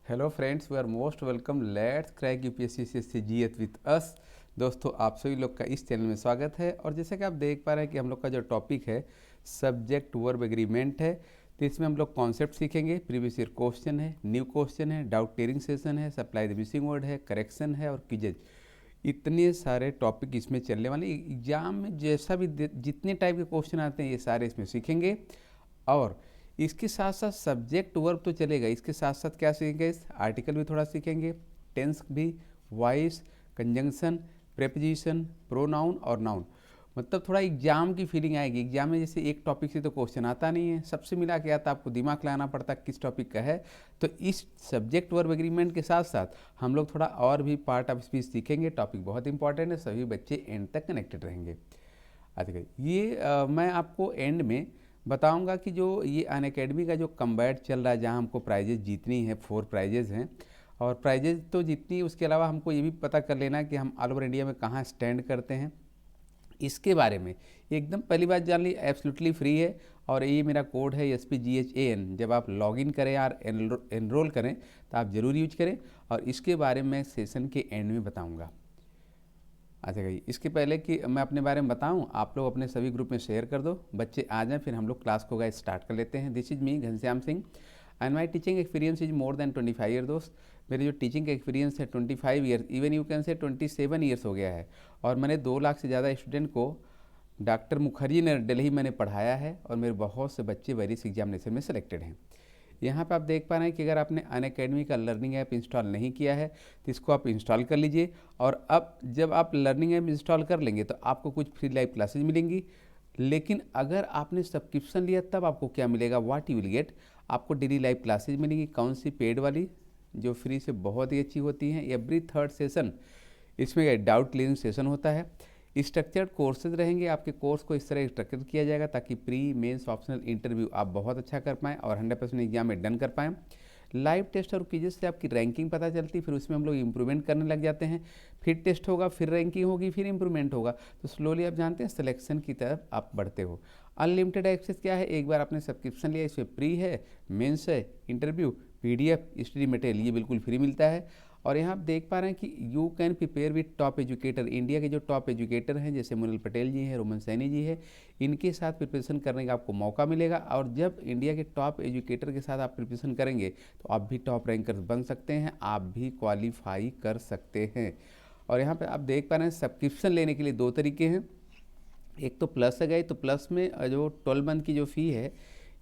Hello friends, we are most welcome. Let's crack UPSC CSC GS with us. दोस्तों, आप सभी लोग का इस चैनल में स्वागत है। और जैसे कि आप देख पा रहे हैं कि हम लोग का जो टॉपिक है सब्जेक्ट वर्ब एग्रीमेंट है। तो इसमें हम लोग कॉन्सेप्ट सीखेंगे, प्रीवियस ईयर क्वेश्चन है, न्यू क्वेश्चन है, डाउट क्लियरिंग सेशन है, सप्लाई द मिसिंग वर्ड है, करेक्शन है और क्विजेज। इतने सारे टॉपिक इसमें चलने वाले। एग्जाम में जैसा भी जितने टाइप के क्वेश्चन आते हैं ये सारे इसमें सीखेंगे। और इसके साथ साथ सब्जेक्ट वर्ब तो चलेगा, इसके साथ साथ क्या सीखेंगे, आर्टिकल भी थोड़ा सीखेंगे, टेंस भी, वॉइस, कंजंक्शन, प्रेपोजिशन, प्रोनाउन और नाउन। मतलब थोड़ा एग्जाम की फीलिंग आएगी। एग्जाम में जैसे एक टॉपिक से तो क्वेश्चन आता नहीं है, सबसे मिला के आता, आपको दिमाग लगाना पड़ता किस टॉपिक का है। तो इस सब्जेक्ट वर्ब एग्रीमेंट के साथ साथ हम लोग थोड़ा और भी पार्ट ऑफ स्पीच सीखेंगे। टॉपिक बहुत इंपॉर्टेंट है, सभी बच्चे एंड तक कनेक्टेड रहेंगे। अच्छा, ये मैं आपको एंड में बताऊंगा कि जो ये अनअकैडमी का जो कम्बैट चल रहा है, जहां हमको प्राइजेज जीतनी है, 4 प्राइजेज हैं। और प्राइजेज तो जीतनी, उसके अलावा हमको ये भी पता कर लेना है कि हम ऑल ओवर इंडिया में कहाँ स्टैंड करते हैं। इसके बारे में एकदम पहली बात जान ली, एब्सोल्युटली फ्री है। और ये मेरा कोड है SPGHAN। जब आप लॉगिन करें यार, एनरोल करें तो आप ज़रूर यूज करें। और इसके बारे में सेशन के एंड में बताऊँगा। अच्छा भाई, इसके पहले कि मैं अपने बारे में बताऊं, आप लोग अपने सभी ग्रुप में शेयर कर दो, बच्चे आ जाएं, फिर हम लोग क्लास को गाइस स्टार्ट कर लेते हैं। This is me Ghanshyam Singh and my teaching experience is more than 25 year. दोस्त, मेरे जो टीचिंग का एक्सपीरियंस है 25 year, even you can say 27 years हो गया है। और मैंने 2 लाख से ज़्यादा स्टूडेंट को डॉक्टर मुखर्जी ने दिल्ली मैंने पढ़ाया है। और मेरे बहुत से बच्चे वेरियस एग्जामिनेशन में सेलेक्टेड हैं। यहाँ पे आप देख पा रहे हैं कि अगर आपने अनअकैडमी का लर्निंग ऐप इंस्टॉल नहीं किया है तो इसको आप इंस्टॉल कर लीजिए। और अब जब आप लर्निंग ऐप इंस्टॉल कर लेंगे तो आपको कुछ फ्री लाइव क्लासेज मिलेंगी। लेकिन अगर आपने सब्सक्रिप्शन लिया तब आपको क्या मिलेगा, व्हाट यू विल गेट। आपको डेली लाइव क्लासेज मिलेंगी। कौन सी, पेड वाली जो फ्री से बहुत ही अच्छी होती हैं। एवरी थर्ड सेशन इसमें डाउट क्लियरिंग सेशन होता है। स्ट्रक्चर्ड कोर्सेज रहेंगे, आपके कोर्स को इस तरह स्ट्रक्चर किया जाएगा ताकि प्री मेंस ऑप्शनल इंटरव्यू आप बहुत अच्छा कर पाएँ और 100% एग्जाम में डन कर पाएँ। लाइव टेस्ट और क्विज़ से आपकी रैंकिंग पता चलती है, फिर उसमें हम लोग इंप्रूवमेंट करने लग जाते हैं। फिर टेस्ट होगा, फिर रैंकिंग होगी, फिर इंप्रूवमेंट होगा। तो स्लोली आप जानते हैं सिलेक्शन की तरफ आप बढ़ते हो। अनलिमिटेड एक्सेस क्या है, एक बार आपने सब्सक्रिप्शन लिया, इसमें प्री है, मेंस है, इंटरव्यू, PDF, स्टडी मटेरियल, ये बिल्कुल फ्री मिलता है। और यहाँ आप देख पा रहे हैं कि you can prepare with top educator. India के जो टॉप एजुकेटर हैं जैसे मुनील पटेल जी हैं, रोमन सैनी जी है, इनके साथ प्रिपरेशन करने का आपको मौका मिलेगा। और जब इंडिया के टॉप एजुकेटर के साथ आप प्रिपरेशन करेंगे तो आप भी टॉप रैंकर्स बन सकते हैं, आप भी क्वालिफाई कर सकते हैं। और यहाँ पे आप देख पा रहे हैं सब्सक्रिप्शन लेने के लिए 2 तरीके हैं। एक तो प्लस है गई, तो प्लस में जो 12 मंथ की जो फ़ी है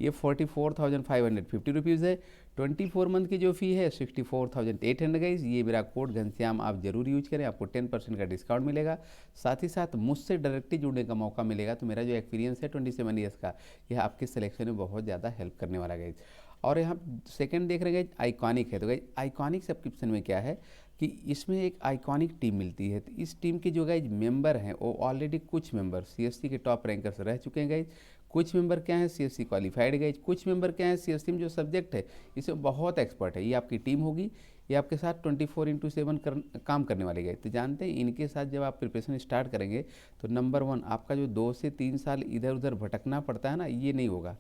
ये 44,550 रुपीज़ है। 24 मंथ की जो फ़ी है 64,800 गाइज। ये मेरा कोड घनश्याम आप जरूर यूज करें, आपको 10% का डिस्काउंट मिलेगा। साथ ही साथ मुझसे डायरेक्टली जुड़ने का मौका मिलेगा। तो मेरा जो एक्सपीरियंस है 27 ईयर्स का, यह आपके सिलेक्शन में बहुत ज़्यादा हेल्प करने वाला गाइज। और यहाँ सेकंड देख रहे हैं आइकॉनिक है। तो गाइज आइकॉनिक सब्सक्रिप्शन में क्या है कि इसमें एक आइकॉनिक टीम मिलती है। तो इस टीम के जो गाइज मेंबर हैं वो ऑलरेडी कुछ मेंबर CSC के टॉप रैंकर्स रह चुके हैं गाइज। कुछ मेंबर क्या है CSC क्वालिफाइड गाइज। कुछ मेंबर क्या है CSC में जो सब्जेक्ट है इसमें बहुत एक्सपर्ट है। ये आपकी टीम होगी, ये आपके साथ 24/7 काम करने वाले गए। तो जानते हैं इनके साथ जब आप प्रिपरेशन स्टार्ट करेंगे तो नंबर 1 आपका जो 2 से 3 साल इधर उधर भटकना पड़ता है ना, ये नहीं होगा।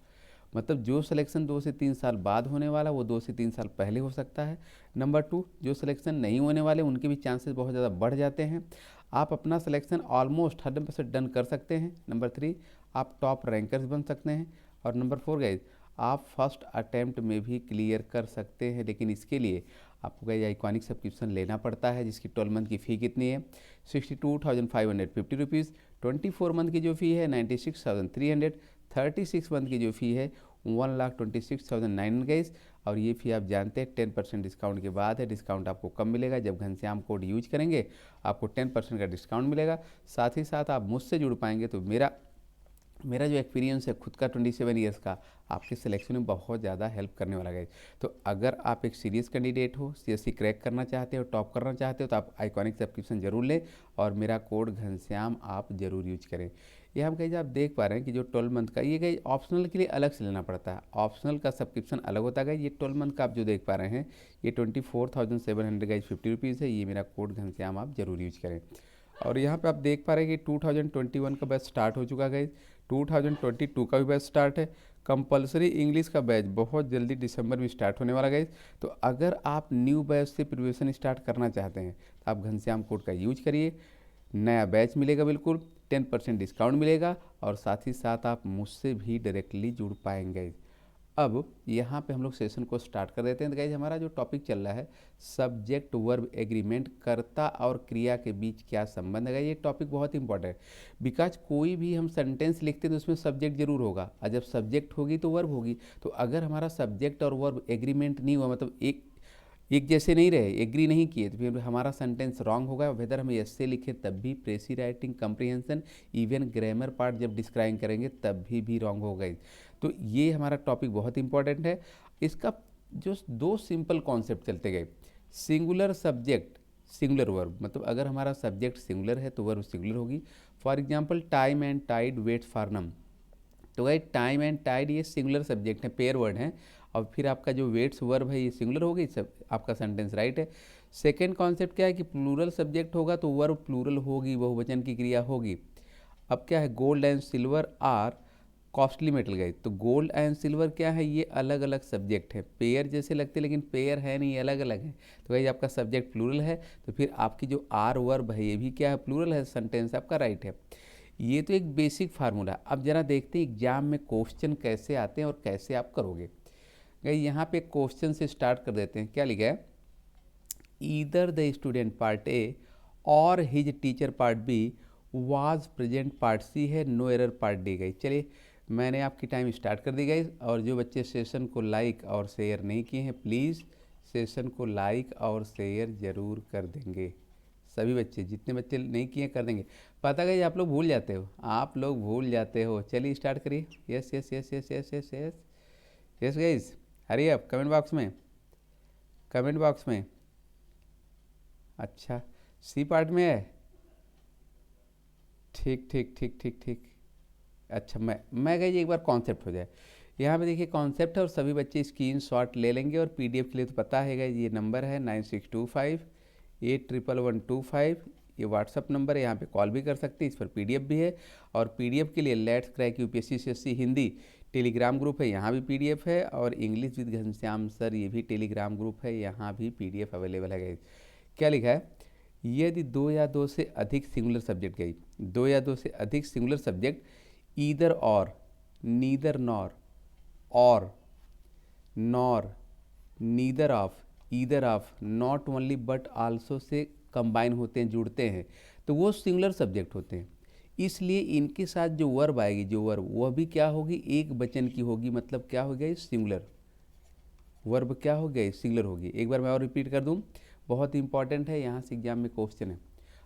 मतलब जो सिलेक्शन 2 से 3 साल बाद होने वाला वो 2 से 3 साल पहले हो सकता है। नंबर 2, जो सिलेक्शन नहीं होने वाले उनके भी चांसेस बहुत ज़्यादा बढ़ जाते हैं। आप अपना सिलेक्शन ऑलमोस्ट 100% डन कर सकते हैं। नंबर 3, आप टॉप रैंकर्स बन सकते हैं। और नंबर 4 गाइज, आप फर्स्ट अटैम्प्ट में भी क्लियर कर सकते हैं। लेकिन इसके लिए आपको गाइज आइकॉनिक सब्सक्रिप्शन लेना पड़ता है, जिसकी 12 मंथ की फ़ी कितनी है 62,550 रुपीज़। 24 मंथ की जो फ़ी है 96,300। 36 मंथ की जो फ़ी है 1,26,900 गाइस। और ये फ़ी आप जानते हैं 10% डिस्काउंट के बाद है। डिस्काउंट आपको कब मिलेगा, जब घनश्याम कोड यूज करेंगे आपको 10% का डिस्काउंट मिलेगा। साथ ही साथ आप मुझसे जुड़ पाएंगे। तो मेरा मेरा जो एक्सपीरियंस है खुद का 27 ईयर्स का, आपके सिलेक्शन में बहुत ज़्यादा हेल्प करने वाला है। तो अगर आप एक सीरियस कैंडिडेट हो, CSC क्रैक करना चाहते हो, टॉप करना चाहते हो, तो आप आइकॉनिक सब्सक्रिप्शन जरूर लें और मेरा कोड घनश्याम आप जरूर यूज करें। ये हम कहीं आप देख पा रहे हैं कि जो 12 मंथ का ये कहीं ऑप्शनल के लिए अलग से लेना पड़ता है। ऑप्शनल का सब्सक्रिप्शन अलग होता है। ये 12 मंथ का आप जो देख पा रहे हैं ये 24,750 है। ये मेरा कोड घनश्याम आप जरूर यूज करें। और यहाँ पे आप देख पा रहे हैं कि 2021 का बैच स्टार्ट हो चुका है। 2022 का भी बैच स्टार्ट है। कंपलसरी इंग्लिश का बैच बहुत जल्दी दिसंबर में स्टार्ट होने वाला गाइज। तो अगर आप न्यू बैच से प्रिपरेशन स्टार्ट करना चाहते हैं तो आप घनश्याम कोड का यूज करिए, नया बैच मिलेगा, बिल्कुल 10% डिस्काउंट मिलेगा और साथ ही साथ आप मुझसे भी डायरेक्टली जुड़ पाएंगे। अब यहाँ पे हम लोग सेशन को स्टार्ट कर देते हैं। तो गाइज हमारा जो टॉपिक चल रहा है सब्जेक्ट वर्ब एग्रीमेंट, कर्ता और क्रिया के बीच क्या संबंध है। ये टॉपिक बहुत इंपॉर्टेंट है बिकॉज कोई भी हम सेंटेंस लिखते हैं तो उसमें सब्जेक्ट जरूर होगा और जब सब्जेक्ट होगी तो वर्ब होगी। तो अगर हमारा सब्जेक्ट और वर्ब एग्रीमेंट नहीं हुआ, मतलब एक जैसे नहीं रहे, एग्री नहीं किए, तो फिर हमारा सेंटेंस रॉन्ग होगा। वेदर हम ऐसे लिखें तब भी, प्रेसी writing, comprehension, even grammar part जब डिस्क्राइब करेंगे तब भी रॉन्ग होगा। तो ये हमारा टॉपिक बहुत इंपॉर्टेंट है। इसका जो दो सिंपल कॉन्सेप्ट चलते गए, सिंगुलर सब्जेक्ट सिंगुलर वर्ब, मतलब अगर हमारा सब्जेक्ट सिंगुलर है तो वर्ब सिंगुलर होगी। For example time and tide waits for none. तो भाई टाइम एंड टाइड ये सिंगुलर सब्जेक्ट है, पेयर वर्ड है, और फिर आपका जो वेट्स वर्ब है ये सिंगुलर हो गई, सब आपका सेंटेंस राइट है। सेकेंड कॉन्सेप्ट क्या है कि प्लूरल सब्जेक्ट होगा तो वर्ब प्लूरल होगी, बहुवचन की क्रिया होगी। अब क्या है, gold and silver are costly metal गए, तो गोल्ड एंड सिल्वर क्या है, ये अलग अलग सब्जेक्ट है, पेयर जैसे लगते हैं लेकिन पेयर है नहीं, अलग अलग है। तो भाई आपका सब्जेक्ट प्लूरल है तो फिर आपकी जो आर वर्ब है ये भी क्या है, प्लूरल है, सेंटेंस आपका राइट है। ये तो एक बेसिक फार्मूला। अब जरा देखते हैं एग्जाम में क्वेश्चन कैसे आते हैं और कैसे आप करोगे। गई यहाँ पे क्वेश्चन से स्टार्ट कर देते हैं। क्या लिखा है, either the student part A और his teacher part B was present part C है, नो एरर पार्ट डी। गई चलिए मैंने आपकी टाइम स्टार्ट कर दी गई, और जो बच्चे सेशन को लाइक और शेयर नहीं किए हैं प्लीज़ सेशन को लाइक और शेयर ज़रूर कर देंगे। सभी बच्चे, जितने बच्चे नहीं किए कर देंगे। पता गई आप लोग भूल जाते हो, आप लोग भूल जाते हो। चलिए स्टार्ट करिए। Yes yes yes yes yes yes yes yes guys, hurry up comment box में, कमेंट बॉक्स में। अच्छा सी पार्ट में है, ठीक ठीक ठीक ठीक ठीक। अच्छा मैं गई एक बार कॉन्सेप्ट हो जाए। यहाँ पे देखिए कॉन्सेप्ट है और सभी बच्चे स्क्रीनशॉट ले लेंगे, और पीडीएफ के लिए तो पता है ये नंबर है 9625811125, ये व्हाट्सअप नंबर है, यहाँ पे कॉल भी कर सकते हैं, इस पर पीडीएफ भी है। और पीडीएफ के लिए let's crack UPSC CSC Hindi Telegram group है, यहाँ भी पीडीएफ है, और इंग्लिश विद घनश्याम सर ये भी टेलीग्राम ग्रुप है, यहाँ भी पीडीएफ अवेलेबल है। क्या लिखा है, यदि 2 या 2 से अधिक सिंगुलर सब्जेक्ट गई, 2 या 2 से अधिक singular subject either or, neither nor, और nor, neither of, either of, not only but also से कंबाइन होते हैं, जुड़ते हैं, तो वो सिंगुलर सब्जेक्ट होते हैं। इसलिए इनके साथ जो वर्ब आएगी, जो वर्ब वह भी क्या होगी, एक वचन की होगी, मतलब क्या हो गया, सिंगुलर वर्ब क्या हो गया, सिंगुलर होगी। एक बार मैं और रिपीट कर दूं, बहुत इंपॉर्टेंट है, यहाँ से एग्जाम में क्वेश्चन है।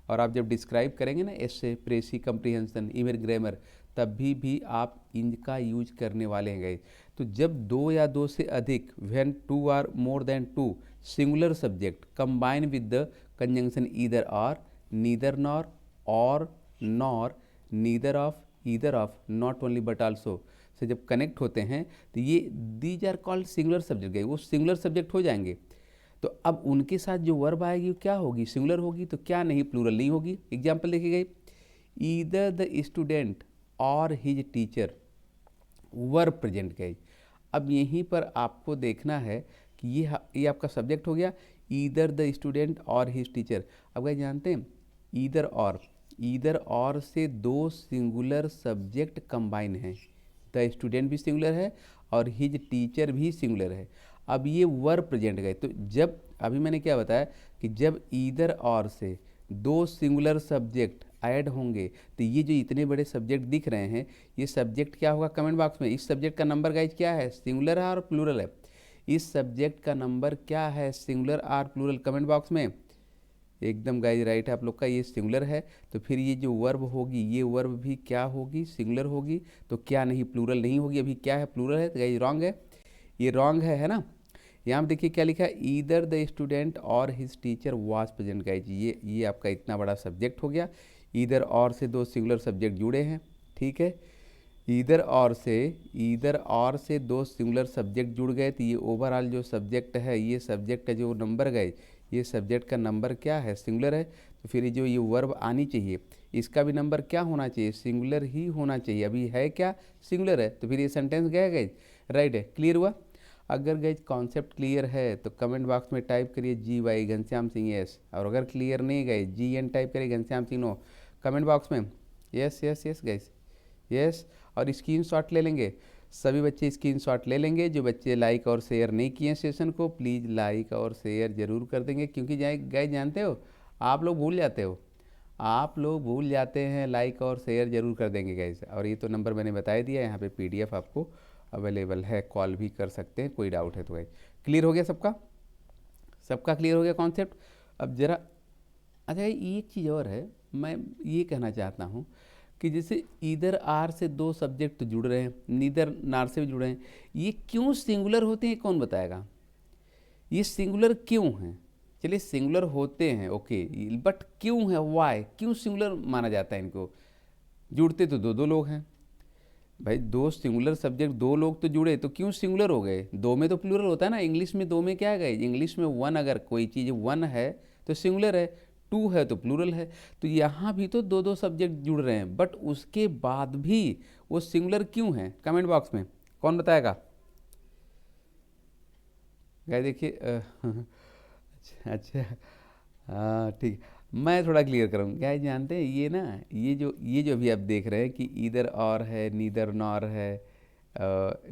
और आप जब डिस्क्राइब करेंगे ना एसे, प्रेसी, कंप्रीहेंशन, इवन ग्रामर, तभी भी आप इनका यूज करने वाले हैं गाइस। तो जब 2 या 2 से अधिक, when 2 are more than 2 singular subject combine with the conjunction either or, neither nor, और nor, neither of, either of, not only but also से जब कनेक्ट होते हैं तो ये these are called singular subject गए, वो सिंगुलर सब्जेक्ट हो जाएंगे। तो अब उनके साथ जो वर्ब आएगी वो क्या होगी, सिंगुलर होगी, तो क्या नहीं, प्लूरल नहीं होगी। एग्जाम्पल देखी गई, ईदर द स्टूडेंट और हिज टीचर वर्ब प्रेजेंट गई। अब यहीं पर आपको देखना है कि ये आपका सब्जेक्ट हो गया, ईदर द स्टूडेंट और हिज टीचर। अब क्या जानते हैं, ईदर और से 2 सिंगुलर सब्जेक्ट कंबाइन हैं, द स्टूडेंट भी सिंगुलर है और हिज टीचर भी सिंगुलर है। अब ये वर्ब प्रेजेंट गए, तो जब अभी मैंने क्या बताया कि जब ईदर और से 2 सिंगुलर सब्जेक्ट ऐड होंगे तो ये जो इतने बड़े सब्जेक्ट दिख रहे हैं, ये सब्जेक्ट क्या होगा, कमेंट बॉक्स में। इस सब्जेक्ट का नंबर गाइज क्या है, सिंगुलर है और प्लूरल है। इस सब्जेक्ट का नंबर क्या है, सिंगुलर और प्लूरल, कमेंट बॉक्स में। एकदम गाइज राइट है आप लोग का, ये सिंगुलर है। तो फिर ये जो वर्ब होगी, ये वर्ब भी क्या होगी, सिंगुलर होगी, तो क्या नहीं, प्लूरल नहीं होगी। अभी क्या है, प्लूरल है, तो गाइज रॉन्ग है, ये रॉन्ग है ना। यहाँ पे देखिए क्या लिखा है, ईदर द स्टूडेंट और his teacher was present. Guys ये आपका इतना बड़ा सब्जेक्ट हो गया, ईदर और से 2 सिंगुलर सब्जेक्ट जुड़े हैं, ठीक है। ईदर और से दो सिंगुलर सब्जेक्ट जुड़ गए तो ये ओवरऑल जो सब्जेक्ट है, ये सब्जेक्ट का जो नंबर गए, ये सब्जेक्ट का नंबर क्या है, सिंगुलर है। तो फिर जो ये वर्ब आनी चाहिए इसका भी नंबर क्या होना चाहिए, सिंगुलर ही होना चाहिए। अभी है क्या, सिंगुलर है, तो फिर ये सेंटेंस गया गए, राइट है। क्लियर हुआ? अगर गैज कॉन्सेप्ट क्लियर है तो कमेंट बॉक्स में टाइप करिए GY घनश्याम सिंह यस, और अगर क्लियर नहीं गए GN टाइप करिए Ghanshyam Singh no comment box में। Yes yes yes guys, yes. और स्क्रीनशॉट ले लेंगे, सभी बच्चे स्क्रीनशॉट ले लेंगे। जो बच्चे लाइक और शेयर नहीं किए सेशन को प्लीज़ लाइक और शेयर ज़रूर कर देंगे, क्योंकि गए जानते हो आप लोग भूल जाते हो, आप लोग भूल जाते हैं, लाइक और शेयर ज़रूर कर देंगे गैस। और ये तो नंबर मैंने बता दिया, यहाँ पे PDF आपको अवेलेबल है, कॉल भी कर सकते हैं, कोई डाउट है तो गैस। क्लियर हो गया सबका, सबका क्लियर हो गया कॉन्सेप्ट। अब ज़रा अच्छा एक चीज़ और है, मैं ये कहना चाहता हूँ कि जैसे ईदर आर से दो सब्जेक्ट जुड़ रहे हैं, नीदर नार से भी जुड़े हैं, ये क्यों सिंगुलर होते हैं, कौन बताएगा? ये सिंगुलर क्यों हैं? चलिए सिंगुलर होते हैं ओके, बट क्यों है, वाई, क्यों सिंगुलर माना जाता है इनको? जुड़ते तो दो दो लोग हैं भाई, दो सिंगुलर सब्जेक्ट, दो लोग तो जुड़े तो क्यों सिंगुलर हो गए? दो में तो प्लूरल होता है ना, इंग्लिश में दो में क्या है? इंग्लिश में वन, अगर कोई चीज़ वन है तो सिंगुलर है, टू है तो प्लूरल है। तो यहाँ भी तो दो दो सब्जेक्ट जुड़ रहे हैं, बट उसके बाद भी वो सिंगुलर क्यों है? कमेंट बॉक्स में कौन बताएगा? गाय देखिए अच्छा हाँ ठीक, मैं थोड़ा क्लियर करूँ। क्या जानते हैं ये ना, ये जो अभी आप देख रहे हैं कि ईदर और है, नीदर नॉर है,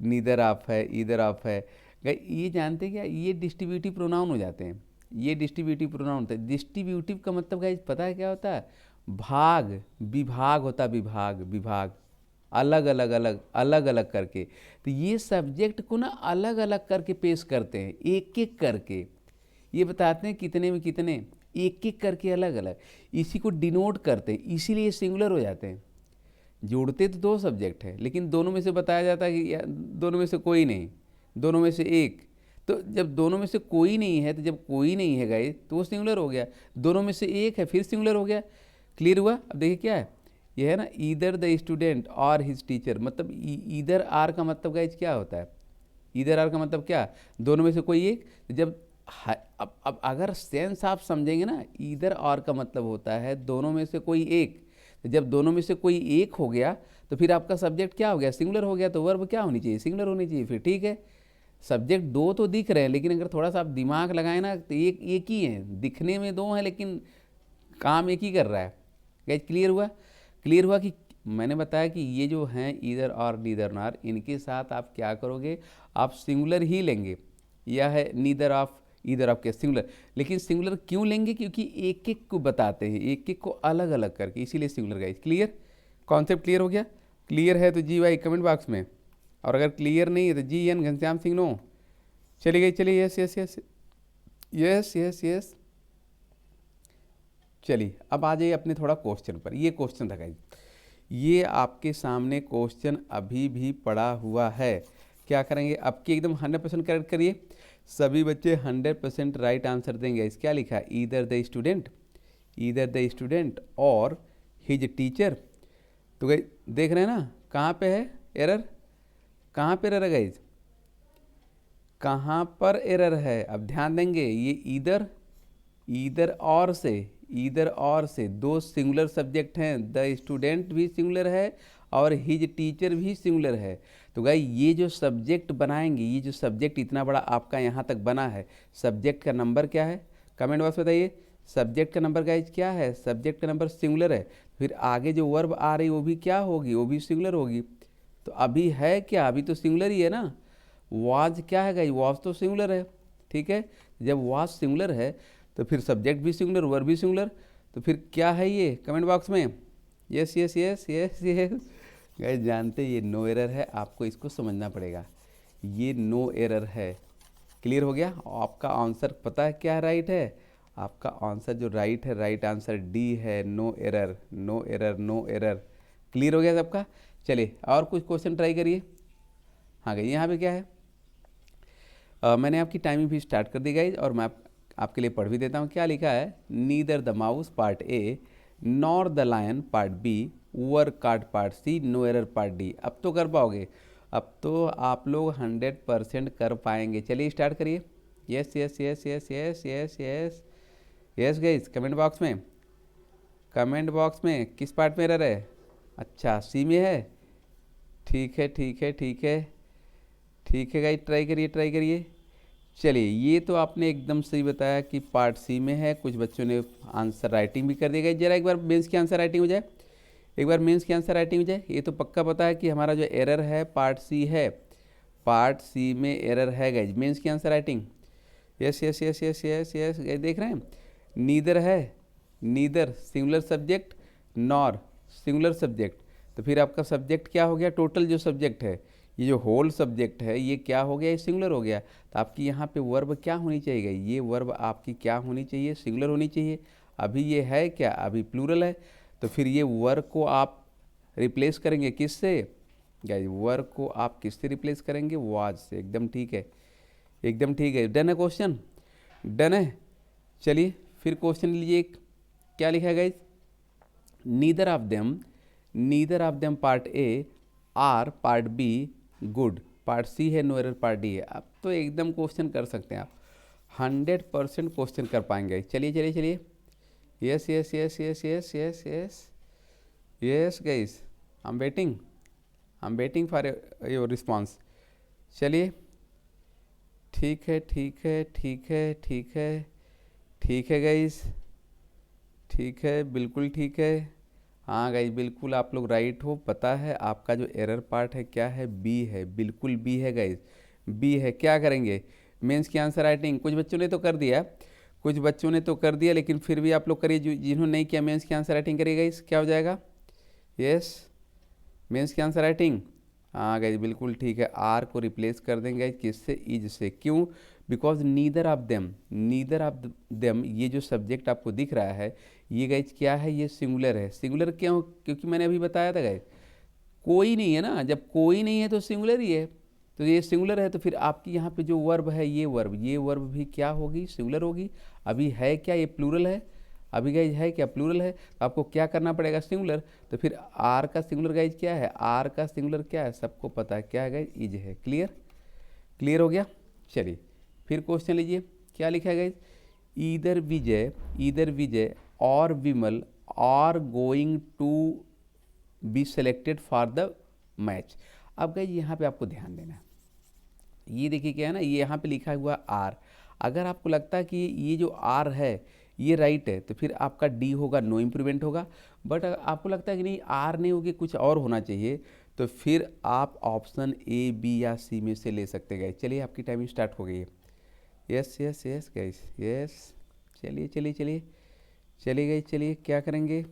नीदर आप है, ईदर आप है, ये जानते हैं क्या, ये डिस्ट्रीब्यूटिव प्रोनाउन हो जाते हैं। ये डिस्ट्रीब्यूटिव प्रोनाउन होता है। डिस्ट्रीब्यूटिव का मतलब गाइस पता है क्या होता है? भाग, विभाग होता है, विभाग, विभाग, अलग अलग अलग अलग अलग करके। तो ये सब्जेक्ट को ना अलग अलग करके पेश करते हैं, एक एक करके ये बताते हैं कितने में कितने, एक एक करके अलग अलग, इसी को डिनोट करते हैं, इसीलिए सिंगुलर हो जाते हैं। जोड़ते तो दो सब्जेक्ट है, लेकिन दोनों में से बताया जाता है कि दोनों में से कोई नहीं, दोनों में से एक। तो जब दोनों में से कोई नहीं है, तो जब कोई नहीं है गाइस तो वो सिंगुलर हो गया, दोनों में से एक है फिर सिंगुलर हो गया। क्लियर हुआ? अब देखिए क्या है, ये है ना, ईदर द स्टूडेंट और हिज टीचर, मतलब ईदर आर का मतलब गाइस क्या होता है? ईदर आर का मतलब क्या? दोनों में से कोई एक। जब अब अगर सेंस आप समझेंगे ना, ईदर और का मतलब होता है दोनों में से कोई एक। तो जब दोनों में से कोई एक हो गया तो फिर आपका सब्जेक्ट क्या हो गया? सिंगुलर हो गया। तो वर्ब क्या होनी चाहिए? सिंगुलर होनी चाहिए। फिर ठीक है, सब्जेक्ट दो तो दिख रहे हैं, लेकिन अगर थोड़ा सा आप दिमाग लगाएं ना तो एक ही है, दिखने में दो हैं लेकिन काम एक ही कर रहा है। गाइस क्लियर हुआ? क्लियर हुआ कि मैंने बताया कि ये जो हैं ईदर और नीदर नॉर, इनके साथ आप क्या करोगे? आप सिंगुलर ही लेंगे। यह है नीदर ऑफ, ईदर ऑफ के सिंगुलर। लेकिन सिंगुलर क्यों लेंगे? क्योंकि एक एक को बताते हैं, एक एक को अलग अलग करके, इसीलिए singular. Guys clear, concept clear हो गया? क्लियर है तो GY कमेंट बॉक्स में, और अगर क्लियर नहीं है तो GN घनश्याम सिंह नो। चली गई, चलिए yes yes yes yes yes yes. चलिए अब आ जाइए अपने थोड़ा क्वेश्चन पर। ये क्वेश्चन था गाइस, ये आपके सामने क्वेश्चन अभी भी पड़ा हुआ है। क्या करेंगे? आपकी एकदम 100% करेक्ट करिए। सभी बच्चे 100% राइट आंसर देंगे। इस क्या लिखा है? Either the student, either the student और हिज टीचर। तो गाइस देख रहे हैं ना कहाँ पे है एरर? कहाँ पे एरर है गाइस? कहाँ पर एरर है? अब ध्यान देंगे, ये ईदर, ईदर और से, ईदर और से दो सिंगुलर सब्जेक्ट हैं, द स्टूडेंट भी सिंगुलर है और हिज टीचर भी सिंगुलर है। तो गाइस ये जो सब्जेक्ट बनाएंगे, ये जो सब्जेक्ट इतना बड़ा आपका यहाँ तक बना है, सब्जेक्ट का नंबर क्या है? कमेंट बॉक्स बताइए। सब्जेक्ट का नंबर गाइस क्या है? सब्जेक्ट का नंबर सिंगुलर है। फिर आगे जो वर्ब आ रही वो भी क्या होगी? वो भी सिंगुलर होगी। तो अभी है क्या? अभी तो सिंगुलर ही है ना। वाज क्या है गाइस? वाज तो सिंगुलर है, ठीक है। जब वाज सिंगुलर है तो फिर सब्जेक्ट भी सिंगुलर, वर्ब भी सिंगुलर। तो फिर क्या है ये? कमेंट बॉक्स में yes yes yes yes yes. Guys जानते ये नो एरर है, आपको इसको समझना पड़ेगा, ये नो एरर है। क्लियर हो गया? आपका आंसर पता है क्या राइट है? आपका आंसर जो राइट है, राइट आंसर डी है, no error, no error, no error. Clear हो गया सबका? चलिए और कुछ क्वेश्चन ट्राई करिए। हाँ गई, यहाँ पे क्या है? मैंने आपकी टाइमिंग भी स्टार्ट कर दी गाइज, और मैं आपके लिए पढ़ भी देता हूँ। क्या लिखा है? Neither the mouse part A nor the lion part B work card part C, no error part D. अब तो कर पाओगे, अब तो आप लोग 100% कर पाएंगे। चलिए स्टार्ट करिए। Yes yes yes yes yes yes yes yes guys, comment box में किस पार्ट में एरर है? अच्छा सी में है, ठीक है ठीक है ठीक है ठीक है गाइस, ट्राई करिए ट्राई करिए। चलिए ये तो आपने एकदम सही बताया कि पार्ट सी में है। कुछ बच्चों ने आंसर राइटिंग भी कर दिया। गाइस जरा एक बार मेंस की आंसर राइटिंग हो जाए, एक बार मेंस की आंसर राइटिंग हो जाए। ये तो पक्का पता है कि हमारा जो एरर है पार्ट सी है, पार्ट सी में एरर है गाइस। मेंस की answer writing, yes yes yes yes yes yes, देख रहे हैं नीदर है, neither singular subject nor singular subject. तो फिर आपका सब्जेक्ट क्या हो गया? टोटल जो सब्जेक्ट है, ये जो होल सब्जेक्ट है, ये क्या हो गया? ये सिंगुलर हो गया। तो आपकी यहाँ पे वर्ब क्या होनी चाहिए? ये वर्ब आपकी क्या होनी चाहिए? सिंगुलर होनी चाहिए। अभी ये है क्या? अभी प्लूरल है। तो फिर ये वर्ब को आप रिप्लेस करेंगे किससे? गाइस वर्ब को आप किससे रिप्लेस करेंगे? वाज से। एकदम ठीक है, एकदम ठीक है। डन है क्वेश्चन? डन है। चलिए फिर क्वेश्चन लीजिए। क्या लिखा है guys? Neither of them part A or part B good, part C है नो एरर पार्ट डी है। अब तो एकदम क्वेश्चन कर सकते हैं आप, 100% क्वेश्चन कर पाएंगे। चलिए चलिए चलिए, yes yes yes yes yes yes yes yes guys, I am waiting for your response. चलिए ठीक है ठीक है ठीक है ठीक है ठीक है गाइस, ठीक है बिल्कुल ठीक है। हाँ गाइस बिल्कुल आप लोग राइट हो। पता है आपका जो एरर पार्ट है क्या है? बी है, बिल्कुल बी है गाइस, बी है। क्या करेंगे? मेंस की आंसर राइटिंग। कुछ बच्चों ने तो कर दिया, कुछ बच्चों ने तो कर दिया, लेकिन फिर भी आप लोग करिए। जिन्होंने नहीं किया मेंस की आंसर राइटिंग करिए गाइस। क्या हो जाएगा? यस मेंस की आंसर राइटिंग। हाँ गाइस बिल्कुल ठीक है। आर को रिप्लेस कर देंगे गाइस किससे? इज से। क्यों? बिकॉज नीदर ऑफ देम, ये जो सब्जेक्ट आपको दिख रहा है ये गाइस क्या है? ये सिंगुलर है। सिंगुलर क्यों? क्योंकि मैंने अभी बताया था गाइस, कोई नहीं है ना। जब कोई नहीं है तो सिंगुलर ही है। तो ये सिंगुलर है, तो फिर आपकी यहाँ पे जो वर्ब है, ये वर्ब भी क्या होगी? सिंगुलर होगी। अभी है क्या? ये प्लूरल है। अभी गाइज है क्या? प्लूरल है। तो आपको क्या करना पड़ेगा? सिंगुलर। तो फिर आर का सिंगुलर गाइज क्या है? आर का सिंगुलर क्या है? सबको पता है क्या है गाइज? इज है। क्लियर? क्लियर हो गया। चलिए फिर क्वेश्चन लीजिए। क्या लिखा है गाइज? ईदर विजय और Vimal are going to be selected for the match. अब गाइज यहाँ पे आपको ध्यान देना है। ये देखिए क्या है ना, ये यहाँ पे लिखा हुआ आर। अगर आपको लगता है कि ये जो आर है ये राइट है, तो फिर आपका डी होगा, नो इम्प्रूवमेंट होगा। बट आपको लगता है कि नहीं आर नहीं होगी, कुछ और होना चाहिए, तो फिर आप ऑप्शन ए, बी या सी में से ले सकते गए। चलिए आपकी टाइमिंग स्टार्ट हो गई है। Yes yes yes guys yes, चलिए चलिए चलिए चलिए गाइस, चलिए क्या करेंगे?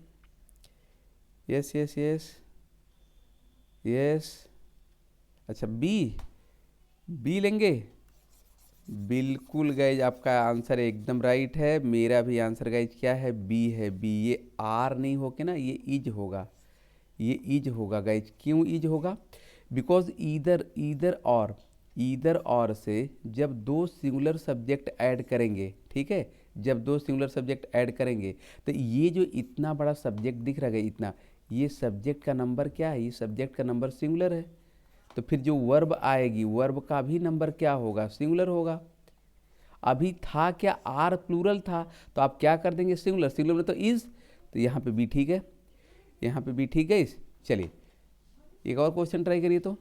यस यस यस यस, अच्छा बी लेंगे। बिल्कुल गाइज आपका आंसर एकदम राइट है। मेरा भी आंसर गाइज क्या है? बी है, बी। ये आर नहीं होके ना, ये इज होगा, ये इज होगा गाइज। क्यों इज होगा? बिकॉज ईदर और से जब दो सिंगुलर सब्जेक्ट ऐड करेंगे, ठीक है, जब दो सिंगुलर सब्जेक्ट ऐड करेंगे, तो ये जो इतना बड़ा सब्जेक्ट दिख रहा है इतना, ये सब्जेक्ट का नंबर क्या है? ये सब्जेक्ट का नंबर सिंगुलर है। तो फिर जो वर्ब आएगी, वर्ब का भी नंबर क्या होगा? सिंगुलर होगा। अभी था क्या? आर प्लूरल था, तो आप क्या कर देंगे? सिंगुलर। सिंगुलर में तो इज, तो यहाँ पे भी ठीक है, यहाँ पे भी ठीक है इस। चलिए एक और क्वेश्चन ट्राई करिए। तो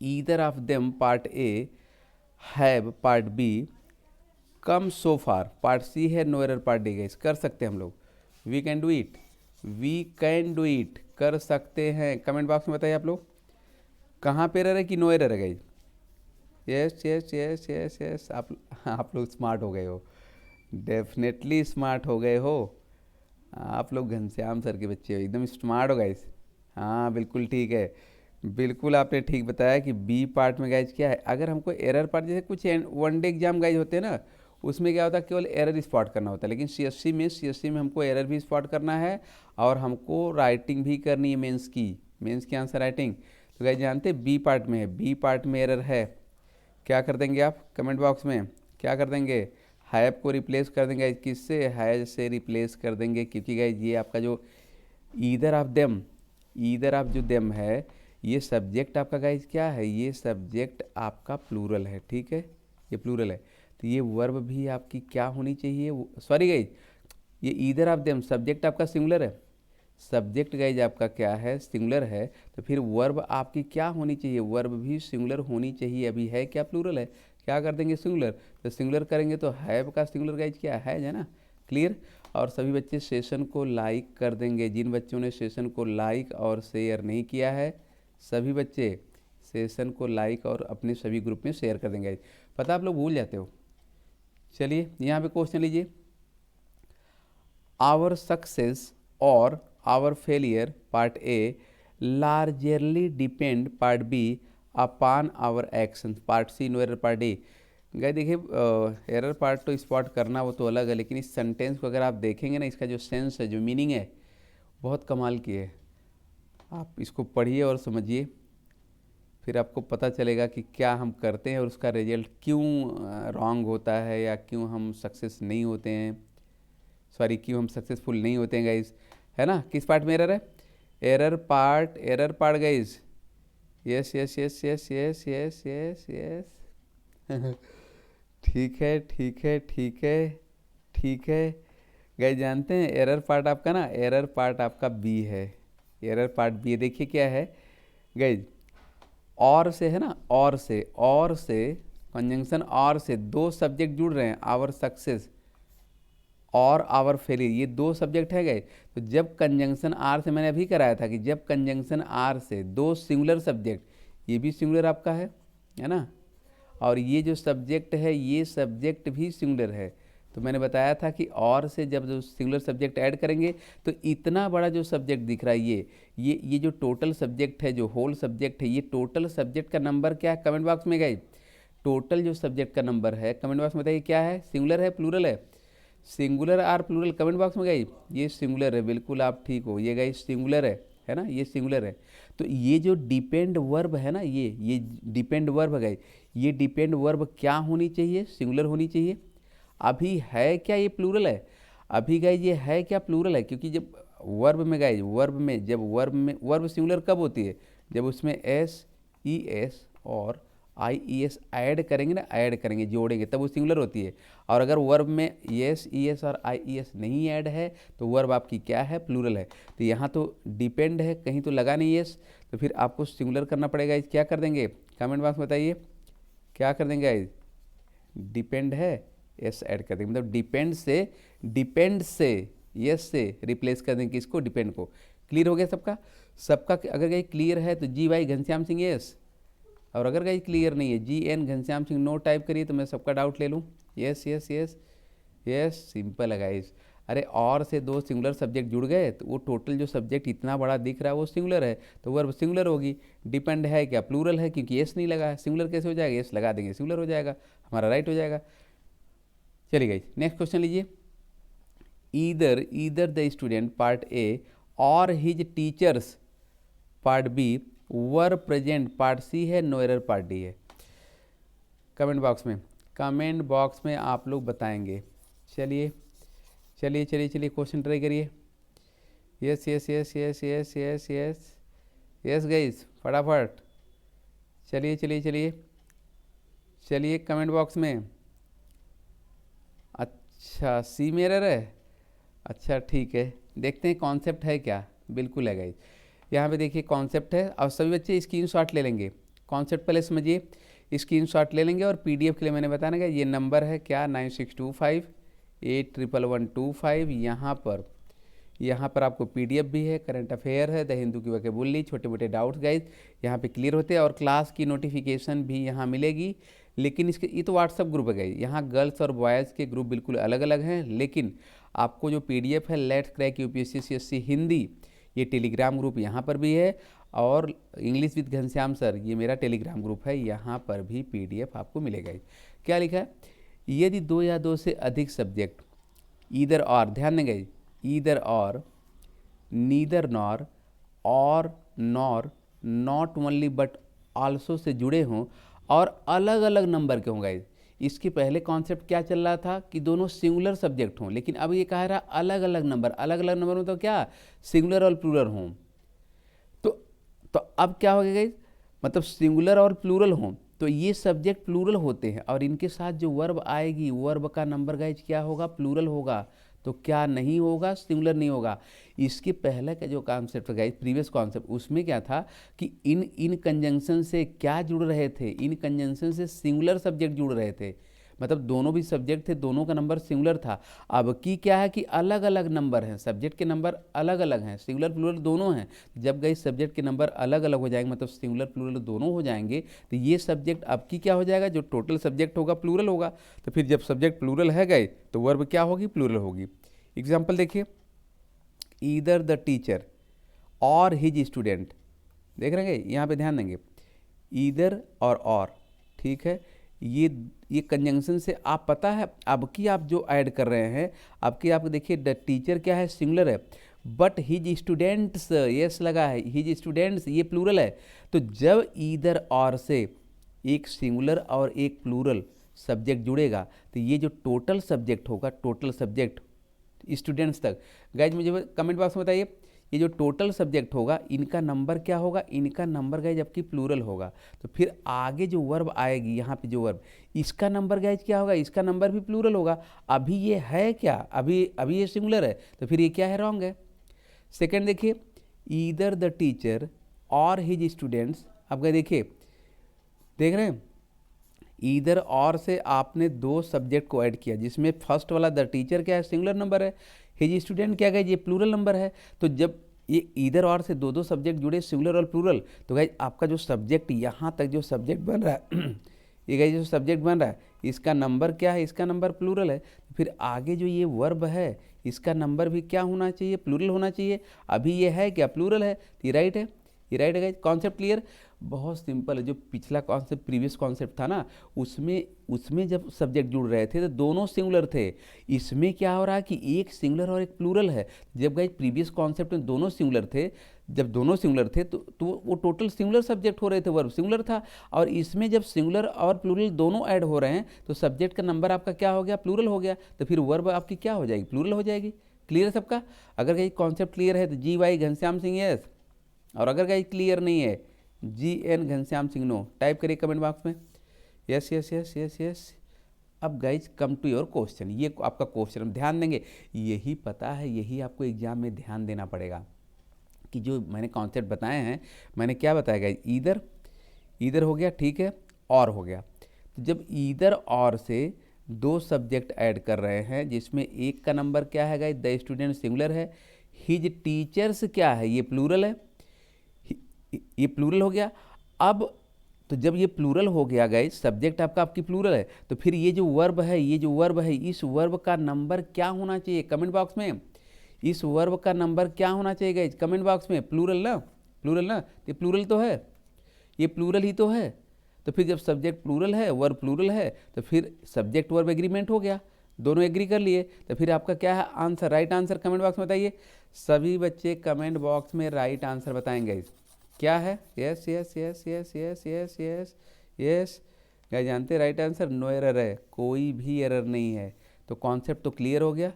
either of them part A have part B come so far, part C है no error part D. Guys कर सकते हैं हम लोग, we can do it, we can do it, कर सकते हैं। कमेंट बॉक्स में बताइए आप लोग कहाँ पे एरर है कि नो एरर है guys. Yes yes yes yes yes, आप लोग स्मार्ट हो गए हो, डेफिनेटली स्मार्ट हो गए हो। आप लोग घनश्याम सर के बच्चे हो, एकदम स्मार्ट हो गाइस। हाँ बिल्कुल ठीक है, बिल्कुल आपने ठीक बताया कि बी पार्ट में गाइज क्या है? अगर हमको एरर पार्ट, जैसे कुछ वनडे एग्जाम गाइज होते हैं ना, उसमें क्या होता है? केवल एरर स्पॉट करना होता है। लेकिन सीएससी में हमको एरर भी स्पॉट करना है और हमको राइटिंग भी करनी है, मेंस की आंसर राइटिंग। तो गाइज जानते हैं बी पार्ट में है, बी पार्ट में एरर है। क्या कर देंगे आप कमेंट बॉक्स में? क्या कर देंगे? हैव को रिप्लेस कर देंगे। किससे? हैज से रिप्लेस कर देंगे, क्योंकि गाइज ये आपका जो ईदर ऑफ जो देम है, ये सब्जेक्ट आपका गाइज क्या है, ये सब्जेक्ट आपका प्लूरल है, ठीक है, ये प्लूरल है। तो ये वर्ब भी आपकी क्या होनी चाहिए, सॉरी गाइज, ये ईदर ऑफ देम सब्जेक्ट आपका सिंगुलर है, सब्जेक्ट गाइज आपका क्या है, सिंगुलर है, तो फिर वर्ब आपकी क्या होनी चाहिए, वर्ब भी सिंगुलर होनी चाहिए। अभी है क्या, प्लूरल है, क्या कर देंगे, सिंगुलर, तो सिंगुलर करेंगे तो हैव का सिंगुलर गाइज क्या है ना, क्लियर। और सभी बच्चे सेशन को लाइक कर देंगे, जिन बच्चों ने सेशन को लाइक और शेयर नहीं किया है, सभी बच्चे सेशन को लाइक और अपने सभी ग्रुप में शेयर कर देंगे। पता आप लोग भूल जाते हो। चलिए यहाँ पे क्वेश्चन लीजिए, आवर सक्सेस और our failure part A largely depend part B upon our action part C no error part A. Guys देखिए, एरर पार्ट तो स्पॉट करना वो तो अलग है, लेकिन इस सेंटेंस को अगर आप देखेंगे ना, इसका जो सेंस है, जो मीनिंग है, बहुत कमाल की है। आप इसको पढ़िए और समझिए, फिर आपको पता चलेगा कि क्या हम करते हैं और उसका रिजल्ट क्यों रॉन्ग होता है, या क्यों हम सक्सेस नहीं होते हैं, सॉरी क्यों हम सक्सेसफुल नहीं होते हैं गाइज, है ना। किस पार्ट में एरर है, error part guys, yes yes yes yes yes yes yes yes ठीक है ठीक है ठीक है ठीक है गाइज, जानते हैं एरर पार्ट आपका ना, एरर पार्ट आपका बी है, एरर पार्ट बी। देखिए क्या है गाइज, और से है ना, और से कंजंक्शन, और से दो सब्जेक्ट जुड़ रहे हैं, आवर सक्सेस और आवर फेलियर, ये दो सब्जेक्ट है गए। तो जब कंजंक्शन आर से, मैंने अभी कराया था कि जब कंजंक्शन आर से दो सिंगुलर सब्जेक्ट, ये भी सिंगुलर आपका है ना, और ये जो सब्जेक्ट है, ये सब्जेक्ट भी सिंगुलर है। तो मैंने बताया था कि और से जब जो सिंगुलर सब्जेक्ट ऐड करेंगे तो इतना बड़ा जो सब्जेक्ट दिख रहा है, ये जो टोटल सब्जेक्ट है, जो होल सब्जेक्ट है, ये टोटल सब्जेक्ट का नंबर क्या है, कमेंट बॉक्स में गए, टोटल जो सब्जेक्ट का नंबर है कमेंट बॉक्स में बताइए क्या है, सिंगुलर है प्लूरल है, singular or plural, comment box में गई, ये सिंगुलर है, बिल्कुल आप ठीक हो, ये गई सिंगुलर है ना, ये सिंगुलर है। तो ये जो डिपेंड वर्ब है ना, ये डिपेंड वर्ब गई, ये डिपेंड वर्ब क्या होनी चाहिए, सिंगुलर होनी चाहिए। अभी है क्या, ये प्लूरल है, अभी गई ये है क्या, प्लूरल है, क्योंकि जब वर्ब में गई, वर्ब सिंगुलर कब होती है, जब उसमें एस ई एस और आई ई एस ऐड करेंगे ना, ऐड करेंगे, जोड़ेंगे, तब वो सिंगुलर होती है। और अगर वर्ब में एस ई एस और आई ई एस नहीं ऐड है तो वर्ब आपकी क्या है, प्लूरल है। तो यहाँ तो डिपेंड है, कहीं तो लगा नहीं एस, तो फिर आपको सिंगुलर करना पड़ेगा। इस क्या कर देंगे, कमेंट बॉक्स में बताइए क्या कर देंगे गाइज, डिपेंड है, एस ऐड कर देंगे, मतलब डिपेंड से यस से रिप्लेस कर देंगे किसको, डिपेंड को। क्लियर हो गया सबका अगर गाइज क्लियर है तो G Y Ghanshyam Singh yes, और अगर गाइज क्लियर नहीं है, G N Ghanshyam Singh no type करिए तो मैं सबका डाउट ले लूँ। Yes yes yes yes, simple है गाइज। अरे और से दो सिंगुलर सब्जेक्ट जुड़ गए तो वो टोटल जो सब्जेक्ट इतना बड़ा दिख रहा है वो सिंगुलर है, तो वर्ब सिंगुलर होगी। डिपेंड है क्या, प्लूरल है, क्योंकि एस नहीं लगा है, सिंगुलर कैसे हो जाएगा, एस लगा देंगे सिंगुलर हो जाएगा, हमारा राइट हो जाएगा। चलिए गाइज नेक्स्ट क्वेश्चन लीजिए, either the student part A और his teachers part B were present, part C है, नो एरर पार्ट डी है। कमेंट बॉक्स में आप लोग बताएंगे। चलिए क्वेश्चन ट्राई करिए। Yes yes yes yes yes yes yes yes guys, फटाफट चलिए कमेंट बॉक्स में। अच्छा सी में एरर है, अच्छा ठीक है, देखते हैं कॉन्सेप्ट है क्या, बिल्कुल है गाइस। यहाँ पे देखिए कॉन्सेप्ट है, और सभी बच्चे स्क्रीनशॉट ले लेंगे, कॉन्सेप्ट पहले समझिए, स्क्रीनशॉट ले लेंगे। और पीडीएफ के लिए मैंने बताना कि ये नंबर है क्या, 9625811125। यहाँ पर आपको पीडीएफ भी है, करंट अफेयर है, द हिंदू की वोकेबुलरी, छोटे मोटे डाउट्स गाइज यहाँ पे क्लियर होते हैं, और क्लास की नोटिफिकेशन भी यहाँ मिलेगी। लेकिन इसके ये तो व्हाट्सअप ग्रुप है गाइज, यहाँ गर्ल्स और बॉयज़ के ग्रुप बिल्कुल अलग अलग हैं। लेकिन आपको जो पीडीएफ है let's crack UPSC CSC Hindi, ये टेलीग्राम ग्रुप यहाँ पर भी है, और इंग्लिश विद घनश्याम सर ये मेरा टेलीग्राम ग्रुप है, यहाँ पर भी पीडीएफ आपको मिलेगा। क्या लिखा है, यदि दो या दो से अधिक सब्जेक्ट ईदर और, ध्यान देंगे, ईदर और, नीदर नॉर, और nor, not only but also से जुड़े हों और अलग अलग नंबर के हों गाइज, इसके पहले कॉन्सेप्ट क्या चल रहा था कि दोनों सिंगुलर सब्जेक्ट हों, लेकिन अब ये कह रहा अलग अलग नंबर, अलग अलग नंबर में तो क्या सिंगुलर और प्लूरल हों। तो अब क्या हो गया, मतलब सिंगुलर और प्लूरल हों तो ये सब्जेक्ट प्लूरल होते हैं, और इनके साथ जो वर्ब आएगी वर्ब का नंबर गाइज क्या होगा, प्लूरल होगा। तो क्या नहीं होगा, सिंगुलर नहीं होगा। इसके पहले का जो कॉन्सेप्ट गाइज, प्रीवियस कॉन्सेप्ट, उसमें क्या था कि इन कंजंक्शन से क्या जुड़ रहे थे, इन कंजंक्शन से सिंगुलर सब्जेक्ट जुड़ रहे थे, मतलब दोनों भी सब्जेक्ट थे, दोनों का नंबर सिंगुलर था। अब की क्या है कि अलग अलग नंबर हैं, सब्जेक्ट के नंबर अलग अलग हैं, सिंगुलर प्लूरल दोनों हैं। जब गई सब्जेक्ट के नंबर अलग अलग हो जाएंगे, मतलब सिंगुलर प्लूरल दोनों हो जाएंगे, तो ये सब्जेक्ट अब की क्या हो जाएगा, जो टोटल सब्जेक्ट होगा प्लूरल होगा। तो फिर जब सब्जेक्ट प्लूरल है गए तो वर्ब क्या होगी, प्लूरल होगी। एग्जाम्पल देखिए, ईदर द टीचर और हिज स्टूडेंट, देख रहे हैं यहाँ पे ध्यान देंगे, ईदर और, ठीक है। ये कंजंक्शन से आप पता है अब की आप जो ऐड कर रहे हैं, अब की आप देखिए द टीचर क्या है, सिंगुलर है, बट हिज स्टूडेंट्स, यस लगा है, हिज स्टूडेंट्स ये प्लूरल है। तो जब ईदर और से एक सिंगुलर और एक प्लूरल सब्जेक्ट जुड़ेगा तो ये जो टोटल सब्जेक्ट होगा, टोटल सब्जेक्ट स्टूडेंट्स तक, गाइज मुझे कमेंट बॉक्स में बताइए, ये जो टोटल सब्जेक्ट होगा इनका नंबर क्या होगा, इनका नंबर गाइज जबकि प्लूरल होगा। तो फिर आगे जो वर्ब आएगी, यहाँ पे जो वर्ब, इसका नंबर गाइज क्या होगा, इसका नंबर भी प्लूरल होगा। अभी ये है क्या, अभी ये सिंगुलर है, तो फिर ये क्या है, रॉन्ग है। सेकंड देखिए, ईदर द टीचर और हिज स्टूडेंट्स, अब गए देखिए, देख रहे हैं, ईदर और से आपने दो सब्जेक्ट को ऐड किया, जिसमें फर्स्ट वाला द टीचर क्या है, सिंगुलर नंबर है, हिज स्टूडेंट क्या गए, ये प्लूरल नंबर है। तो जब ये ईदर और से दो सब्जेक्ट जुड़े, सिंगुलर और प्लूरल, तो गाइज आपका जो सब्जेक्ट यहाँ तक जो सब्जेक्ट बन रहा है ये गाइज जो सब्जेक्ट बन रहा है इसका नंबर क्या है, इसका नंबर प्लूरल है। फिर आगे जो ये वर्ब है इसका नंबर भी क्या होना चाहिए, प्लूरल होना चाहिए। अभी ये है क्या, प्लूरल है, तो ये राइट है, ये राइट है गाइज। कॉन्सेप्ट क्लियर, बहुत सिंपल है। जो पिछला कॉन्सेप्ट, प्रीवियस कॉन्सेप्ट था ना, उसमें जब सब्जेक्ट जुड़ रहे थे तो दोनों सिंगुलर थे। इसमें क्या हो रहा है कि एक सिंगुलर और एक प्लूरल है। जब गाइज प्रीवियस कॉन्सेप्ट में दोनों सिंगुलर थे, जब दोनों सिंगुलर थे तो वो टोटल सिंगुलर सब्जेक्ट हो रहे थे, वर्ब सिंगुलर था। और इसमें जब सिंगुलर और प्लूरल दोनों ऐड हो रहे हैं तो सब्जेक्ट का नंबर आपका क्या हो गया, प्लूरल हो गया। तो फिर वर्ब आपकी क्या हो जाएगी, प्लूरल हो जाएगी। क्लियर है सबका? अगर कहीं कॉन्सेप्ट क्लियर है तो G Y Ghanshyam Singh yes, और अगर कहीं क्लियर नहीं है G N Ghanshyam Singh no. Type करिए कमेंट बॉक्स में yes yes yes yes yes. अब guys come to your question, ये आपका क्वेश्चन हम ध्यान देंगे। यही पता है, यही आपको एग्जाम में ध्यान देना पड़ेगा कि जो मैंने कॉन्सेप्ट बताए हैं, मैंने क्या बताया गाइज, ईदर हो गया, ठीक है, और हो गया। तो जब ईदर और से दो सब्जेक्ट ऐड कर रहे हैं, जिसमें एक का नंबर क्या है गाइज, द स्टूडेंट सिंगुलर है, हिज टीचर्स क्या है, ये प्लूरल है, ये प्लूरल हो गया। अब तो जब ये प्लूरल हो गया गाइज, सब्जेक्ट आपकी प्लूरल है, तो फिर ये जो वर्ब है, इस वर्ब का नंबर क्या होना चाहिए, कमेंट बॉक्स में। इस वर्ब का नंबर क्या होना चाहिए गाइज, कमेंट बॉक्स में। प्लूरल ना, ये प्लूरल तो है, ये प्लूरल ही तो है। तो फिर जब सब्जेक्ट प्लूरल है, वर्ब प्लूरल है, तो फिर सब्जेक्ट वर्ब एग्रीमेंट हो गया, दोनों एग्री कर लिए। तो फिर आपका क्या है answer, right answer comment box में बताइए। सभी बच्चे कमेंट बॉक्स में राइट आंसर बताएंगे क्या है। Yes yes yes yes yes yes yes yes. क्या जानते राइट आंसर, नो एरर है, कोई भी एरर नहीं है। तो कॉन्सेप्ट तो क्लियर हो गया,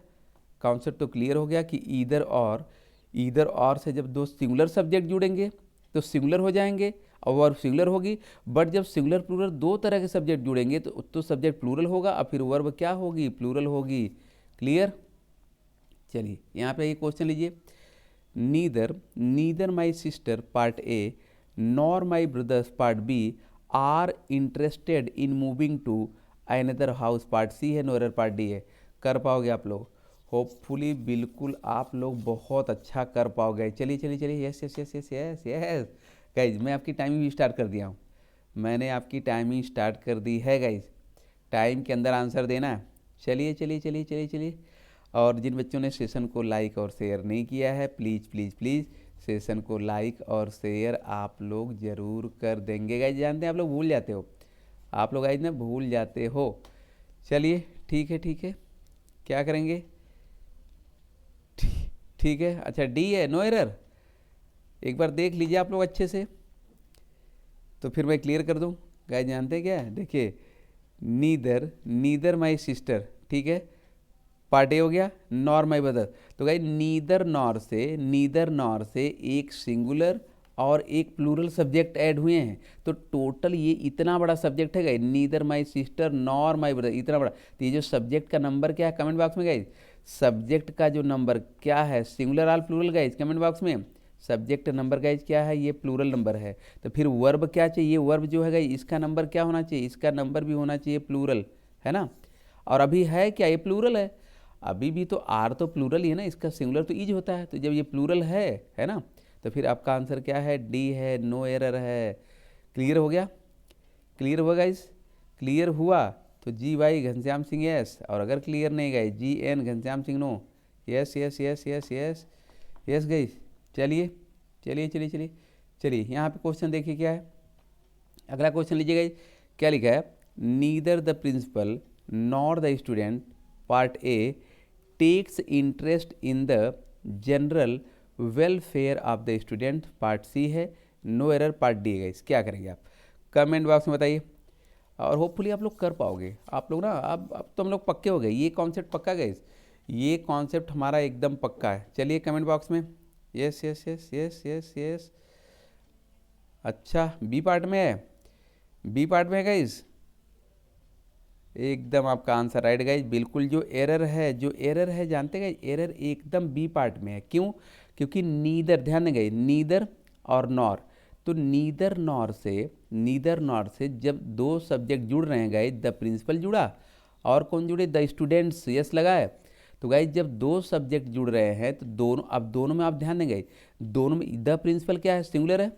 कॉन्सेप्ट तो क्लियर हो गया कि ईदर और से जब दो सिंगुलर सब्जेक्ट जुड़ेंगे तो सिंगुलर हो जाएंगे और वर्ब सिंगुलर होगी। बट जब सिंगुलर प्लूरल दो तरह के सब्जेक्ट जुड़ेंगे तो सब्जेक्ट प्लूरल होगा और फिर वर्ब क्या होगी, प्लूरल होगी। क्लियर? चलिए यहाँ पे ये क्वेश्चन लीजिए। Neither my sister part A nor my brothers part B are interested in moving to another house, part C है, नो एरर पार्ट डी है। कर पाओगे आप लोग, होपफुली बिल्कुल आप लोग बहुत अच्छा कर पाओगे। चलिए चलिए चलिए, yes yes yes yes yes yes guys. मैं आपकी टाइमिंग भी स्टार्ट कर दिया हूँ, मैंने आपकी टाइमिंग स्टार्ट कर दी है गाइज। टाइम के अंदर आंसर देना है। चलिए चलिए चलिए चलिए चलिए। और जिन बच्चों ने सेशन को लाइक और शेयर नहीं किया है, प्लीज़ प्लीज़ प्लीज़ सेशन को लाइक और शेयर आप लोग ज़रूर कर देंगे गाइज। जानते हैं आप लोग भूल जाते हो, आप लोग गाइज ना भूल जाते हो। चलिए ठीक है, क्या करेंगे, ठीक है। अच्छा डी है, नो एरर। एक बार देख लीजिए आप लोग अच्छे से, तो फिर मैं क्लियर कर दूं। गाइज जानते क्या है, देखिए नीदर माई सिस्टर, ठीक है, पार्ट ए हो गया। नॉर माई ब्रदर, तो गाइस नीदर नॉर से एक सिंगुलर और एक प्लूरल सब्जेक्ट ऐड हुए हैं। तो टोटल ये इतना बड़ा सब्जेक्ट है guys, neither my sister nor my brother, इतना बड़ा। तो ये जो सब्जेक्ट का नंबर क्या है कमेंट बॉक्स में गाइस, सब्जेक्ट का जो नंबर क्या है, सिंगुलर और प्लूरल गाइस, कमेंट बॉक्स में। सब्जेक्ट नंबर गाइस क्या है, ये प्लूरल नंबर है। तो फिर वर्ब क्या चाहिए, वर्ब जो है गाइस इसका नंबर क्या होना चाहिए, इसका नंबर भी होना चाहिए प्लूरल, है ना। और अभी है क्या, ये प्लूरल है, अभी भी तो आर तो प्लूरल ही है ना, इसका सिंगुलर तो इज होता है। तो जब ये प्लूरल है ना, तो फिर आपका आंसर क्या है, डी है, नो एरर है। क्लियर हो गया, क्लियर हुआ गाइस, क्लियर हुआ तो G Y Ghanshyam Singh yes, और अगर क्लियर नहीं guys G N Ghanshyam Singh no. Yes yes yes yes yes yes guys. चलिए चलिए चलिए चलिए चलिए, यहाँ पे क्वेश्चन देखिए क्या है, अगला क्वेश्चन लीजिए गाइस, क्या लिखा है, neither the principal nor the student part A takes interest in the general welfare of the student, part C है, नो एरर, पार्ट डी है गाइस। क्या करेंगे आप, कमेंट बॉक्स में बताइए, और होपफुली आप लोग कर पाओगे। आप लोग ना अब तो हम लोग पक्के हो गए, ये कॉन्सेप्ट पक्का गाइस, ये कॉन्सेप्ट हमारा एकदम पक्का है। चलिए कमेंट बॉक्स में, yes yes yes yes yes yes. अच्छा बी पार्ट में है, बी पार्ट में है गाइस, एकदम आपका आंसर राइट गाइज। बिल्कुल जो एरर है जानते गाइज, एरर एकदम बी पार्ट में है। क्यों, क्योंकि नीदर, ध्यान दें गाइज, नीदर और नॉर, तो नीदर नॉर से जब दो सब्जेक्ट जुड़ रहे हैं गाइज, द प्रिंसिपल जुड़ा और कौन जुड़े, द स्टूडेंट्स, यस लगा है। तो गाइज जब दो सब्जेक्ट जुड़ रहे हैं तो दोनों, अब दोनों में आप ध्यान देंगे, दोनों में द प्रिंसिपल क्या है, सिंगुलर है,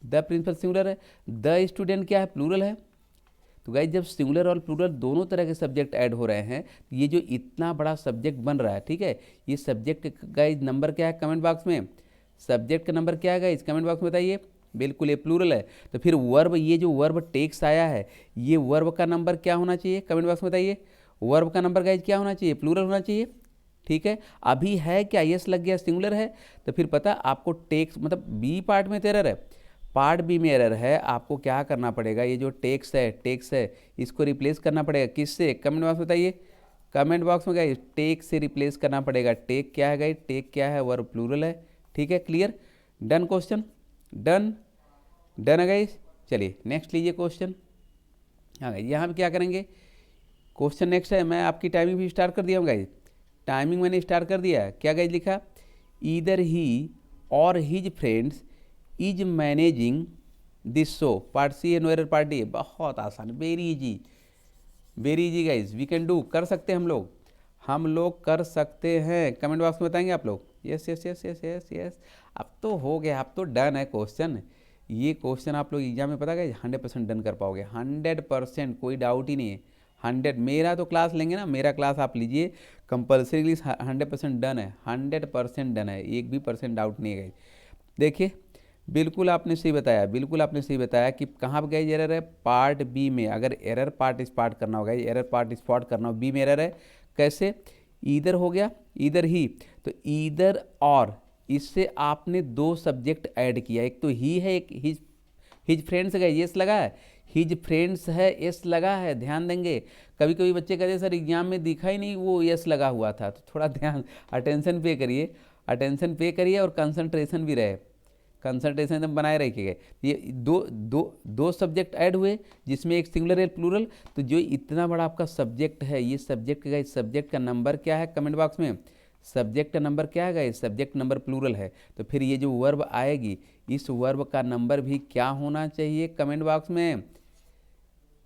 द प्रिंसिपल सिंगुलर है, द स्टूडेंट क्या है, प्लूरल है। तो गाइज जब सिंगुलर और प्लूरल दोनों तरह के सब्जेक्ट ऐड हो रहे हैं, ये जो इतना बड़ा सब्जेक्ट बन रहा है, ठीक है, ये सब्जेक्ट गाइज नंबर क्या है कमेंट बॉक्स में, सब्जेक्ट का नंबर क्या है गाइज कमेंट बॉक्स में बताइए। बिल्कुल ये प्लूरल है। तो फिर वर्ब, ये जो वर्ब टेक्स आया है, ये वर्ब का नंबर क्या होना चाहिए कमेंट बॉक्स में बताइए। वर्ब का नंबर गाइज क्या होना चाहिए, प्लूरल होना चाहिए, ठीक है। अभी है क्या, यस लग गया, सिंगुलर है। तो फिर पता आपको टेक्स मतलब बी पार्ट में एरर है, पार्ट बी में एरर है, आपको क्या करना पड़ेगा, ये जो टेक्स है इसको रिप्लेस करना पड़ेगा किससे, कमेंट बॉक्स में बताइए, कमेंट बॉक्स में गाइस टेक से रिप्लेस करना पड़ेगा। टेक क्या है गाइस, टेक क्या है, वर्ब प्लूरल है, ठीक है। Clear, done question, done done है गाइस। चलिए नेक्स्ट लीजिए क्वेश्चन। हाँ गाइस यहाँ पे क्या करेंगे, क्वेश्चन नेक्स्ट है, मैं आपकी टाइमिंग भी स्टार्ट कर दिया हूँ गाइस, टाइमिंग मैंने स्टार्ट कर दिया है। क्या गाइस लिखा, either he or his friends is managing this show, part C है, नो एरर, पार्ट डी। बहुत आसान, very easy guys, we can do, कर सकते हैं हम लोग कर सकते हैं। कमेंट बॉक्स में बताएंगे आप लोग, yes yes yes yes yes yes. अब तो हो गया, अब तो डन है क्वेश्चन, ये क्वेश्चन आप लोग एग्जाम में पता है 100% डन कर पाओगे, 100%, कोई डाउट ही नहीं है। 100, मेरा तो क्लास लेंगे ना, मेरा क्लास आप लीजिए कंपल्सरी, 100% डन है, 100% डन है, एक भी परसेंट डाउट नहीं है गाइज। देखिए बिल्कुल आपने सही बताया, बिल्कुल आपने सही बताया कि कहाँ पर गई एरर है, पार्ट बी में। अगर एरर पार्ट स्पॉट करना होगा, एरर पार्ट स्पॉट करना हो, बी में एरर है, कैसे, ईदर हो गया, ईदर ही, तो ईदर और, इससे आपने दो सब्जेक्ट ऐड किया, एक तो ही है, एक हिज फ्रेंड्स है, यस लगा है, हिज फ्रेंड्स है, यस लगा है, ध्यान देंगे। कभी कभी बच्चे कहते हैं सर एग्जाम में दिखा ही नहीं वो यस लगा हुआ था, तो थोड़ा ध्यान, अटेंशन पे करिए और कंसंट्रेशन भी रहे, कंसंट्रेशन एकदम बनाए रखिएगा। ये दो सब्जेक्ट ऐड हुए जिसमें एक सिंगुलर है प्लूरल, तो जो इतना बड़ा आपका सब्जेक्ट है, ये सब्जेक्ट का नंबर क्या है कमेंट बॉक्स में, सब्जेक्ट का नंबर क्या है, सब्जेक्ट नंबर प्लूरल है। तो फिर ये जो वर्ब आएगी, इस वर्ब का नंबर भी क्या होना चाहिए कमेंट बॉक्स में,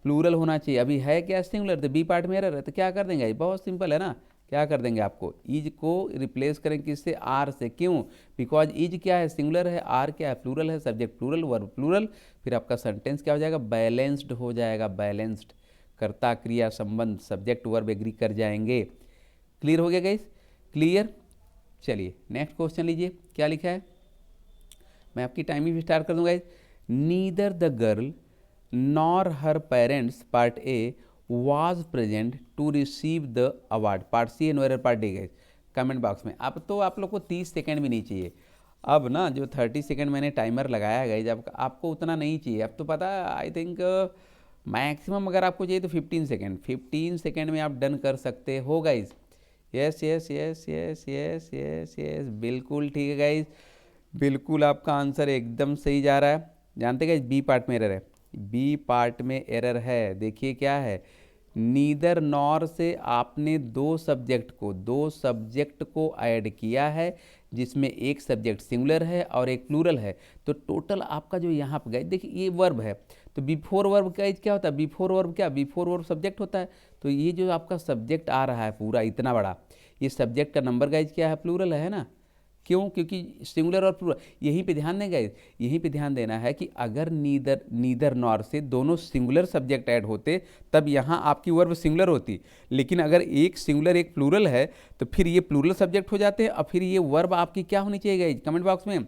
प्लूरल होना चाहिए। अभी है क्या, सिंगुलर, तो बी पार्ट में एरर है, तो क्या कर देंगे, बहुत सिंपल है ना, क्या कर देंगे, आपको इज को रिप्लेस करेंगे किससे, आर से। क्यों, बिकॉज इज क्या है, सिंगुलर है, आर क्या है, प्लूरल है, सब्जेक्ट प्लूरल, वर्ब प्लूरल, फिर आपका सेंटेंस क्या हो जाएगा, बैलेंस्ड हो जाएगा, बैलेंस्ड, कर्ता क्रिया संबंध सब्जेक्ट वर्ब एग्री कर जाएंगे। क्लियर हो गया गाइस, क्लियर। चलिए नेक्स्ट क्वेश्चन लीजिए, क्या लिखा है, मैं आपकी टाइमिंग भी स्टार्ट कर दूंगा। Neither the girl nor her parents, part A, was present to receive the award, part C है, no error, part D guys. Comment box में, अब तो आप लोग को 30 सेकंड भी नहीं चाहिए, अब ना जो 30 सेकंड मैंने टाइमर लगाया गाइस, अब आपको उतना नहीं चाहिए, अब तो पता आई थिंक मैक्सिमम अगर आपको चाहिए तो 15 सेकेंड में आप डन कर सकते हो guys. Yes yes yes yes yes yes yes, बिल्कुल ठीक है गाइज, बिल्कुल आपका आंसर एकदम सही जा रहा है। जानते गाइज बी पार्ट में एरर है, बी पार्ट में एरर है। देखिए क्या है, नीदर नॉर से आपने दो सब्जेक्ट को ऐड किया है, जिसमें एक सब्जेक्ट सिंगुलर है और एक प्लूरल है। तो टोटल आपका जो यहाँ पर गाइज देखिए ये वर्ब है, तो बिफोर वर्ब गाइज क्या होता है, बिफोर वर्ब सब्जेक्ट होता है। तो ये जो आपका सब्जेक्ट आ रहा है पूरा इतना बड़ा, ये सब्जेक्ट का नंबर गाइज क्या है, प्लूरल है ना। क्यों? क्योंकि सिंगुलर और प्लूरल, यहीं पे ध्यान दें गाइज, यहीं पे ध्यान देना है कि अगर नीदर नॉर से दोनों सिंगुलर सब्जेक्ट ऐड होते तब यहाँ आपकी वर्ब सिंगुलर होती, लेकिन अगर एक सिंगुलर एक प्लूरल है तो फिर ये प्लूरल सब्जेक्ट हो जाते हैं और फिर ये वर्ब आपकी क्या होनी चाहिए गाइज, कमेंट बॉक्स में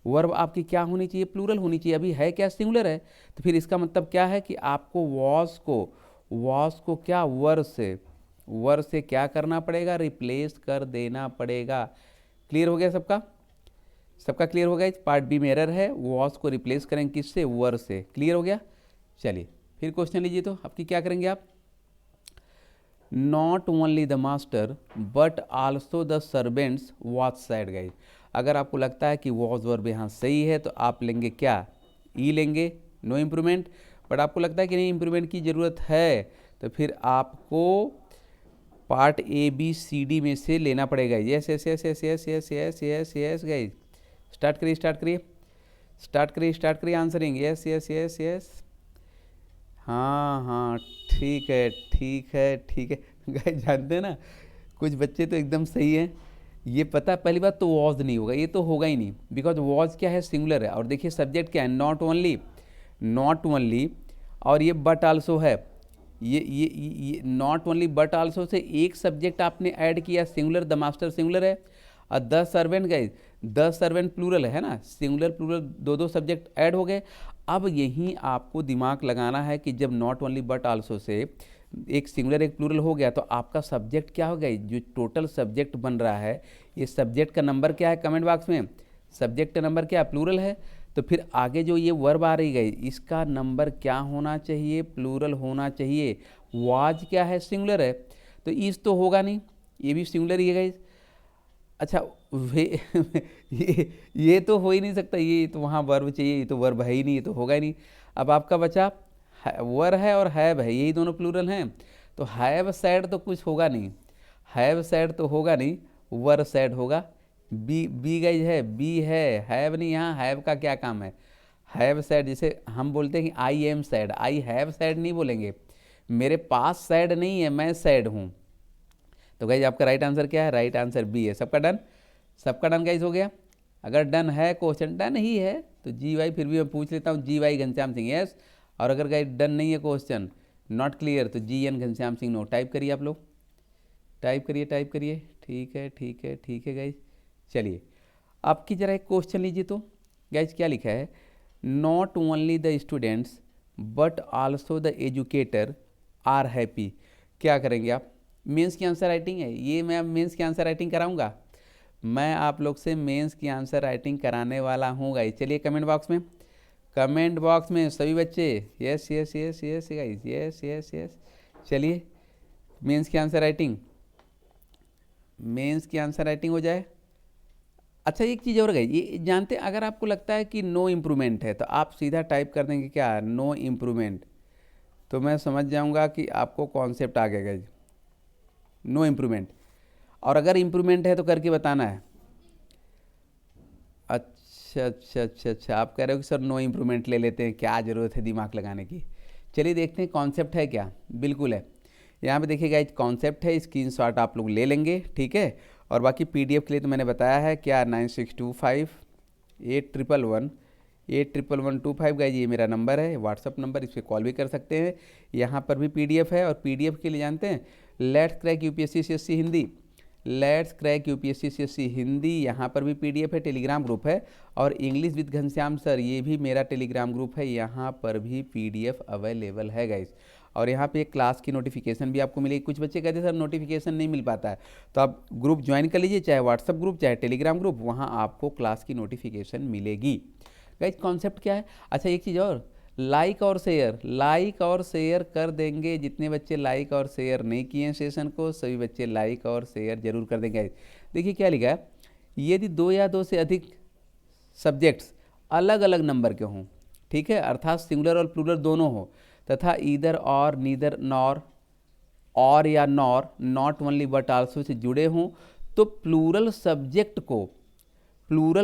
वर्ब आपकी क्या होनी चाहिए, प्लूरल होनी चाहिए। अभी है क्या, सिंगुलर है, तो फिर इसका मतलब क्या है कि आपको वॉस को क्या वर से क्या करना पड़ेगा, रिप्लेस कर देना पड़ेगा। क्लियर हो गया सबका क्लियर हो गया। पार्ट बी में एरर है, वॉस को रिप्लेस करेंगे किससे, वर से। क्लियर हो गया। चलिए फिर क्वेश्चन लीजिए, तो आपकी क्या करेंगे आप, not only the master but also the servants watch side guys. अगर आपको लगता है कि वॉज वर्ब यहाँ सही है तो आप लेंगे क्या, ई लेंगे, नो इम्प्रूवमेंट। बट आपको लगता है कि नहीं इम्प्रूवमेंट की ज़रूरत है तो फिर आपको part A B C D में से लेना पड़ेगा। Yes yes yes yes yes yes yes yes yes guys, start करिए answering. Yes yes yes yes, हाँ ठीक है गाइज। जानते हैं ना कुछ बच्चे तो एकदम सही हैं, ये पता पहली बात तो वॉज नहीं होगा, ये तो होगा ही नहीं, बिकॉज वॉज क्या है, सिंगुलर है। और देखिए सब्जेक्ट क्या है, नॉट ओनली और ये बट आल्सो है। ये नॉट ओनली बट आल्सो से एक सब्जेक्ट आपने ऐड किया, सिंगुलर, द मास्टर सिंगुलर है और the servant guys, the servant plural है ना, सिंगुलर प्लूरल दो सब्जेक्ट ऐड हो गए। अब यहीं आपको दिमाग लगाना है कि जब नॉट ओनली बट आल्सो से एक सिंगुलर एक प्लूरल हो गया तो आपका सब्जेक्ट क्या हो गया, जो टोटल सब्जेक्ट बन रहा है, ये सब्जेक्ट का नंबर क्या है, कमेंट बॉक्स में सब्जेक्ट का नंबर क्या है, प्लूरल है। तो फिर आगे जो ये वर्ब आ रही गई, इसका नंबर क्या होना चाहिए, प्लूरल होना चाहिए। वाज क्या है, सिंगुलर है, तो इस तो होगा नहीं, ये भी सिंगुलर ही है गाइस। अच्छा ये तो हो ही नहीं सकता, ये तो वहाँ वर्ब चाहिए, ये तो वर्ब है ही नहीं, ये तो होगा ही नहीं। अब आपका बचा वर है और हैव है, यही दोनों प्लूरल हैं, तो हैव सैड तो कुछ होगा नहीं, हैव सैड तो होगा नहीं, वर सैड होगा। बी गाइज है, बी है, हैव नहीं। यहाँ हैव का क्या काम है, हैव सैड, जैसे हम बोलते हैं कि I am sad, I have sad नहीं बोलेंगे, मेरे पास सैड नहीं है, मैं सैड हूँ। तो गाइज आपका राइट आंसर क्या है, राइट आंसर बी है। सबका डन गाइज हो गया। अगर डन है, क्वेश्चन डन ही है, तो जी वाई फिर भी मैं पूछ लेता हूँ, जी वाई घनश्याम सिंह यस। और अगर गाइज डन नहीं है, क्वेश्चन नॉट क्लियर, तो G N Ghanshyam Singh no. Type करिए आप लोग, टाइप करिए। ठीक है गाइज। चलिए आपकी जरा एक क्वेश्चन लीजिए, तो गाइज क्या लिखा है, not only the students but also the educator are happy. क्या करेंगे आप, मेंस की आंसर राइटिंग है ये, मैं मेंस की आंसर राइटिंग कराऊंगा, मैं आप लोग से मेंस की आंसर राइटिंग कराने वाला हूँ गाइज। चलिए कमेंट बॉक्स में सभी बच्चे यस गाइज, यस। चलिए मेंस की आंसर राइटिंग हो जाए। अच्छा एक चीज़ और गई, ये जानते हैं, अगर आपको लगता है कि नो इम्प्रूवमेंट है तो आप सीधा टाइप कर देंगे क्या, नो इम्प्रूवमेंट, तो मैं समझ जाऊंगा कि आपको कॉन्सेप्ट आ गया गाइज, नो इम्प्रूवमेंट। और अगर इम्प्रूवमेंट है तो करके बताना है। अच्छा, आप कह रहे हो कि सर नो इम्प्रूवमेंट ले लेते हैं, क्या ज़रूरत है दिमाग लगाने की। चलिए देखते हैं कॉन्सेप्ट है क्या, बिल्कुल है। यहाँ पे देखिएगा एक कॉन्सेप्ट है, स्क्रीनशॉट आप लोग ले लेंगे, ठीक है। और बाकी पीडीएफ के लिए तो मैंने बताया है क्या, 9625811125 गाइज, ये मेरा नंबर है, व्हाट्सअप नंबर, इस पर कॉल भी कर सकते हैं। यहाँ पर भी पीडीएफ है, और पीडीएफ के लिए जानते हैं let's crack UPSC CSC Hindi, let's crack UPSC CSC Hindi, यहाँ पर भी पीडीएफ है, टेलीग्राम ग्रुप है। और इंग्लिश विद घनश्याम सर, ये भी मेरा टेलीग्राम ग्रुप है, यहाँ पर भी पीडीएफ अवेलेबल है गाइज। और यहाँ पे एक क्लास की नोटिफिकेशन भी आपको मिलेगी। कुछ बच्चे कहते हैं सर नोटिफिकेशन नहीं मिल पाता है, तो आप ग्रुप ज्वाइन कर लीजिए, चाहे व्हाट्सअप ग्रुप चाहे टेलीग्राम ग्रुप, वहाँ आपको क्लास की नोटिफिकेशन मिलेगी गाइज। कॉन्सेप्ट क्या है, अच्छा एक चीज़ और, लाइक और शेयर कर देंगे। जितने बच्चे लाइक और शेयर नहीं किए हैं सेशन को, सभी बच्चे लाइक और शेयर जरूर कर देंगे। देखिए क्या लिखा है, यदि 2 या 2 से अधिक सब्जेक्ट्स अलग अलग नंबर के हों, ठीक है, अर्थात सिंगुलर और प्लूरल दोनों हो, तथा ईदर और, नीदर, नॉर, और या nor, not only but also से जुड़े हों, तो प्लूरल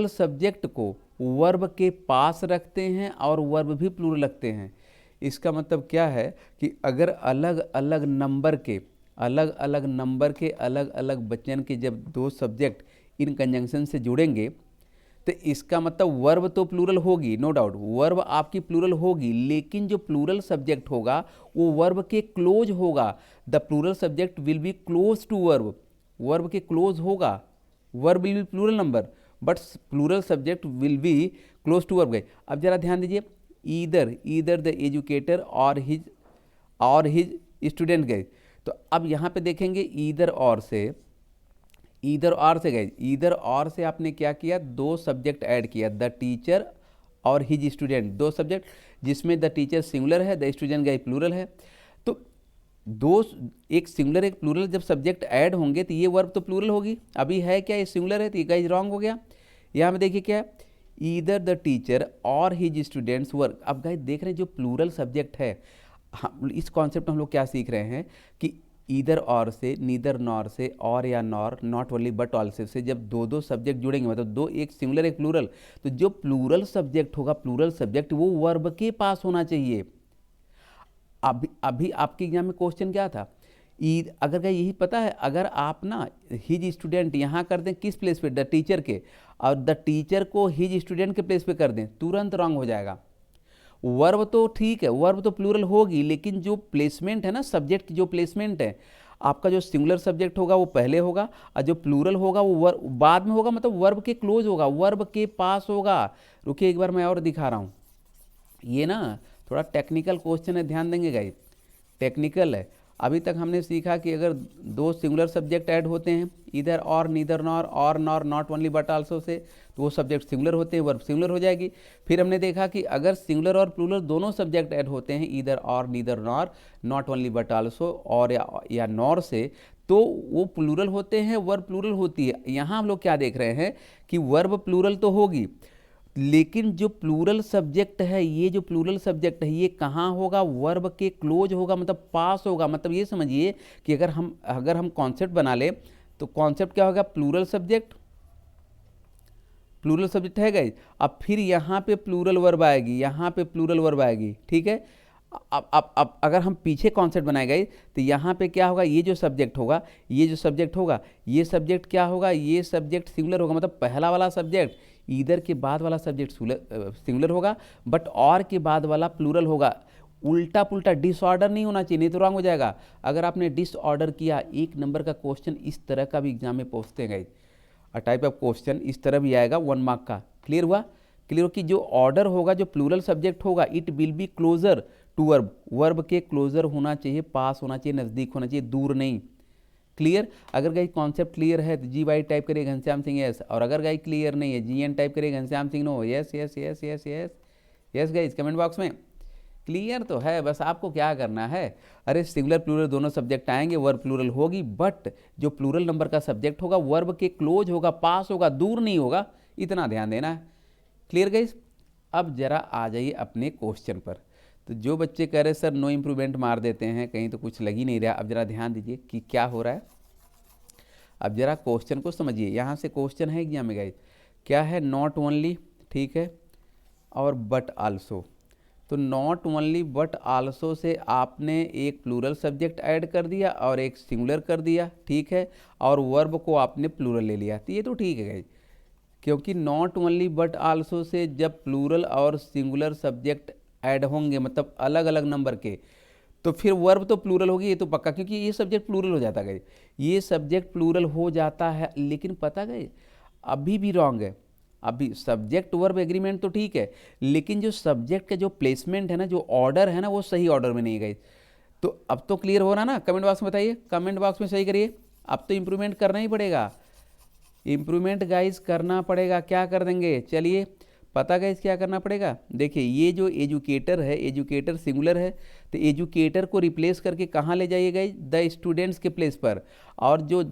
सब्जेक्ट को वर्ब के पास रखते हैं और वर्ब भी प्लूरल रखते हैं। इसका मतलब क्या है कि अगर अलग अलग नंबर के अलग अलग वचन के जब 2 सब्जेक्ट इन कंजंक्शन से जुड़ेंगे, तो इसका मतलब वर्ब तो प्लूरल होगी, नो डाउट वर्ब आपकी प्लूरल होगी, लेकिन जो प्लूरल सब्जेक्ट होगा वो वर्ब के क्लोज होगा। The plural subject will be close to verb, verb के क्लोज होगा। Verb will be plural number but plural subject will be close to verb. गए अब जरा ध्यान दीजिए, ईदर द एजुकेटर और हिज स्टूडेंट गए। तो अब यहाँ पे देखेंगे ईदर और से गए, ईदर और से आपने क्या किया, 2 सब्जेक्ट ऐड किया, द टीचर और हिज स्टूडेंट, 2 सब्जेक्ट जिसमें द टीचर सिंगुलर है, द स्टूडेंट गए प्लूरल है। तो एक सिंगुलर एक प्लूरल जब सब्जेक्ट ऐड होंगे तो ये वर्ब तो प्लूरल होगी। अभी है क्या, ये सिंगुलर है, तो ये गाइस रॉन्ग हो गया। यहाँ पे देखिए क्या है, ईदर द टीचर और हिज स्टूडेंट्स वर्क। अब गाइस देख रहे हैं जो प्लूरल सब्जेक्ट है, इस कॉन्सेप्ट में हम लोग क्या सीख रहे हैं कि ईदर और से, नीदर नॉर से, और या nor, not only but also say जब 2 सब्जेक्ट जुड़ेंगे, मतलब 2, एक सिंगुलर एक प्लूरल, तो जो प्लूरल सब्जेक्ट होगा, प्लूरल सब्जेक्ट वो वर्ब के पास होना चाहिए। अभी आपके एग्जाम में क्वेश्चन क्या था, अगर क्या यही पता है, अगर आप ना हिज स्टूडेंट यहाँ कर दें किस प्लेस पे, द टीचर के, और द टीचर को हिज स्टूडेंट के प्लेस पे कर दें, तुरंत रॉन्ग हो जाएगा। वर्ब तो ठीक है, वर्ब तो प्लूरल होगी, लेकिन जो प्लेसमेंट है ना, सब्जेक्ट की जो प्लेसमेंट है, आपका जो सिंगुलर सब्जेक्ट होगा वो पहले होगा और जो प्लूरल होगा वो बाद में होगा, मतलब वर्ब के क्लोज होगा, वर्ब के पास होगा। रुकिए एक बार मैं और दिखा रहा हूँ, ये ना थोड़ा टेक्निकल क्वेश्चन है, ध्यान देंगे गाइस, टेक्निकल है। अभी तक हमने सीखा कि अगर 2 सिंगुलर सब्जेक्ट ऐड होते हैं, इधर और, नीदर नॉर, और nor, not only but also से, तो वो सब्जेक्ट सिंगुलर होते हैं, वर्ब सिंगुलर हो जाएगी। फिर हमने देखा कि अगर सिंगुलर और प्लूरल दोनों सब्जेक्ट ऐड होते हैं, इधर और, neither nor, not only but also, और या नॉर से, तो वो प्लूरल होते हैं, वर्ब प्लूरल होती है। यहाँ हम लोग क्या देख रहे हैं कि वर्ब प्लूरल तो होगी, लेकिन जो प्लूरल सब्जेक्ट है, ये जो प्लूरल सब्जेक्ट है ये कहाँ होगा, वर्ब के क्लोज होगा, मतलब पास होगा। मतलब ये समझिए कि अगर हम कॉन्सेप्ट बना ले तो कॉन्सेप्ट क्या होगा, प्लूरल सब्जेक्ट है गाइस। अब फिर यहाँ पे प्लूरल वर्ब आएगी, यहाँ पे प्लूरल वर्ब आएगी, ठीक है। अब अगर हम पीछे कॉन्सेप्ट बनाए गए तो यहाँ पे क्या होगा, ये जो सब्जेक्ट होगा, ये सब्जेक्ट क्या होगा, ये सब्जेक्ट सिंगुलर होगा, मतलब पहला वाला सब्जेक्ट ईदर के बाद वाला सब्जेक्ट सिंगुलर होगा, बट और के बाद वाला प्लूरल होगा। उल्टा पुल्टा डिसऑर्डर नहीं होना चाहिए, नहीं तो रॉन्ग हो जाएगा। अगर आपने डिसऑर्डर किया, 1 नंबर का क्वेश्चन इस तरह का भी एग्जाम में पूछते हैं, टाइप ऑफ क्वेश्चन इस तरह भी आएगा 1 मार्क का। क्लियर हुआ कि जो ऑर्डर होगा, जो प्लूरल सब्जेक्ट होगा, it will be closer to verb, verb के क्लोजर होना चाहिए, पास होना चाहिए, नज़दीक होना चाहिए, दूर नहीं। क्लियर, अगर गाइस कॉन्सेप्ट क्लियर है तो जी वाई टाइप करिए, घनश्याम सिंह यस, और अगर गाइस क्लियर नहीं है जी एन टाइप करिए, Ghanshyam Singh no. Yes yes yes yes yes yes guys comment box में। क्लियर तो है, बस आपको क्या करना है, अरे सिंगुलर प्लूरल दोनों सब्जेक्ट आएंगे, वर्ब प्लूरल होगी, बट जो प्लूरल नंबर का सब्जेक्ट होगा वर्ब के क्लोज होगा, पास होगा, दूर नहीं होगा, इतना ध्यान देना है। क्लियर गाइस, अब जरा आ जाइए अपने क्वेश्चन पर। तो जो बच्चे कह रहे सर नो इम्प्रूवमेंट मार देते हैं, कहीं तो कुछ लग ही नहीं रहा, अब जरा ध्यान दीजिए कि क्या हो रहा है। अब जरा क्वेश्चन को समझिए, यहाँ से क्वेश्चन है एग्जाम में गाइस, क्या है, नॉट ओनली, ठीक है, और बट आल्सो। तो नॉट ओनली बट आल्सो से आपने एक प्लूरल सब्जेक्ट ऐड कर दिया और एक सिंगुलर कर दिया, ठीक है, और वर्ब को आपने प्लूरल ले लिया, तो ये तो ठीक है गाइस, क्योंकि नॉट ओनली बट आल्सो से जब प्लूरल और सिंगुलर सब्जेक्ट ऐड होंगे, मतलब अलग अलग नंबर के, तो फिर वर्ब तो प्लूरल होगी, ये तो पक्का, क्योंकि ये सब्जेक्ट प्लूरल हो जाता है, ये सब्जेक्ट प्लूरल हो जाता है। लेकिन पता गए अभी भी रॉन्ग है, अभी सब्जेक्ट वर्ब एग्रीमेंट तो ठीक है, लेकिन जो सब्जेक्ट का जो प्लेसमेंट है ना, जो ऑर्डर है ना, वो सही ऑर्डर में नहीं गई। तो अब तो क्लियर हो रहा ना, कमेंट बॉक्स में बताइए, कमेंट बॉक्स में सही करिए। अब तो इम्प्रूवमेंट करना ही पड़ेगा, इम्प्रूवमेंट गाइज करना पड़ेगा। क्या कर देंगे, चलिए पता गया क्या करना पड़ेगा। देखिए ये जो एजुकेटर है, एजुकेटर सिंगुलर है, तो एजुकेटर को रिप्लेस करके कहाँ ले जाइएगा, द स्टूडेंट्स के प्लेस पर। और जो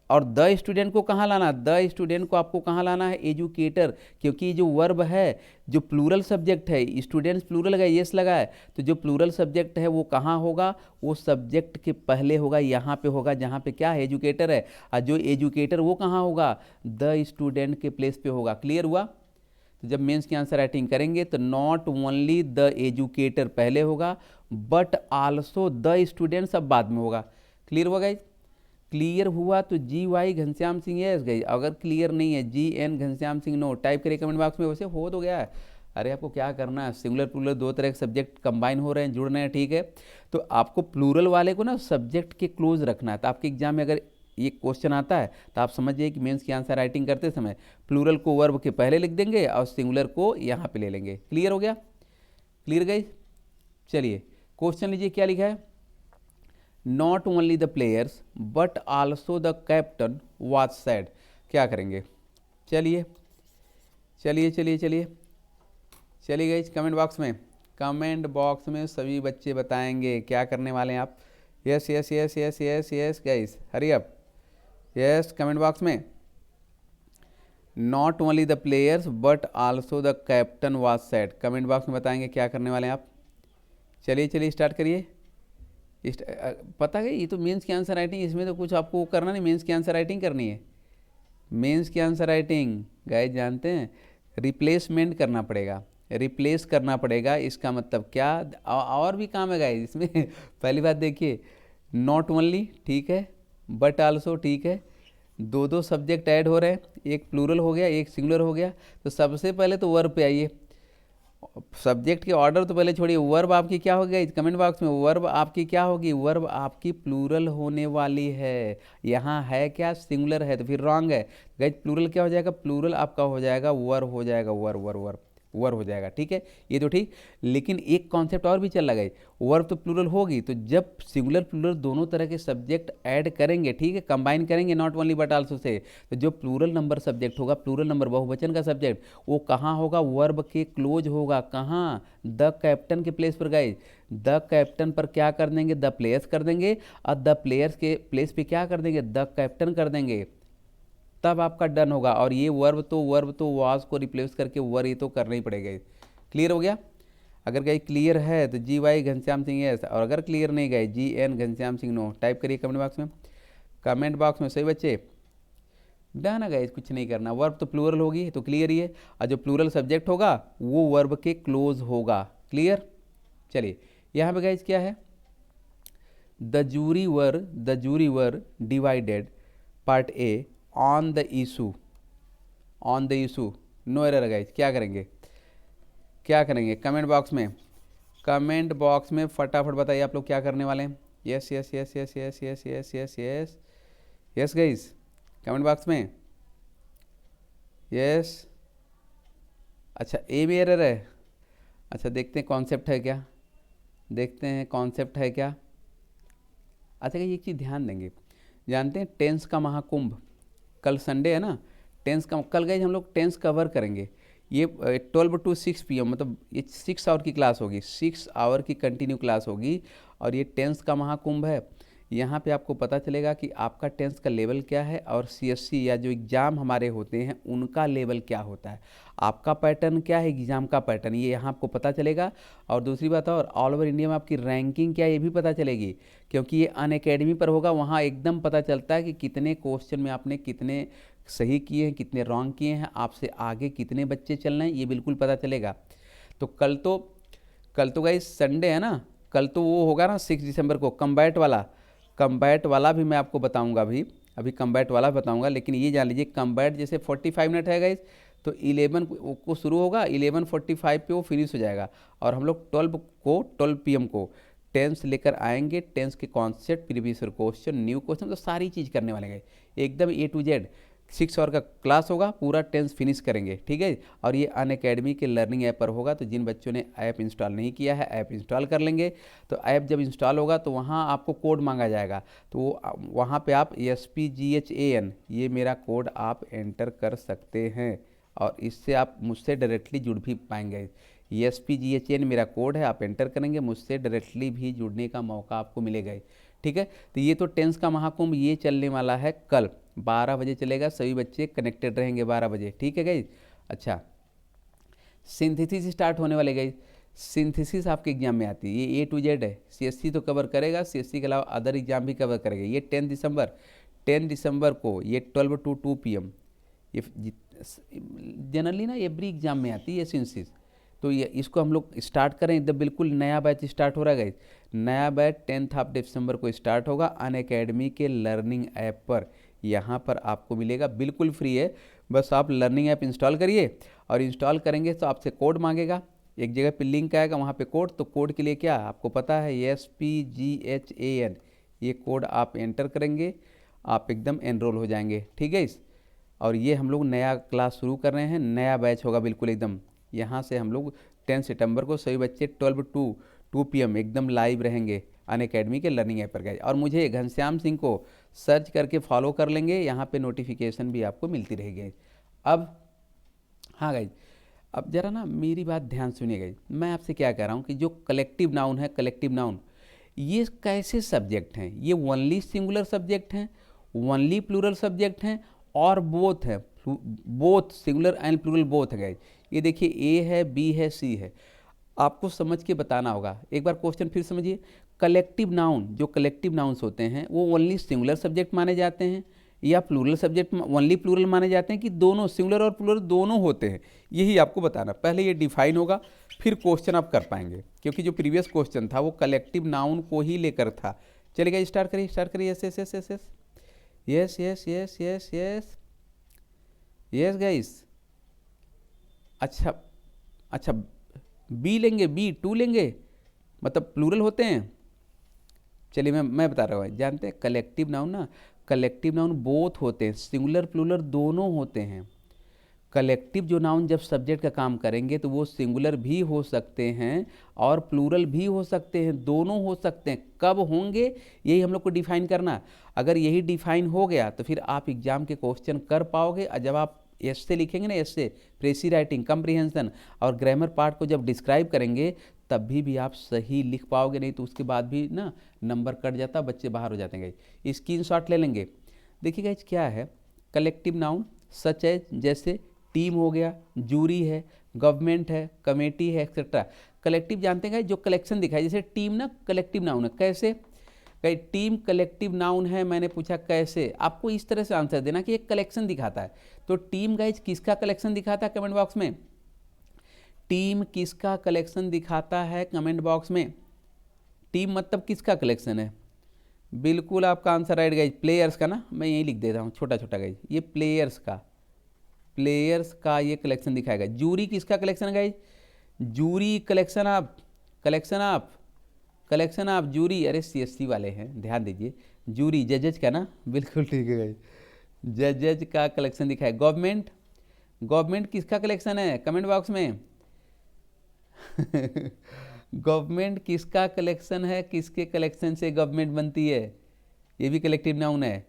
और द स्टूडेंट को कहाँ लाना, द स्टूडेंट को आपको कहाँ लाना है, एजुकेटर, क्योंकि जो वर्ब है जो प्लूरल सब्जेक्ट है, स्टूडेंट्स प्लूरल लगा, यस लगा है, तो जो प्लूरल सब्जेक्ट है वो कहाँ होगा, वो सब्जेक्ट के पहले होगा, यहाँ पे होगा जहाँ पे क्या है, एजुकेटर है। और जो एजुकेटर वो कहाँ होगा, द स्टूडेंट के प्लेस पे होगा। क्लियर हुआ। तो जब मेंस की आंसर राइटिंग करेंगे तो नॉट ओनली द एजुकेटर पहले होगा बट आल्सो द स्टूडेंट्स अब बाद में होगा। क्लियर हुआ गाइज। क्लियर हुआ तो G Y Ghanshyam Singh yes guys, अगर क्लियर नहीं है G N Ghanshyam Singh no type करिए कमेंट बॉक्स में। वैसे हो तो गया है, अरे आपको क्या करना है, सिंगुलर प्लूरल दो तरह के सब्जेक्ट कंबाइन हो रहे हैं, जुड़ रहे हैं, ठीक है। तो आपको प्लूरल वाले को ना सब्जेक्ट के क्लोज रखना है। तो आपके एग्जाम में अगर ये क्वेश्चन आता है तो आप समझिए कि मेंस की आंसर राइटिंग करते समय प्लूरल को वर्ब के पहले लिख देंगे और सिंगुलर को यहाँ पे ले लेंगे। क्लियर हो गया। क्लियर गई। चलिए क्वेश्चन लीजिए क्या लिखा है, not only the players but also the captain was sad. क्या करेंगे, चलिए चलिए चलिए चलिए चलिए गई कमेंट बॉक्स में, कमेंट बॉक्स में सभी बच्चे बताएंगे क्या करने वाले हैं आप। Yes yes yes yes yes yes guys hurry up, yes comment box में not only the players but also the captain was sad, comment box में बताएंगे क्या करने वाले हैं आप। चलिए चलिए स्टार्ट करिए। पता है ये तो मेंस की आंसर राइटिंग, इसमें तो कुछ आपको करना नहीं, मेंस की आंसर राइटिंग करनी है। मेंस की आंसर राइटिंग गाइस जानते हैं रिप्लेसमेंट करना पड़ेगा, रिप्लेस करना पड़ेगा। इसका मतलब क्या, और भी काम है गाइस इसमें पहली बात देखिए, नॉट ओनली ठीक है, बट आल्सो ठीक है, दो दो सब्जेक्ट ऐड हो रहे हैं, एक प्लूरल हो गया एक सिंगुलर हो गया। तो सबसे पहले तो वर्ब पे आइए, सब्जेक्ट के ऑर्डर तो पहले छोड़िए, वर्ब आपकी क्या होगी कमेंट बॉक्स में, वर्ब आपकी क्या होगी, वर्ब आपकी प्लूरल होने वाली है। यहाँ है क्या, सिंगुलर है, तो फिर रॉन्ग है गाइज। प्लूरल क्या हो जाएगा, प्लूरल आपका हो जाएगा वर्ब हो जाएगा, वर्ब हो जाएगा, ठीक है ये तो ठीक। लेकिन एक कॉन्सेप्ट और भी चल रहा है, वर्ब तो प्लूरल होगी, तो जब सिंगुलर प्लूरल दोनों तरह के सब्जेक्ट ऐड करेंगे, ठीक है, कंबाइन करेंगे नॉट ओनली बट आल्सो से, तो जो प्लूरल नंबर सब्जेक्ट होगा, प्लूरल नंबर बहुवचन का सब्जेक्ट, वो कहाँ होगा, वर्ब के क्लोज होगा। कहाँ, द कैप्टन के प्लेस पर गाइज। द कैप्टन पर क्या कर देंगे, द प्लेयर्स कर देंगे, और द प्लेयर्स के प्लेस पे क्या कर देंगे, द कैप्टन कर देंगे, तब आपका डन होगा। और ये वर्ब तो वाज को रिप्लेस करके वर ये तो करना ही पड़ेगा। क्लियर हो गया। अगर गई क्लियर है तो G Y Ghanshyam Singh yes, और अगर क्लियर नहीं गए G N Ghanshyam Singh no type करिए कमेंट बॉक्स में। कमेंट बॉक्स में सही बच्चे डन है गाइस, कुछ नहीं करना। वर्ब तो प्लूरल होगी तो क्लियर ही है, और जो प्लूरल सब्जेक्ट होगा वो वर्ब के क्लोज होगा। क्लियर। चलिए यहाँ पे गाइस क्या है, the jury were divided part a on the issue, no error guys. क्या करेंगे कमेंट बॉक्स में फटाफट बताइए आप लोग क्या करने वाले हैं। Yes yes yes yes yes yes yes yes yes yes guys comment box में यस। अच्छा ए में एरर है, अच्छा देखते हैं कॉन्सेप्ट है क्या, अच्छा एक चीज़ ध्यान देंगे, जानते हैं टेंस का महाकुंभ, कल संडे है ना, कल गए हम लोग टेंस कवर करेंगे। ये 12 to 6 PM, मतलब ये 6 आवर की क्लास होगी, 6 आवर की कंटिन्यू क्लास होगी, और ये टेंस का महाकुंभ है। यहाँ पे आपको पता चलेगा कि आपका टेंस का लेवल क्या है, और CSC या जो एग्ज़ाम हमारे होते हैं उनका लेवल क्या होता है, आपका पैटर्न क्या है, एग्ज़ाम का पैटर्न, ये यहाँ आपको पता चलेगा। और दूसरी बात और ऑल ओवर इंडिया में आपकी रैंकिंग क्या है ये भी पता चलेगी, क्योंकि ये अनअकैडमी पर होगा, वहाँ एकदम पता चलता है कि कितने क्वेश्चन में आपने कितने सही किए हैं, कितने रॉन्ग किए हैं, आपसे आगे कितने बच्चे चल रहे हैं, ये बिल्कुल पता चलेगा। तो कल तो गाइस संडे है ना, कल तो वो होगा ना 6 दिसंबर को कम्बैट वाला भी मैं आपको बताऊंगा, अभी कम्बैट वाला बताऊंगा। लेकिन ये जान लीजिए कम्बैट जैसे 45 मिनट है गाइस, तो 11 को शुरू होगा, 11:45 पे वो फिनिश हो जाएगा, और हम लोग 12 PM को टेंस लेकर आएंगे, टेंस के concept, previous question, new question, तो सारी चीज़ करने वाले हैं एकदम A to Z। 6 आवर का क्लास होगा, पूरा टेंस फिनिश करेंगे, ठीक है। और ये अनअकैडमी के लर्निंग ऐप पर होगा, तो जिन बच्चों ने ऐप इंस्टॉल नहीं किया है ऐप इंस्टॉल कर लेंगे। तो ऐप जब इंस्टॉल होगा तो वहाँ आपको कोड मांगा जाएगा, तो वहाँ पे आप SPGHAN ये मेरा कोड आप एंटर कर सकते हैं, और इससे आप मुझसे डायरेक्टली जुड़ भी पाएंगे। ESPGHN मेरा कोड है, आप एंटर करेंगे, मुझसे डायरेक्टली भी जुड़ने का मौका आपको मिलेगा। ठीक है, तो ये तो टेंस का महाकुंभ ये चलने वाला है कल 12 बजे चलेगा, सभी बच्चे कनेक्टेड रहेंगे 12 बजे। ठीक है गाइज। अच्छा, सिंथेसिस स्टार्ट होने वाले गाइज। सिंथेसिस आपके एग्जाम में आती है, ये A to Z है। CSC तो कवर करेगा, CSC के अलावा अदर एग्जाम भी कवर करेगा। ये 10 दिसंबर को ये 12 to 2 PM ये जनरली ना एवरी एग्जाम में आती है सिंथेसिस। तो ये इसको हम लोग स्टार्ट करें एकदम बिल्कुल नया बैच स्टार्ट हो रहा है गाइज। नया बैच 10 दिसंबर को स्टार्ट होगा अनअकैडमी के लर्निंग ऐप पर। यहाँ पर आपको मिलेगा, बिल्कुल फ्री है। बस आप लर्निंग ऐप इंस्टॉल करिए और इंस्टॉल करेंगे तो आपसे कोड मांगेगा, एक जगह पे लिंक आएगा, वहाँ पे कोड। तो कोड के लिए क्या आपको पता है, ESPGHAN ये कोड आप एंटर करेंगे, आप एकदम एनरोल हो जाएंगे। ठीक है इस, और ये हम लोग नया क्लास शुरू कर रहे हैं, नया बैच होगा बिल्कुल एकदम। यहाँ से हम लोग 10 सितंबर को सभी बच्चे 12 to 2 PM एकदम लाइव रहेंगे अनअकैडमी के लर्निंग ऐप पर गए। और मुझे घनश्याम सिंह को सर्च करके फॉलो कर लेंगे, यहाँ पे नोटिफिकेशन भी आपको मिलती रहेगी। अब हाँ गाइज, अब जरा ना मेरी बात ध्यान सुनिएगा। मैं आपसे क्या कह रहा हूँ कि जो कलेक्टिव नाउन है, कलेक्टिव नाउन ये कैसे सब्जेक्ट हैं? ये ओनली सिंगुलर सब्जेक्ट हैं, ओनली प्लूरल सब्जेक्ट हैं, और बोथ है, both singular and plural both है गाइज। ये देखिए A है, B है, C है, आपको समझ के बताना होगा। एक बार क्वेश्चन फिर समझिए। कलेक्टिव नाउन, जो कलेक्टिव नाउन्स होते हैं वो ओनली सिंगुलर सब्जेक्ट माने जाते हैं या प्लूरल सब्जेक्ट ओनली प्लूरल माने जाते हैं, कि दोनों सिंगुलर और प्लूरल दोनों होते हैं? यही आपको बताना। पहले ये डिफाइन होगा, फिर क्वेश्चन आप कर पाएंगे, क्योंकि जो प्रीवियस क्वेश्चन था वो कलेक्टिव नाउन को ही लेकर था। चलेगा, स्टार्ट करिए, स्टार्ट करिए। Yes yes yes yes yes yes yes yes yes yes yes guys. अच्छा अच्छा, B लेंगे, B 2 लेंगे, मतलब प्लूरल होते हैं। चलिए मैं बता रहा हूँ, जानते हैं कलेक्टिव नाउन ना, कलेक्टिव नाउन बोथ होते हैं, सिंगुलर प्लूरल दोनों होते हैं। कलेक्टिव जो नाउन जब सब्जेक्ट का काम करेंगे तो वो सिंगुलर भी हो सकते हैं और प्लूरल भी हो सकते हैं, दोनों हो सकते हैं। कब होंगे यही हम लोग को डिफाइन करना। अगर यही डिफाइन हो गया तो फिर आप एग्जाम के क्वेश्चन कर पाओगे। और जब आप ऐसे लिखेंगे ना, ऐसे प्रेसी राइटिंग, कंप्रीहेंशन और ग्रामर पार्ट को जब डिस्क्राइब करेंगे तब भी आप सही लिख पाओगे, नहीं तो उसके बाद भी ना नंबर कट जाता, बच्चे बाहर हो जाते हैं गाइज। स्क्रीनशॉट ले लेंगे। देखिए गाइज क्या है कलेक्टिव नाउन, सच है जैसे टीम हो गया, जूरी है, गवर्नमेंट है, कमेटी है, एक्सेट्रा। कलेक्टिव जानते हैं जो कलेक्शन दिखाई, जैसे टीम ना कलेक्टिव नाउन है। कैसे कहीं टीम कलेक्टिव नाउन है, मैंने पूछा कैसे, आपको इस तरह से आंसर देना कि एक कलेक्शन दिखाता है। तो टीम गाइज किसका कलेक्शन दिखाता है कमेंट बॉक्स में, टीम किसका कलेक्शन दिखाता है कमेंट बॉक्स में। टीम मतलब किसका कलेक्शन है? बिल्कुल आपका आंसर राइट गाइज, प्लेयर्स का ना, मैं यही लिख देता हूँ छोटा छोटा गाइज, ये प्लेयर्स का ये कलेक्शन दिखाएगा। जूरी किसका कलेक्शन है guys? Jury collection of jury, अरे CSC वाले हैं ध्यान दीजिए, जूरी जजेज का ना, बिल्कुल ठीक है गाइज, जजेज का कलेक्शन दिखाएगा। गवर्नमेंट किसका कलेक्शन है कमेंट बॉक्स में गवर्नमेंट किसका कलेक्शन है, किसके कलेक्शन से गवर्नमेंट बनती है, ये भी कलेक्टिव नाउन है।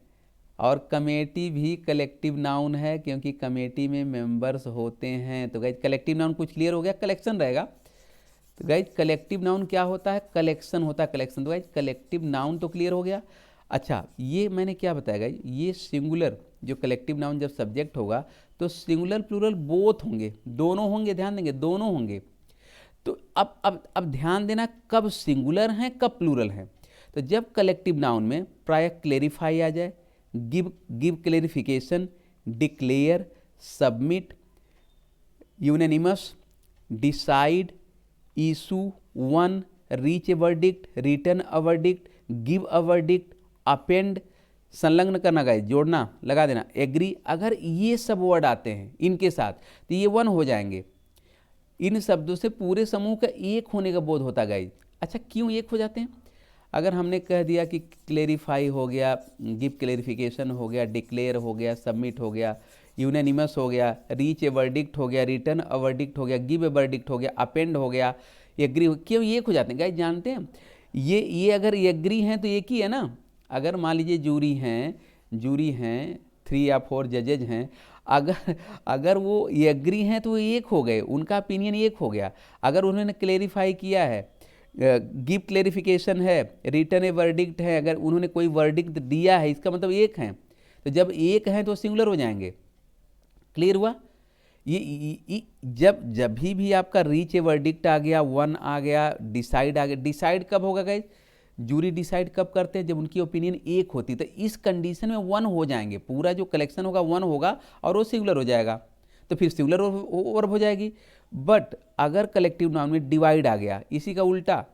और कमेटी भी कलेक्टिव नाउन है, क्योंकि कमेटी में मेंबर्स होते हैं। तो गाइज कलेक्टिव नाउन कुछ क्लियर हो गया, कलेक्शन रहेगा। तो गाइज कलेक्टिव नाउन क्या होता है, कलेक्शन होता है, कलेक्शन। तो गाइज कलेक्टिव नाउन तो क्लियर हो गया। अच्छा, ये मैंने क्या बताया गाइज, ये सिंगुलर जो कलेक्टिव नाउन जब सब्जेक्ट होगा तो सिंगुलर प्लूरल बोथ होंगे, दोनों होंगे, ध्यान देंगे दोनों होंगे। तो अब ध्यान देना कब सिंगुलर हैं कब प्लूरल हैं। तो जब कलेक्टिव नाउन में प्राय क्लेरिफाई आ जाए, give clarification, declare, submit, unanimous, decide, issue, one, reach a verdict, return a verdict, give a verdict, append, संलग्न करना गाइस, जोड़ना, लगा देना, एग्री, अगर ये सब वर्ड आते हैं इनके साथ तो ये वन हो जाएंगे। इन शब्दों से पूरे समूह का एक होने का बोध होता गाइस। अच्छा, क्यों एक हो जाते हैं? अगर हमने कह दिया कि क्लेरिफाई हो गया, गिव क्लेरिफिकेशन हो गया, डिक्लेयर हो गया, सबमिट हो गया, यूनानिमस हो गया, रीच ए वर्डिक्ट हो गया, रिटर्न अ वर्डिक्ट हो गया, गिव ए वर्डिक्ट हो गया, अपेंड हो गया, एग्री हो, क्यों एक हो जाते हैं गाइस? जानते हैं ये अगर एग्री हैं तो एक ही है ना। अगर मान लीजिए जूरी हैं 3 या 4 जजेज हैं, अगर अगर वो एग्री हैं तो वो एक हो गए, उनका ओपिनियन एक हो गया। अगर उन्होंने क्लेरिफाई किया है, गिव क्लेरिफिकेशन है, रिटर्न ए वर्डिक्ट है, अगर उन्होंने कोई वर्डिक्ट दिया है, इसका मतलब एक हैं। तो जब एक हैं तो सिंगुलर हो जाएंगे। क्लियर हुआ? जब भी आपका रीच ए वर्डिक्ट आ गया, वन आ गया, डिसाइड आ गया। डिसाइड कब होगा गाइस? जूरी डिसाइड कब करते हैं? जब उनकी ओपिनियन एक होती है। तो इस कंडीशन में वन हो जाएंगे, पूरा जो कलेक्शन होगा वन होगा और वो सिंगुलर हो जाएगा, तो फिर सिंगुलर वर्ब हो जाएगी। बट अगर कलेक्टिव नाउन में डिवाइड आ गया, इसी का उल्टा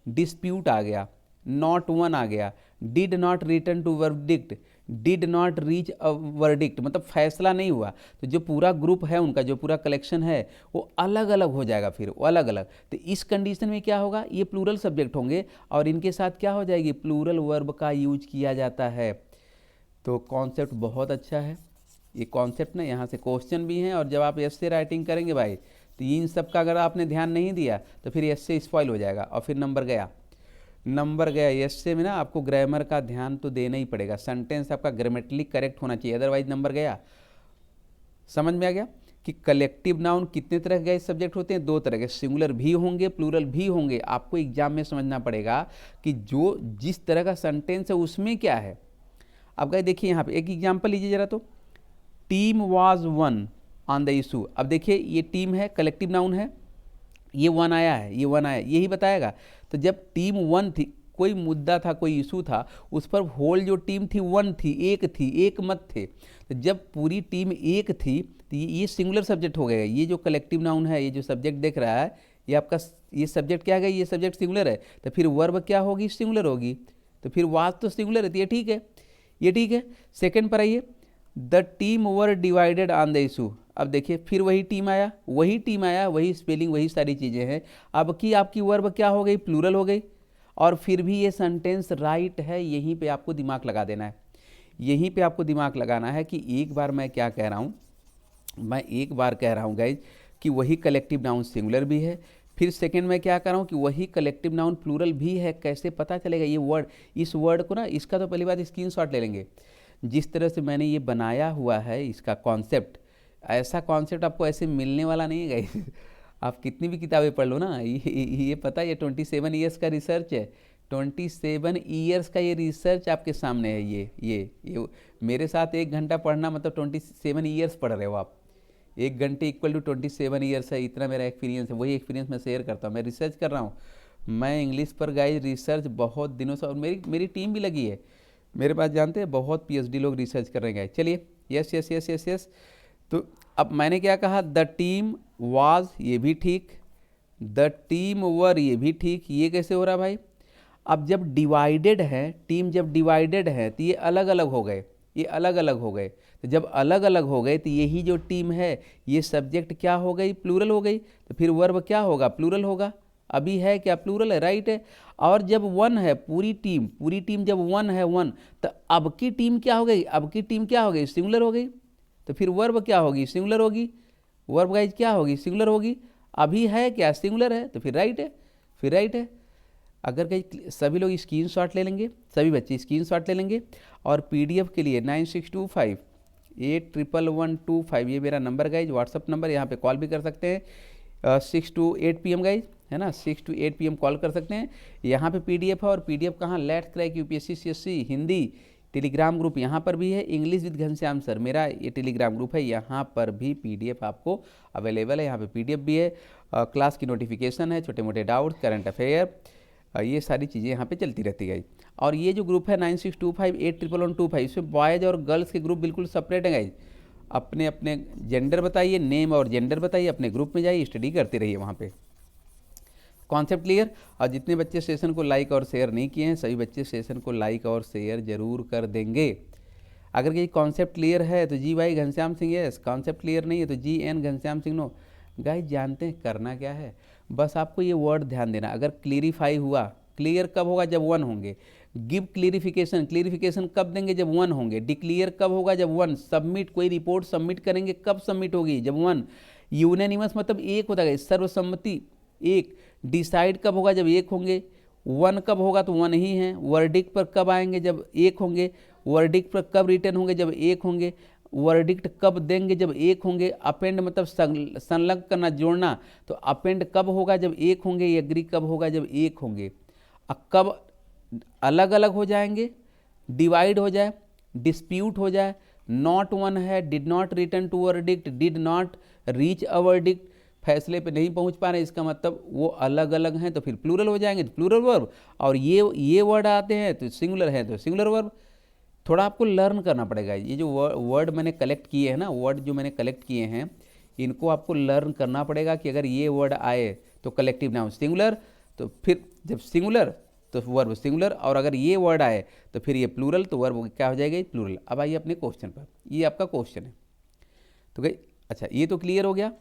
डिस्प्यूट आ गया, नॉट वन आ गया, did not return to verdict, did not reach a verdict, मतलब फैसला नहीं हुआ, तो जो पूरा ग्रुप है उनका, जो पूरा कलेक्शन है वो अलग अलग हो जाएगा, फिर वो अलग अलग। तो इस कंडीशन में क्या होगा? ये प्लूरल सब्जेक्ट होंगे और इनके साथ क्या हो जाएगी? प्लूरल वर्ब का यूज किया जाता है। तो कॉन्सेप्ट बहुत अच्छा है ये कॉन्सेप्ट ना। यहाँ से क्वेश्चन भी हैं, और जब आप एस्से राइटिंग करेंगे भाई, तो इन सब का अगर आपने ध्यान नहीं दिया तो फिर एस्से स्पॉइल हो जाएगा और फिर नंबर गया। एस्से में ना आपको ग्रामर का ध्यान तो देना ही पड़ेगा, सेंटेंस आपका ग्रामेटिकली करेक्ट होना चाहिए, अदरवाइज नंबर गया। समझ में आ गया कि कलेक्टिव नाउन कितने तरह के सब्जेक्ट होते हैं? दो तरह के, सिंगुलर भी होंगे, प्लूरल भी होंगे। आपको एग्जाम में समझना पड़ेगा कि जो जिस तरह का सेंटेंस है उसमें क्या है। अब गाइस देखिए यहाँ पे एक एग्जाम्पल लीजिए जरा, तो team was one on the issue. अब देखिए ये टीम है, कलेक्टिव नाउन है, ये वन आया है, ये वन आया, यही बताएगा। तो जब टीम वन थी, कोई मुद्दा था, कोई इशू था, उस पर होल जो टीम थी वन थी, एक मत थे। तो जब पूरी टीम एक थी तो ये सिंगुलर सब्जेक्ट हो गया। ये जो कलेक्टिव नाउन है, ये जो सब्जेक्ट देख रहा है, ये आपका ये सब्जेक्ट क्या है? ये सब्जेक्ट सिंगुलर है, तो फिर वर्ब क्या होगी? सिंगुलर होगी। तो फिर वाज तो सिंगुलर है, तो ये ठीक है, ये ठीक है। सेकेंड पर आइए, the team were divided on the issue. अब देखिए फिर वही टीम आया, वही स्पेलिंग, वही सारी चीज़ें हैं। अब की आपकी वर्ब क्या हो गई? प्लूरल हो गई। और फिर भी ये सेंटेंस राइट है। यहीं पे आपको दिमाग लगा देना है, यहीं पे आपको दिमाग लगाना है कि एक बार मैं क्या कह रहा हूँ, मैं एक बार कह रहा हूँ गाइज कि वही कलेक्टिव नाउन सिंगुलर भी है, फिर सेकंड में क्या कर रहा हूँ कि वही कलेक्टिव नाउन प्लूरल भी है। कैसे पता चलेगा? ये वर्ड, इस वर्ड को ना, इसका तो पहली बात स्क्रीनशॉट ले लेंगे। जिस तरह से मैंने ये बनाया हुआ है इसका कॉन्सेप्ट, ऐसा कॉन्सेप्ट आपको ऐसे मिलने वाला नहीं है गाइस। आप कितनी भी किताबें पढ़ लो ना, ये पता है, ये 27 ईयर्स का रिसर्च है। 27 ईयर्स का ये रिसर्च आपके सामने है। ये मेरे साथ 1 घंटा पढ़ना मतलब 27 ईयर्स पढ़ रहे हो आप। 1 घंटे इक्वल टू 27 ईयर्स है, इतना मेरा एक्सपीरियंस है। वही एक्सपीरियंस मैं शेयर करता हूँ। मैं रिसर्च कर रहा हूँ, मैं इंग्लिश पर गाइस रिसर्च बहुत दिनों से, और मेरी टीम भी लगी है मेरे पास, जानते हैं बहुत पीएचडी लोग रिसर्च कर रहे हैं। चलिए, yes yes yes yes yes. तो अब मैंने क्या कहा? द टीम वाज, ये भी ठीक, द टीम वर, ये भी ठीक। ये कैसे हो रहा भाई? अब जब डिवाइडेड है, टीम जब डिवाइडेड है तो ये अलग अलग हो गए, ये अलग अलग हो गए। तो जब अलग अलग हो गए तो यही जो टीम है ये सब्जेक्ट क्या हो गई? प्लूरल हो गई। तो फिर वर्ब क्या होगा? प्लूरल होगा। अभी है क्या? प्लूरल है, राइट है। और जब वन है, पूरी टीम जब वन है, वन, तो अब की टीम क्या हो गई? अब की टीम क्या हो गई? सिंगुलर हो गई। तो फिर वर्ब क्या होगी? सिंगुलर होगी। वर्ब गाइज क्या होगी? सिंगुलर होगी। अभी है क्या? सिंगुलर है, तो फिर राइट है, फिर राइट है। अगर कहीं सभी लोग स्क्रीनशॉट ले लेंगे, सभी बच्चे स्क्रीनशॉट ले लेंगे, और पीडीएफ के लिए 9625811125, ये मेरा नंबर गाइज, व्हाट्सअप नंबर, यहाँ पे कॉल भी कर सकते हैं। 6 to 8 PM गाइज, है ना, 6 to 8 PM कॉल कर सकते हैं। यहाँ पे पीडीएफ है, और पीडीएफ कहाँ? Let's crack UPSC CSC Hindi Telegram group यहाँ पर भी है। इंग्लिश विद घनश्याम सर, मेरा ये टेलीग्राम ग्रुप है, यहाँ पर भी पीडीएफ आपको अवेलेबल है। यहाँ पे पीडीएफ भी है, क्लास की नोटिफिकेशन है, छोटे मोटे डाउट्स, करंट अफेयर, ये सारी चीज़ें यहाँ पे चलती रहती है। और ये जो ग्रुप है 9625811125, इसमें बॉयज़ और गर्ल्स के ग्रुप बिल्कुल सेपरेट है गाइज। अपने अपने जेंडर बताइए, नेम और जेंडर बताइए, अपने ग्रुप में जाइए, स्टडी करते रहिए वहाँ पे। Concept clear? और जितने बच्चे सेशन को लाइक और शेयर नहीं किए हैं, सभी बच्चे सेशन को लाइक और शेयर जरूर कर देंगे। अगर ये कॉन्सेप्ट क्लियर है तो जी भाई Ghanshyam Singh yes, concept clear नहीं है तो G N Ghanshyam Singh no. Guys जानते हैं करना क्या है? बस आपको ये वर्ड ध्यान देना। अगर क्लियरिफाई हुआ, क्लियर कब होगा? जब वन होंगे। गिव क्लियरिफिकेशन, क्लियरिफिकेशन कब देंगे? जब वन होंगे। डिक्लियर कब होगा? जब वन। सबमिट, कोई रिपोर्ट सबमिट करेंगे, कब सबमिट होगी? जब वन। यूनानिमस मतलब एक होता है, सर्वसम्मति एक। डिसाइड कब होगा? जब एक होंगे। वन कब होगा? तो वन ही है। वर्डिक्ट पर कब आएंगे? जब एक होंगे। वर्डिक्ट पर कब रिटर्न होंगे? जब एक होंगे। वर्डिक्ट कब देंगे? जब एक होंगे। अपेंड मतलब संलग्न करना, जोड़ना, तो अपेंड कब होगा? जब एक होंगे। एग्री कब होगा? जब एक होंगे। कब अलग अलग हो जाएंगे? डिवाइड हो जाए, डिस्प्यूट हो जाए, नॉट वन है, did not return to verdict, did not reach a verdict, फैसले पे नहीं पहुंच पा रहे, इसका मतलब वो अलग अलग हैं, तो फिर प्लूरल हो जाएंगे, तो प्लूरल वर्ब। और ये वर्ड आते हैं तो सिंगुलर है तो सिंगुलर वर्ब। थोड़ा आपको लर्न करना पड़ेगा। ये जो वर्ड मैंने कलेक्ट किए हैं ना, वर्ड जो मैंने कलेक्ट किए हैं, इनको आपको लर्न करना पड़ेगा कि अगर ये वर्ड आए तो कलेक्टिव नाउन सिंगुलर, तो फिर जब सिंगुलर तो वर्ब सिंगुलर, और अगर ये वर्ड आए तो फिर ये प्लूरल, तो वर्ब क्या हो जाएगा? प्लूरल। अब आइए अपने क्वेश्चन पर, ये आपका क्वेश्चन है। तो गई, अच्छा ये तो क्लियर हो गया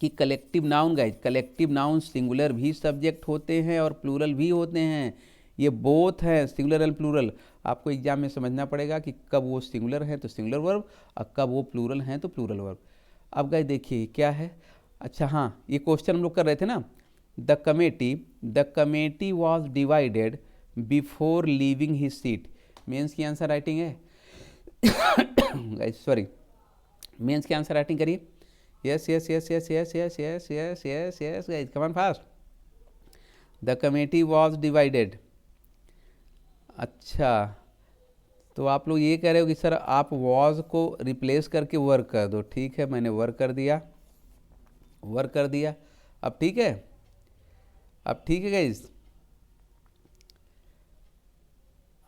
कि collective noun, guys collective noun singular भी सब्जेक्ट होते हैं और प्लूरल भी होते हैं। ये बोथ है, सिंगुलर एंड प्लूरल। आपको एग्जाम में समझना पड़ेगा कि कब वो सिंगुलर है तो सिंगुलर वर्ब, और कब वो प्लूरल हैं तो प्लूरल वर्ब। अब गाइज देखिए क्या है। अच्छा हाँ, ये क्वेश्चन हम लोग कर रहे थे ना, the committee was divided before leaving his seat. Mains की आंसर राइटिंग है गाइज, सॉरी, मेंस की आंसर राइटिंग करिए। Yes yes yes yes yes yes yes yes yes yes guys, come on fast. The committee was divided. अच्छा, तो आप लोग ये कह रहे हो कि सर आप वॉज को रिप्लेस करके वर्क कर दो। ठीक है, मैंने वर्क कर दिया, वर्क कर दिया। अब ठीक है, अब ठीक है गाइज।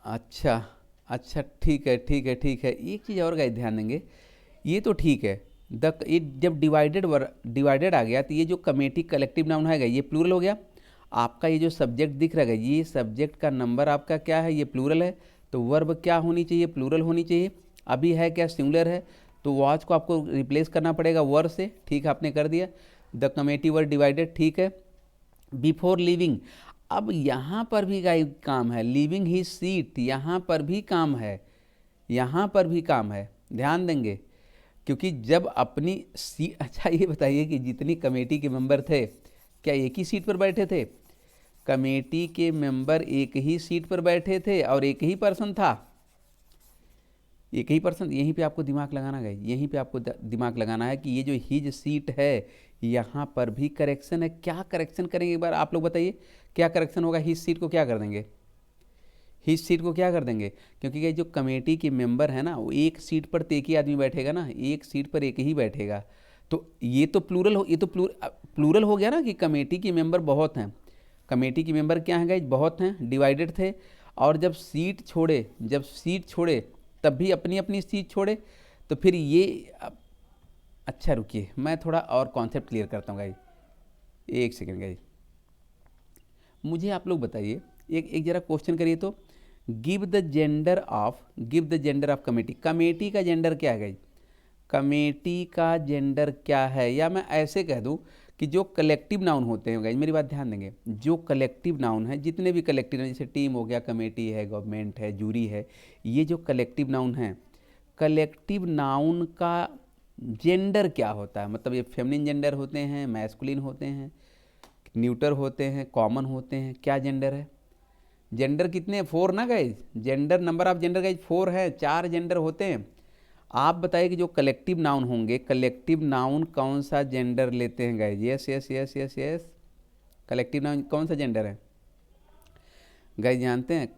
अच्छा अच्छा, ठीक है ठीक है ठीक है। एक चीज़ और गाइज ध्यान देंगे, ये तो ठीक है, ये जब डिवाइडेड आ गया तो ये जो कमेटी कलेक्टिव नाउन है ये प्लूरल हो गया। आपका ये जो सब्जेक्ट दिख रहा है, ये सब्जेक्ट का नंबर आपका क्या है? ये प्लूरल है, तो वर्ब क्या होनी चाहिए? प्लूरल होनी चाहिए। अभी है क्या? सिंगुलर है, तो वॉच को आपको रिप्लेस करना पड़ेगा वर्ब से। ठीक है, आपने कर दिया। द कमेटी वर डिवाइडेड, ठीक है। बिफोर लिविंग, अब यहाँ पर भी काम है, लिविंग ही सीट, यहाँ पर भी काम है, यहाँ पर भी काम है, ध्यान देंगे। क्योंकि जब अपनी सीट, अच्छा ये बताइए कि जितनी कमेटी के मेंबर थे, क्या एक ही सीट पर बैठे थे? कमेटी के मेंबर एक ही सीट पर बैठे थे और एक ही पर्सन था, एक ही पर्सन। यहीं पे आपको दिमाग लगाना है, यहीं पे आपको दिमाग लगाना है कि ये जो हिज सीट है, यहाँ पर भी करेक्शन है। क्या करेक्शन करेंगे एक बार आप लोग बताइए, क्या करेक्शन होगा? हिज सीट को क्या कर देंगे? हिज सीट को क्या कर देंगे? क्योंकि ये जो कमेटी के मेंबर है ना, वो एक सीट पर तो एक ही आदमी बैठेगा ना, एक सीट पर एक ही बैठेगा। तो ये तो प्लूरल हो, ये तो प्लूरल हो गया ना कि कमेटी के मेंबर बहुत हैं। कमेटी के मेंबर क्या हैं गाइज? बहुत हैं, डिवाइडेड थे। और जब सीट छोड़े तब भी अपनी अपनी सीट छोड़े, तो फिर ये अच्छा रुकिए, मैं थोड़ा और कॉन्सेप्ट क्लियर करता हूँ गाइज, एक सेकेंड गाइज। मुझे आप लोग बताइए, एक जरा क्वेश्चन करिए तो, give the gender of committee. Committee का जेंडर क्या है गाइज? कमेटी का जेंडर क्या है? या मैं ऐसे कह दूं कि जो कलेक्टिव नाउन होते हैं गाइज, मेरी बात ध्यान देंगे, जो कलेक्टिव नाउन है, जितने भी कलेक्टिव, जैसे टीम हो गया, कमेटी है, गवर्नमेंट है, जूरी है, ये जो कलेक्टिव नाउन है, कलेक्टिव नाउन का जेंडर क्या होता है? मतलब ये फेमिनिन जेंडर होते हैं, मैस्कुलिन होते हैं, न्यूटर होते हैं, कॉमन होते हैं, क्या जेंडर है? जेंडर कितने? 4 ना guys, gender, number of gender guys 4 है, 4 जेंडर होते हैं। आप बताइए कि जो कलेक्टिव नाउन होंगे, कलेक्टिव नाउन कौन सा जेंडर लेते हैं guys? Yes yes yes yes yes, collective noun कौन सा जेंडर है गाइज? जानते हैं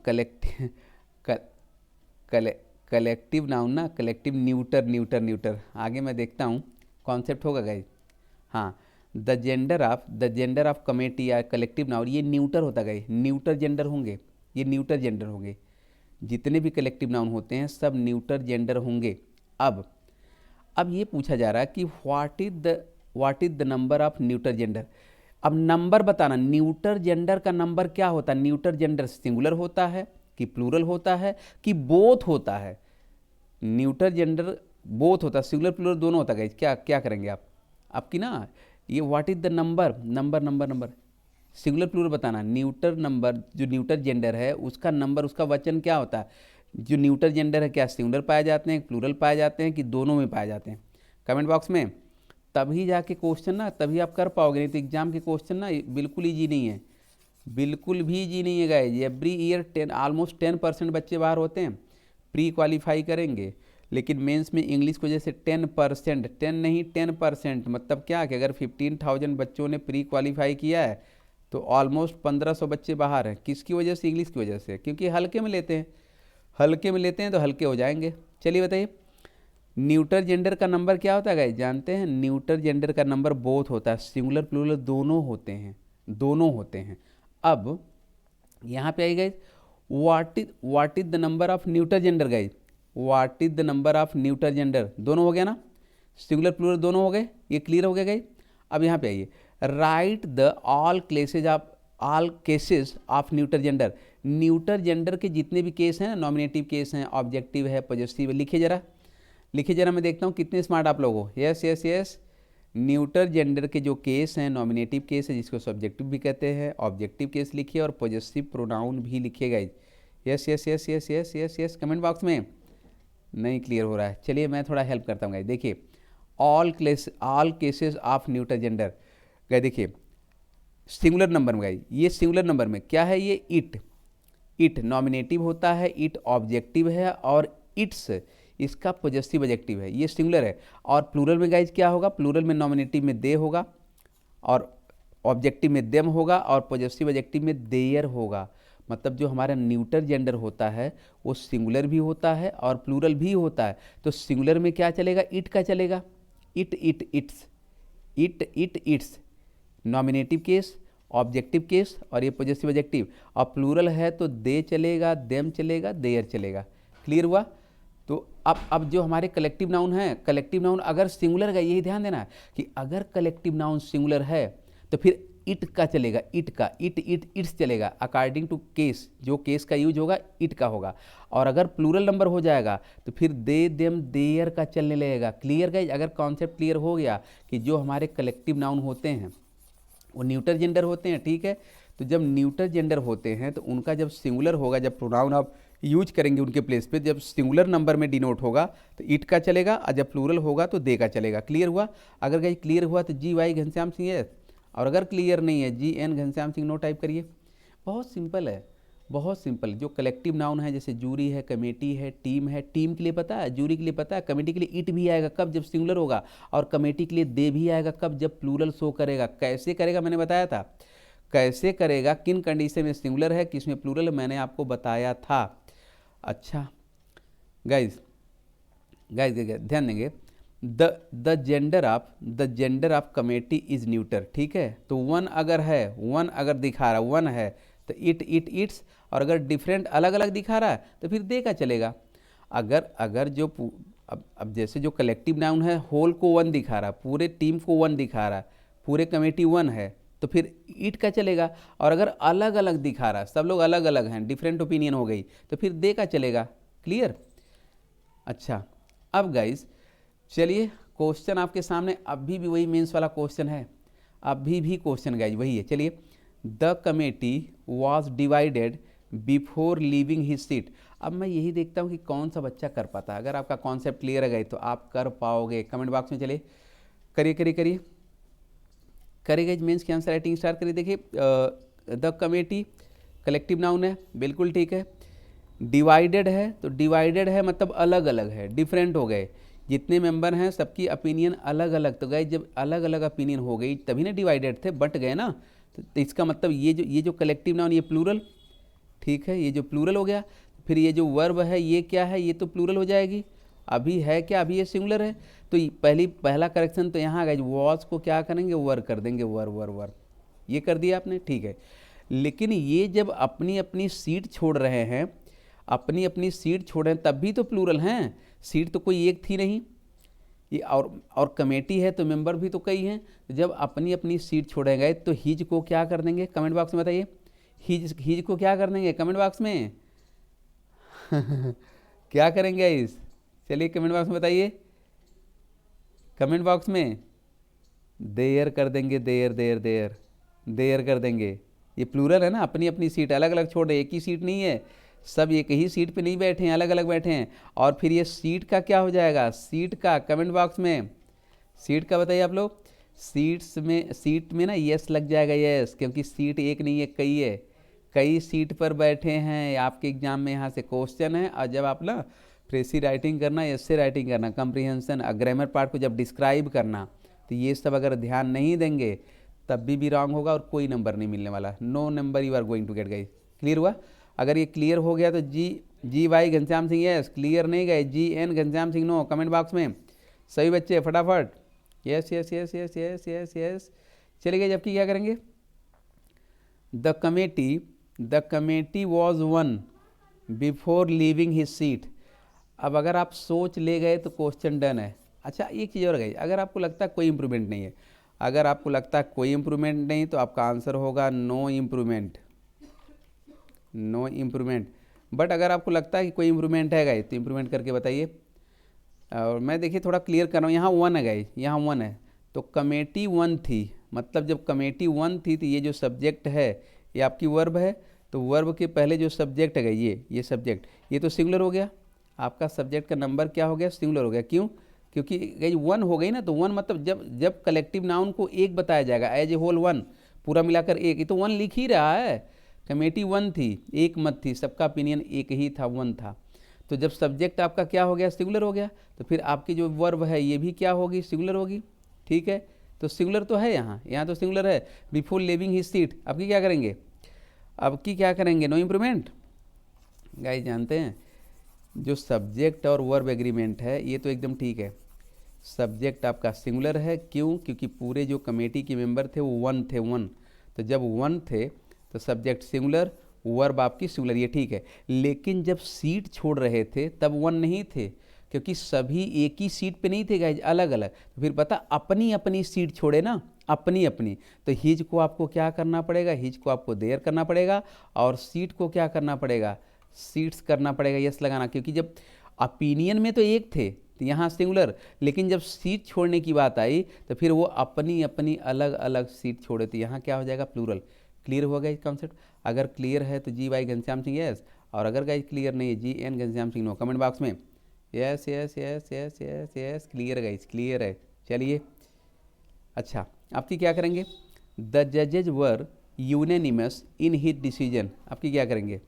कलेक्टिव नाउन ना, कलेक्टिव न्यूटर। आगे मैं देखता हूँ, कॉन्सेप्ट होगा गाइज। हाँ, द जेंडर ऑफ कमेटी या कलेक्टिव नाउन, ये न्यूटर होता गाइज, न्यूटर जेंडर होंगे, ये न्यूटर जेंडर होंगे। जितने भी कलेक्टिव नाउन होते हैं सब न्यूटर जेंडर होंगे। अब ये पूछा जा रहा है कि what is the number of neuter gender. अब नंबर बताना, न्यूटर जेंडर का नंबर क्या होता है? न्यूटर जेंडर सिंगुलर होता है कि प्लूरल होता है कि बोथ होता है? न्यूटर जेंडर बोथ होता है, सिंगुलर प्लूरल दोनों होता है। क्या करेंगे आप? आपकी ना ये what is the number singular plural बताना। न्यूटर नंबर, जो न्यूटर जेंडर है उसका नंबर, उसका वचन क्या होता है? जो न्यूटर जेंडर है, क्या सिंगुलर पाए जाते हैं, प्लूरल पाए जाते हैं कि दोनों में पाए जाते हैं? कमेंट बॉक्स में, तभी जाके क्वेश्चन ना, तभी आप कर पाओगे, नहीं तो एग्जाम के क्वेश्चन ना बिल्कुल ईजी नहीं है, बिल्कुल भी ईजी नहीं है गाइज। एवरी ईयर ऑलमोस्ट 10% बच्चे बाहर होते हैं, प्री क्वालिफाई करेंगे, लेकिन मेंस में इंग्लिश की वजह से 10%, 10 नहीं 10%, मतलब क्या कि अगर 15,000 बच्चों ने प्री क्वालिफाई किया है तो ऑलमोस्ट 1500 बच्चे बाहर हैं। किसकी वजह से? इंग्लिश की वजह से, क्योंकि हल्के में लेते हैं, हल्के में लेते हैं तो हल्के हो जाएंगे। चलिए बताइए, न्यूटर जेंडर का नंबर क्या होता है गाइस? जानते हैं न्यूटर जेंडर का नंबर बोथ होता है, सिंगुलर प्लूरल दोनों होते हैं, दोनों होते हैं। अब यहाँ पे आई guys, what is the number of neuter gender guys? What is the number of neuter gender? दोनों हो गया ना, सिंगुलर प्लूरल दोनों हो गए, ये क्लियर हो गया गाइस। अब यहाँ पे आइए, right the all cases of neuter gender. Neuter gender के जितने भी केस हैं, नॉमिनेटिव केस हैं, ऑब्जेक्टिव है, पॉजिटिव है, लिखिए जरा, लिखिए जरा, मैं देखता हूँ कितने स्मार्ट आप लोग हो। Yes yes yes, neuter gender के जो केस हैं, नॉमिनेटिव केस है जिसको सब्जेक्टिव भी कहते हैं, ऑब्जेक्टिव केस लिखिए और पॉजिटिव प्रोनाउन भी लिखिएगा। Yes yes yes yes yes yes yes, comment box में नहीं क्लियर हो रहा है, चलिए मैं थोड़ा हेल्प करता हूँ गाइस। देखिए, all cases of neuter gender guys, देखिए सिंगुलर नंबर में गाइस, ये सिंगुलर नंबर में क्या है? ये इट नॉमिनेटिव होता है, इट ऑब्जेक्टिव है और इट्स इसका पॉजिटिव एडजेक्टिव है, ये सिंगुलर है। और प्लूरल में गाइज क्या होगा? प्लूरल में नॉमिनेटिव में दे होगा और ऑब्जेक्टिव में देम होगा और पॉजिटिव एडजेक्टिव में देयर होगा। मतलब जो हमारा न्यूटर जेंडर होता है वो सिंगुलर भी होता है और प्लूरल भी होता है। तो सिंगुलर में क्या चलेगा? इट का चलेगा, it's nominative case, objective case और ये पॉजिटिव एडजेक्टिव। और प्लूरल है तो दे चलेगा, देम चलेगा, देयर चलेगा। क्लियर हुआ? तो अब जो हमारे कलेक्टिव नाउन है, कलेक्टिव नाउन अगर सिंगुलर का, यही ध्यान देना है कि अगर कलेक्टिव नाउन सिंगुलर है तो फिर इट का चलेगा, इट्स चलेगा अकॉर्डिंग टू केस, जो केस का यूज होगा इट का होगा। और अगर प्लूरल नंबर हो जाएगा तो फिर दे देम देयर का चलने लगेगा। Clear guys? अगर कॉन्सेप्ट क्लियर हो गया कि जो हमारे कलेक्टिव नाउन होते हैं वो न्यूटर जेंडर होते हैं, ठीक है। तो जब न्यूटर जेंडर होते हैं तो उनका जब सिंगुलर होगा, जब प्रोनाउन आप यूज करेंगे उनके प्लेस पे, जब सिंगुलर नंबर में डिनोट होगा तो इट का चलेगा और जब प्लूरल होगा तो दे का चलेगा। क्लियर हुआ? अगर गाइस क्लियर हुआ तो जी वाई घनश्याम सिंह है, और अगर क्लियर नहीं है G N Ghanshyam Singh no type करिए। बहुत सिंपल है, बहुत सिंपल। जो कलेक्टिव नाउन है जैसे जूरी है, कमेटी है, टीम है, टीम के लिए पता है, जूरी के लिए पता है, कमेटी के लिए इट भी आएगा कब? जब सिंगुलर होगा। और कमेटी के लिए दे भी आएगा कब? जब प्लूरल शो करेगा। कैसे करेगा मैंने बताया था, कैसे करेगा, किन कंडीशन में सिंगुलर है, किस में प्लूरल है, मैंने आपको बताया था। अच्छा गाइज ध्यान देंगे, the gender of committee is neuter, ठीक है। तो वन अगर है, वन अगर दिखा रहा वन है तो इट्स, और अगर डिफरेंट अलग अलग दिखा रहा है तो फिर दे का चलेगा। अगर जो अब जैसे जो कलेक्टिव नाउन है होल को वन दिखा रहा, पूरे टीम को वन दिखा रहा, पूरे कमेटी वन है तो फिर इट का चलेगा। और अगर अलग अलग दिखा रहा, सब लोग अलग अलग हैं, डिफरेंट ओपिनियन हो गई, तो फिर दे का चलेगा। क्लियर? अच्छा अब गाइज चलिए, क्वेश्चन आपके सामने अभी भी वही मेंस वाला क्वेश्चन है, अभी भी क्वेश्चन गाइज वही है। चलिए, the committee was divided before leaving his seat. अब मैं यही देखता हूँ कि कौन सा बच्चा कर पाता है। अगर आपका कॉन्सेप्ट क्लियर है गए तो आप कर पाओगे। कमेंट बॉक्स में चलिए करिए करिए करिए करिए मेंस की आंसर राइटिंग स्टार्ट करिए। देखिए, द कमेटी कलेक्टिव नाउन है, बिल्कुल ठीक है। डिवाइडेड है तो डिवाइडेड है मतलब अलग अलग है, डिफरेंट हो गए, जितने मेंबर हैं सबकी ओपिनियन अलग अलग। तो गए जब अलग अलग ओपिनियन हो गई तभी ना डिवाइडेड थे, बट गए ना। तो इसका मतलब ये जो कलेक्टिव नाउन ये प्लूरल, ठीक है, ये जो प्लूरल हो गया। फिर ये जो वर्ब है ये क्या है? ये तो प्लूरल हो जाएगी। अभी है क्या? अभी ये सिंगुलर है। तो पहला करेक्शन तो यहाँ गए, वॉज को क्या करेंगे? वर कर देंगे, वर ये कर दिया आपने, ठीक है। लेकिन ये जब अपनी अपनी सीट छोड़ रहे हैं, अपनी अपनी सीट छोड़ें तब भी तो प्लूरल हैं, सीट तो कोई एक थी नहीं ये, और कमेटी है तो मेंबर भी तो कई हैं। जब अपनी अपनी सीट छोड़े गए तो हिज को क्या कर देंगे? कमेंट बॉक्स में बताइए, हिज को क्या कर देंगे? कमेंट बॉक्स में क्या करेंगे इस? चलिए कमेंट बॉक्स में बताइए, कमेंट बॉक्स में देयर कर देंगे, देयर कर देंगे। ये प्लूरल है ना, अपनी अपनी सीट अलग अलग छोड़, एक ही सीट नहीं है, सब एक ही सीट पे नहीं बैठे हैं, अलग अलग बैठे हैं। और फिर ये सीट का क्या हो जाएगा? सीट का कमेंट बॉक्स में सीट का बताइए आप लोग। सीट में ना यस लग जाएगा, यस, क्योंकि सीट एक नहीं है, कई है, कई सीट पर बैठे हैं। आपके एग्जाम में यहाँ से क्वेश्चन है, और जब आप ना फ्रेसी राइटिंग करना, एसे राइटिंग करना, कंप्रीहेंशन, ग्रामर पार्ट को जब डिस्क्राइब करना, तो ये सब अगर ध्यान नहीं देंगे तब भी रॉन्ग होगा और कोई नंबर नहीं मिलने वाला। No number you are going to get guys. Clear हुआ? अगर ये क्लियर हो गया तो G Y Ghanshyam Singh yes, clear नहीं गए G N Ghanshyam Singh no, comment box में सही बच्चे फटाफट yes yes yes yes yes yes yes. चलिए जबकि क्या करेंगे, the committee was won before leaving his seat. अब अगर आप सोच ले गए तो क्वेश्चन डन है। अच्छा एक चीज़ और गई, अगर आपको लगता है कोई इम्प्रूवमेंट नहीं है, अगर आपको लगता है कोई इम्प्रूवमेंट नहीं तो आपका आंसर होगा no improvement, no improvement. But अगर आपको लगता है कि कोई इम्प्रूवमेंट है गाइस तो इम्प्रूवमेंट करके बताइए। और मैं देखिए थोड़ा क्लियर कर रहा हूँ, यहाँ वन है गाइस, यहाँ वन है तो कमेटी वन थी, मतलब जब कमेटी वन थी तो ये जो सब्जेक्ट है ये आपकी वर्ब है, तो वर्ब के पहले जो सब्जेक्ट है ये सब्जेक्ट, ये तो सिंगुलर हो गया, आपका सब्जेक्ट का नंबर क्या हो गया, सिंगुलर हो गया। क्यों? क्योंकि गई वन हो गई ना, तो वन मतलब जब कलेक्टिव नाउन को एक बताया जाएगा एज ए होल वन, पूरा मिलाकर एक, ये तो वन लिख ही रहा है। कमेटी वन थी, एक मत थी, सबका ओपिनियन एक ही था, वन था। तो जब सब्जेक्ट आपका क्या हो गया, सिंगुलर हो गया, तो फिर आपकी जो वर्ब है ये भी क्या होगी, सिंगुलर होगी। ठीक है, तो सिंगुलर तो है, यहाँ तो सिंगुलर है। बिफोर लिविंग हिज सीट, अब की क्या करेंगे, अब की क्या करेंगे, नो इम्प्रूवमेंट। गाइस जानते हैं जो सब्जेक्ट और वर्ब एग्रीमेंट है ये तो एकदम ठीक है। सब्जेक्ट आपका सिंगुलर है, क्यों? क्योंकि पूरे जो कमेटी के मेंबर थे वो वन थे, वन, तो जब वन थे तो सब्जेक्ट सिंगुलर, वर्ब आपकी सिंगुलर, ये ठीक है। लेकिन जब सीट छोड़ रहे थे तब वन नहीं थे, क्योंकि सभी एक ही सीट पे नहीं थे गाइज, अलग अलग। तो फिर पता अपनी अपनी सीट छोड़े ना, अपनी अपनी, तो हिज को आपको क्या करना पड़ेगा, हिज को आपको देयर करना पड़ेगा, और सीट को क्या करना पड़ेगा, सीट्स करना पड़ेगा, यस लगाना। क्योंकि जब ओपिनियन में तो एक थे तो यहाँ सिंगुलर, लेकिन जब सीट छोड़ने की बात आई तो फिर वो अपनी अपनी अलग अलग सीट छोड़े, तो यहाँ क्या हो जाएगा, प्लूरल। क्लियर हो गया कॉन्सेप्ट? अगर क्लियर है तो G Y Ghanshyam Singh yes, और अगर गाइज क्लियर नहीं है G N Ghanshyam Singh no, comment box में yes yes yes yes yes yes. Clear guys, clear है। चलिए अच्छा आपकी क्या करेंगे, द जजेज were unanimous in his decision, आपकी क्या करेंगे।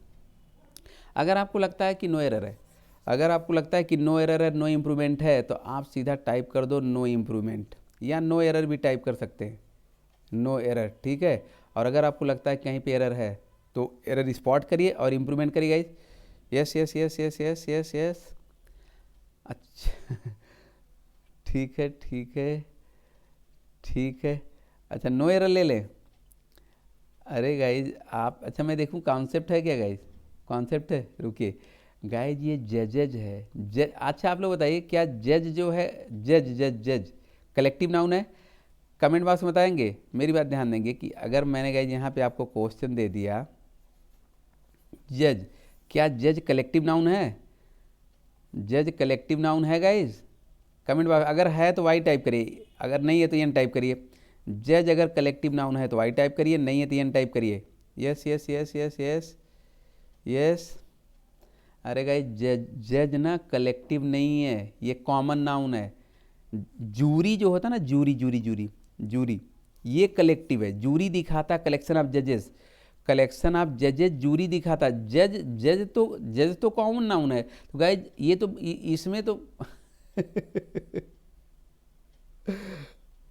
अगर आपको लगता है कि नो एरर है, अगर आपको लगता है कि नो एरर है, नो इम्प्रूवमेंट है, तो आप सीधा टाइप कर दो नो इम्प्रूवमेंट, या नो एरर भी टाइप कर सकते हैं, नो एरर, ठीक है। और अगर आपको लगता है कहीं पे एरर है तो एरर स्पॉट करिए और इम्प्रूवमेंट करिए guys. Yes yes yes yes yes yes yes. अच्छा ठीक है ठीक है ठीक है। अच्छा नो एरर ले लें, अरे गाइज आप, अच्छा मैं देखूं कॉन्सेप्ट है क्या गाइज, कॉन्सेप्ट है, रुकिए गाइज ये जजेज है, जज। अच्छा आप लोग बताइए क्या जज जो है, जज जज जज कलेक्टिव नाउन है, कमेंट बॉक्स में बताएंगे। मेरी बात ध्यान देंगे कि अगर मैंने गाइज यहाँ पे आपको क्वेश्चन दे दिया जज, क्या जज कलेक्टिव नाउन है, जज कलेक्टिव नाउन है गाइज, कमेंट बॉक्स अगर है तो वाई टाइप करिए, अगर नहीं है तो एन टाइप करिए। जज अगर कलेक्टिव नाउन है तो वाई टाइप करिए, नहीं है तो एन टाइप करिए। Yes yes yes yes yes yes. अरे गाइज जज ना कलेक्टिव नहीं है, ये कॉमन नाउन है। जूरी जो होता है ना, जूरी जूरी जूरी जूरी, ये कलेक्टिव है। जूरी दिखाता कलेक्शन ऑफ जजेस, कलेक्शन ऑफ जजेस जूरी दिखाता, जज जज तो कॉमन नाउन है। तो गाइज ये तो इसमें तो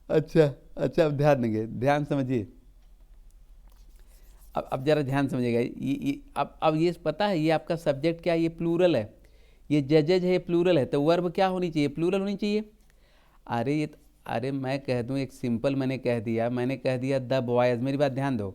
अच्छा अच्छा अब ध्यान देंगे, ध्यान समझिए, अब जरा ध्यान समझिएगा। ये अब ये पता है ये आपका सब्जेक्ट क्या है, ये प्लूरल है, ये जजेज है, ये प्लूरल है, तो वर्ब क्या होनी चाहिए, प्लूरल होनी चाहिए। अरे ये अरे मैं कह दूं एक सिंपल, मैंने कह दिया द बॉयज़, मेरी बात ध्यान दो,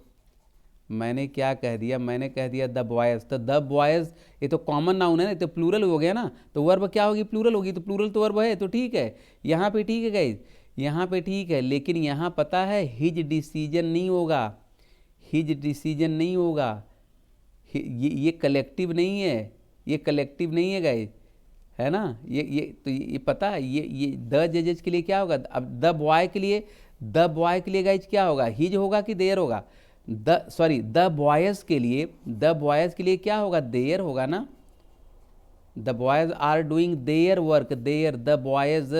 मैंने क्या कह दिया, मैंने कह दिया द बॉयज़, तो द बॉयज़ ये तो कॉमन नाउन है ना, तो प्लूरल हो गया ना, तो वर्ब क्या होगी, प्लूरल होगी, तो प्लूरल तो वर्ब है, तो ठीक है, यहाँ पे ठीक है गाइज, यहाँ पे ठीक है। लेकिन यहाँ पता है हिज डिसीजन नहीं होगा, हिज डिसीजन नहीं होगा, ये कलेक्टिव नहीं है, ये कलेक्टिव नहीं है गाइज, है ना। ये तो ये पता है, ये द जजेज के लिए क्या होगा, अब द बॉय के लिए गाइज क्या होगा, हिज होगा कि देयर होगा, द बॉयज़ के लिए क्या होगा, देयर होगा ना। The boys are doing their work, their, the boys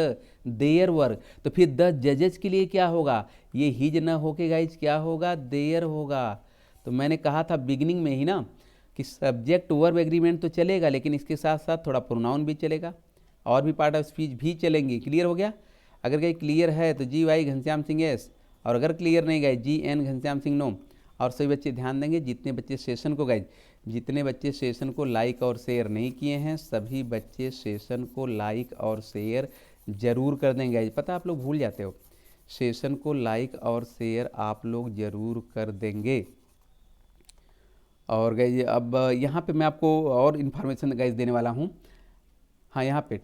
their work, तो फिर द जजेस के लिए क्या होगा, ये हिज न होके गाइज क्या होगा, देयर होगा। तो मैंने कहा था बिगिनिंग में ही ना, कि सब्जेक्ट वर्ब एग्रीमेंट तो चलेगा, लेकिन इसके साथ साथ थोड़ा प्रोनाउन भी चलेगा और भी पार्ट ऑफ स्पीच भी चलेंगी। क्लियर हो गया? अगर कहीं क्लियर है तो G Y Ghanshyam Singh S, और अगर क्लियर नहीं गए G N Ghanshyam Singh no. और सभी बच्चे ध्यान देंगे, जितने बच्चे सेशन को गए, जितने बच्चे सेशन को लाइक और शेयर नहीं किए हैं, सभी बच्चे सेशन को लाइक और शेयर ज़रूर कर देंगे। पता आप लोग भूल जाते हो, सेशन को लाइक और शेयर आप लोग ज़रूर कर देंगे। और गाइज अब यहाँ पे मैं आपको और इन्फॉर्मेशन गाइज देने वाला हूँ। हाँ, यहाँ पे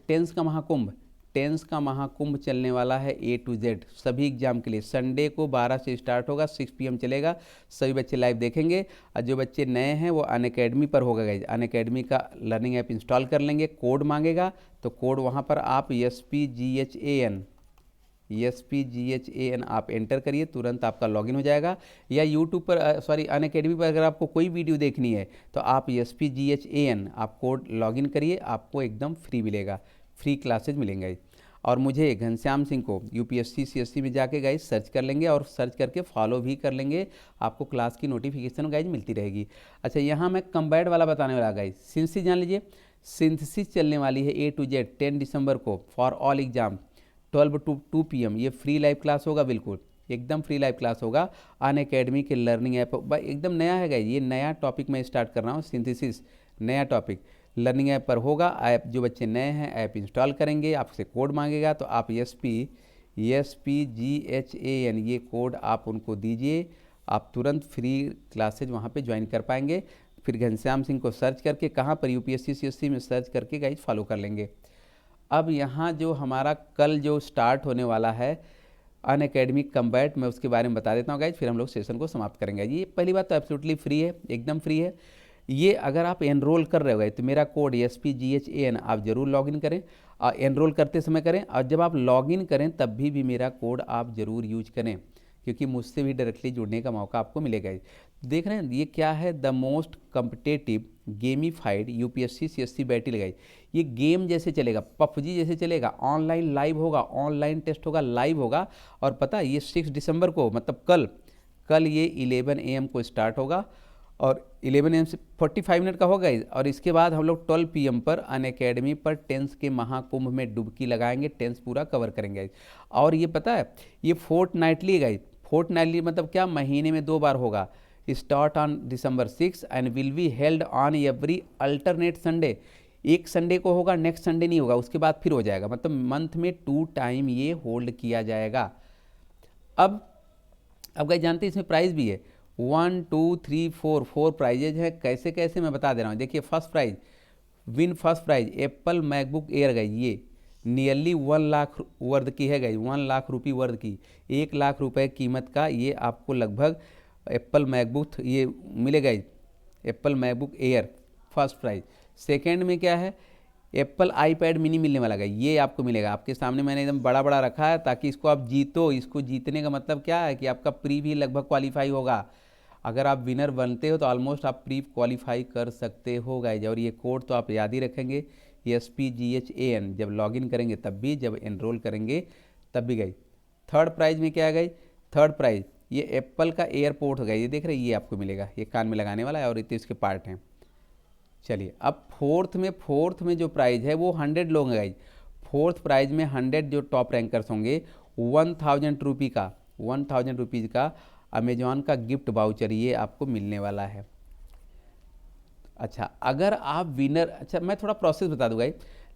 टेंस का महाकुंभ चलने वाला है A to Z सभी एग्जाम के लिए। संडे को 12 से स्टार्ट होगा, 6 PM चलेगा। सभी बच्चे लाइव देखेंगे, और जो बच्चे नए हैं वो अनअकैडमी पर होगा गाइज। अनअकैडमी का लर्निंग ऐप इंस्टॉल कर लेंगे, कोड मांगेगा तो कोड वहाँ पर आप SPGHAN आप एंटर करिए, तुरंत आपका लॉगिन हो जाएगा। या यूट्यूब पर अनअकैडमी पर अगर आपको कोई वीडियो देखनी है तो आप SPGHAN आप कोड लॉगिन करिए, आपको एकदम फ्री मिलेगा, फ्री क्लासेज मिलेंगे। और मुझे घनश्याम सिंह को UPSC CSC में जाके गाइज सर्च कर लेंगे और सर्च करके फॉलो भी कर लेंगे, आपको क्लास की नोटिफिकेशन गाइज मिलती रहेगी। अच्छा, यहाँ मैं कंबाइंड वाला बताने वाला गाइज। सिंथेसिस जान लीजिए, सिंथेसिस चलने वाली है A to Z 10 दिसंबर को for all exam 12 to 2 PM। ये फ्री लाइव क्लास होगा, बिल्कुल एकदम फ्री लाइव क्लास होगा। अनअकैडमी के लर्निंग ऐप एकदम नया है गाइज, ये नया टॉपिक मैं स्टार्ट कर रहा हूँ, सिंथेसिस नया टॉपिक लर्निंग ऐप पर होगा। ऐप जो बच्चे नए हैं ऐप इंस्टॉल करेंगे, आपसे कोड मांगेगा तो आप SPGHAN ये कोड आप उनको दीजिए, आप तुरंत फ्री क्लासेज वहाँ पे ज्वाइन कर पाएंगे। फिर घनश्याम सिंह को सर्च करके कहाँ पर UPSC CSC में सर्च करके गाइज फॉलो कर लेंगे। अब यहाँ जो हमारा कल जो स्टार्ट होने वाला है अनअकैडमी कंबैट, मैं उसके बारे में बता देता हूँ गाइज, फिर हम लोग सेशन को समाप्त करेंगे। ये पहली बात तो एब्सोल्युटली फ्री है, एकदम फ्री है। ये अगर आप एनरोल कर रहे हो तो मेरा कोड SPGHAN आप ज़रूर लॉगिन करें, एनरोल करते समय करें, और जब आप लॉगिन करें तब भी मेरा कोड आप ज़रूर यूज करें, क्योंकि मुझसे भी डायरेक्टली जुड़ने का मौका आपको मिलेगा। देख रहे हैं ये क्या है, the most competitive gamified UPSC CSC battle guys. ये गेम जैसे चलेगा, PUBG जैसे चलेगा, ऑनलाइन लाइव होगा, ऑनलाइन टेस्ट होगा, लाइव होगा। और पता ये 6 दिसंबर को मतलब कल ये 11 AM को स्टार्ट होगा और 11 AM से 45 मिनट का होगा। और इसके बाद हम लोग 12 PM पर अनअकैडमी पर टेंस के महाकुंभ में डुबकी लगाएंगे, टेंस पूरा कवर करेंगे। और ये पता है ये फोर्टनाइटली गाइज, फोर्टनाइटली मतलब क्या, महीने में 2 बार होगा। Start on December 6 and will be held on every alternate Sunday. एक संडे को होगा, नेक्स्ट संडे नहीं होगा, उसके बाद फिर हो जाएगा, मतलब मंथ में 2 टाइम ये होल्ड किया जाएगा। अब गाइज जानते हैं इसमें प्राइस भी है, 1 2 3 4 प्राइजेज हैं। कैसे कैसे मैं बता दे रहा हूँ। देखिए first prize Apple MacBook Air guys, ये नियरली 1 लाख वर्थ की है गाइज, 1 लाख रुपये वर्थ की, 1 लाख रुपए कीमत का ये आपको लगभग एप्पल मैकबुक ये मिलेगा, Apple MacBook Air first prize. Second में क्या है, एप्पल आईपैड मिनी मिलने वाला है, ये आपको मिलेगा। आपके सामने मैंने एकदम बड़ा बड़ा रखा है ताकि इसको आप जीतो। इसको जीतने का मतलब क्या है कि आपका प्री भी लगभग क्वालिफाई होगा। अगर आप विनर बनते हो तो ऑलमोस्ट आप प्री क्वालिफाई कर सकते हो गाइज। और ये कोड तो आप याद ही रखेंगे, SPGHAN जब लॉगिन करेंगे तब भी, जब एनरोल करेंगे तब भी गाइज। थर्ड प्राइज में क्या है गाइज, थर्ड प्राइज ये एप्पल का एयरपोर्ट होगा, ये देख रहे हैं, ये आपको मिलेगा, ये कान में लगाने वाला है और इतने इसके पार्ट हैं। चलिए अब फोर्थ में जो प्राइज़ है वो 100 लोग हैं गाइज। फोर्थ प्राइज में 100 जो टॉप रैंकर्स होंगे 1000 रुपीज़ का अमेजॉन का गिफ्ट वाउचर ये आपको मिलने वाला है। अच्छा अगर आप विनर, अच्छा मैं थोड़ा प्रोसेस बता दूंगा।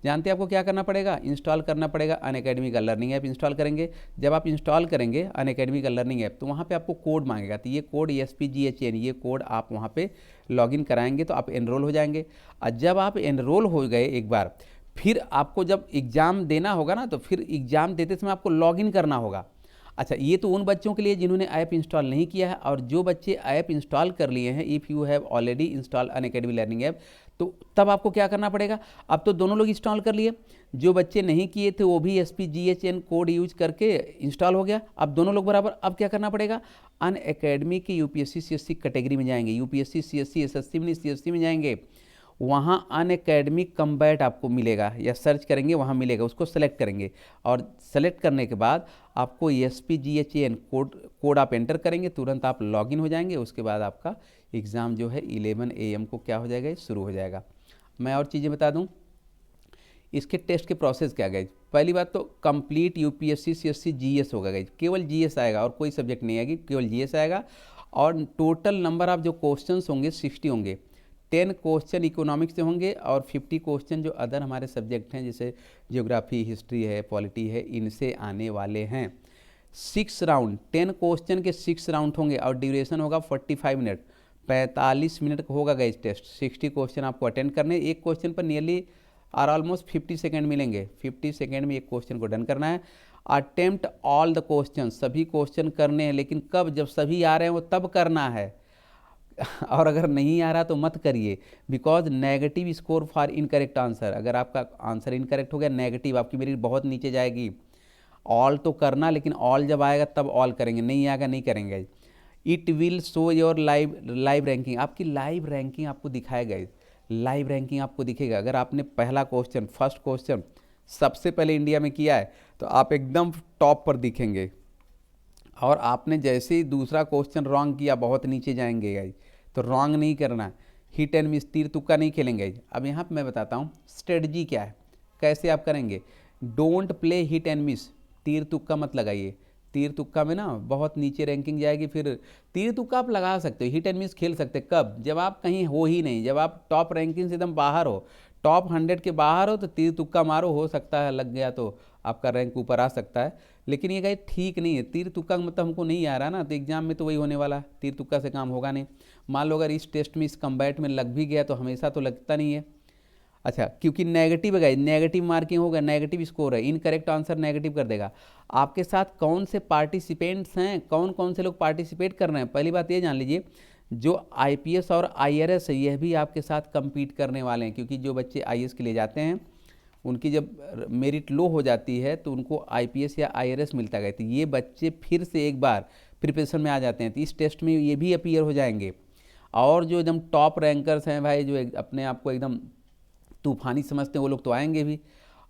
जानते हैं आपको क्या करना पड़ेगा, इंस्टॉल करना पड़ेगा अनअकैडमी का लर्निंग ऐप इंस्टॉल करेंगे। जब आप इंस्टॉल करेंगे अनअकैडमी का लर्निंग ऐप तो वहाँ पे आपको कोड मांगेगा, तो ये कोड SPGHAN ये कोड आप वहाँ पे लॉगिन कराएंगे तो आप एनरोल हो जाएंगे। और जब आप एनरोल हो गए एक बार, फिर आपको जब एग्ज़ाम देना होगा ना, तो फिर एग्ज़ाम देते समय आपको लॉगिन करना होगा। अच्छा ये तो उन बच्चों के लिए जिन्होंने ऐप इंस्टॉल नहीं किया है, और जो बच्चे ऐप इंस्टॉल कर लिए हैं, if you have already install Unacademy learning app, तो तब आपको क्या करना पड़ेगा। अब तो दोनों लोग इंस्टॉल कर लिए, जो बच्चे नहीं किए थे वो भी SPGHAN कोड यूज करके इंस्टॉल हो गया। अब दोनों लोग बराबर। अब क्या करना पड़ेगा, अनअकैडमी की UPSC CSC कैटेगरी में जाएंगे, UPSC CSC SSC में नहीं CSC में जाएंगे, वहाँ अनअकैडमी कंबैट आपको मिलेगा, या सर्च करेंगे वहाँ मिलेगा, उसको सेलेक्ट करेंगे। और सेलेक्ट करने के बाद आपको SPGHAN कोड आप एंटर करेंगे, तुरंत आप लॉगिन हो जाएंगे। उसके बाद आपका एग्ज़ाम जो है 11 AM को क्या हो जाएगा, शुरू हो जाएगा। मैं और चीज़ें बता दूं, इसके टेस्ट के प्रोसेस क्या गए। पहली बात तो कंप्लीट यूपीएससी सीएससी जीएस होगा गई, केवल जीएस आएगा और कोई सब्जेक्ट नहीं आएगी, केवल जीएस आएगा। और टोटल नंबर ऑफ जो क्वेश्चंस होंगे 60 होंगे। 10 क्वेश्चन इकोनॉमिक्स से होंगे और 50 क्वेश्चन जो अदर हमारे सब्जेक्ट हैं जैसे ज्योग्राफी, हिस्ट्री है, पॉलिटी है, इनसे आने वाले हैं। 6 राउंड, 10 क्वेश्चन के 6 राउंड होंगे और ड्यूरेशन होगा 45 मिनट, 45 मिनट का होगा गाइस टेस्ट। 60 क्वेश्चन आपको अटेंड करने, एक क्वेश्चन पर नियरली और ऑलमोस्ट 50 सेकेंड मिलेंगे। 50 सेकेंड में एक क्वेश्चन को डन करना है। अटेम्प्ट ऑल द क्वेश्चन, सभी क्वेश्चन करने हैं, लेकिन कब, जब सभी आ रहे हैं वो तब करना है और अगर नहीं आ रहा तो मत करिए, because negative score for incorrect answer. अगर आपका आंसर इनकरेक्ट हो गया, नेगेटिव, आपकी मेरिट बहुत नीचे जाएगी। ऑल तो करना, लेकिन ऑल जब आएगा तब ऑल करेंगे, नहीं आएगा नहीं करेंगे। It will show your live ranking, आपकी लाइव रैंकिंग आपको दिखाएगा, लाइव रैंकिंग आपको दिखेगा। अगर आपने पहला क्वेश्चन, फर्स्ट क्वेश्चन सबसे पहले इंडिया में किया है तो आप एकदम टॉप पर दिखेंगे, और आपने जैसे ही दूसरा क्वेश्चन रॉन्ग किया बहुत नीचे जाएंगे गाइज। तो रॉन्ग नहीं करना, हिट एंड मिस, तीर तुक्का नहीं खेलेंगे। अब यहाँ पे मैं बताता हूँ स्ट्रेटजी क्या है, कैसे आप करेंगे। Don't play hit and miss, तीर तुक्का मत लगाइए। तीर तुक्का में ना बहुत नीचे रैंकिंग जाएगी। फिर तीर तुक्का आप लगा सकते हो, हिट एंड मिस खेल सकते हैं कब, जब आप कहीं हो ही नहीं, जब आप टॉप रैंकिंग से एकदम बाहर हो, टॉप 100 के बाहर हो, तो तीर तुक्का मारो, हो सकता है लग गया तो आपका रैंक ऊपर आ सकता है। लेकिन ये कहीं ठीक नहीं है, तीर तुक्का मतलब हमको नहीं आ रहा ना, तो एग्जाम में तो वही होने वाला, तीर तुक्का से काम होगा नहीं। मान लो अगर इस टेस्ट में, इस कम्बैट में लग भी गया तो हमेशा तो लगता नहीं है। अच्छा, क्योंकि नेगेटिव है, नेगेटिव मार्किंग होगा, नेगेटिव स्कोर है, इनकरेक्ट आंसर नेगेटिव कर देगा। आपके साथ कौन से पार्टिसिपेंट्स हैं, कौन कौन से लोग पार्टिसिपेट कर रहे हैं, पहली बात ये जान लीजिए। जो आईपीएस और आईआरएस है, यह भी आपके साथ compete करने वाले हैं, क्योंकि जो बच्चे आईएएस के लिए जाते हैं उनकी जब मेरिट लो हो जाती है तो उनको आईपीएस या आईआरएस मिलता है। तो ये बच्चे फिर से एक बार प्रिपरेशन में आ जाते हैं, तो इस टेस्ट में ये भी अपीयर हो जाएंगे। और जो एकदम टॉप रैंकर्स हैं भाई, जो अपने आप को एकदम तूफानी समझते हैं, वो लोग तो आएंगे भी।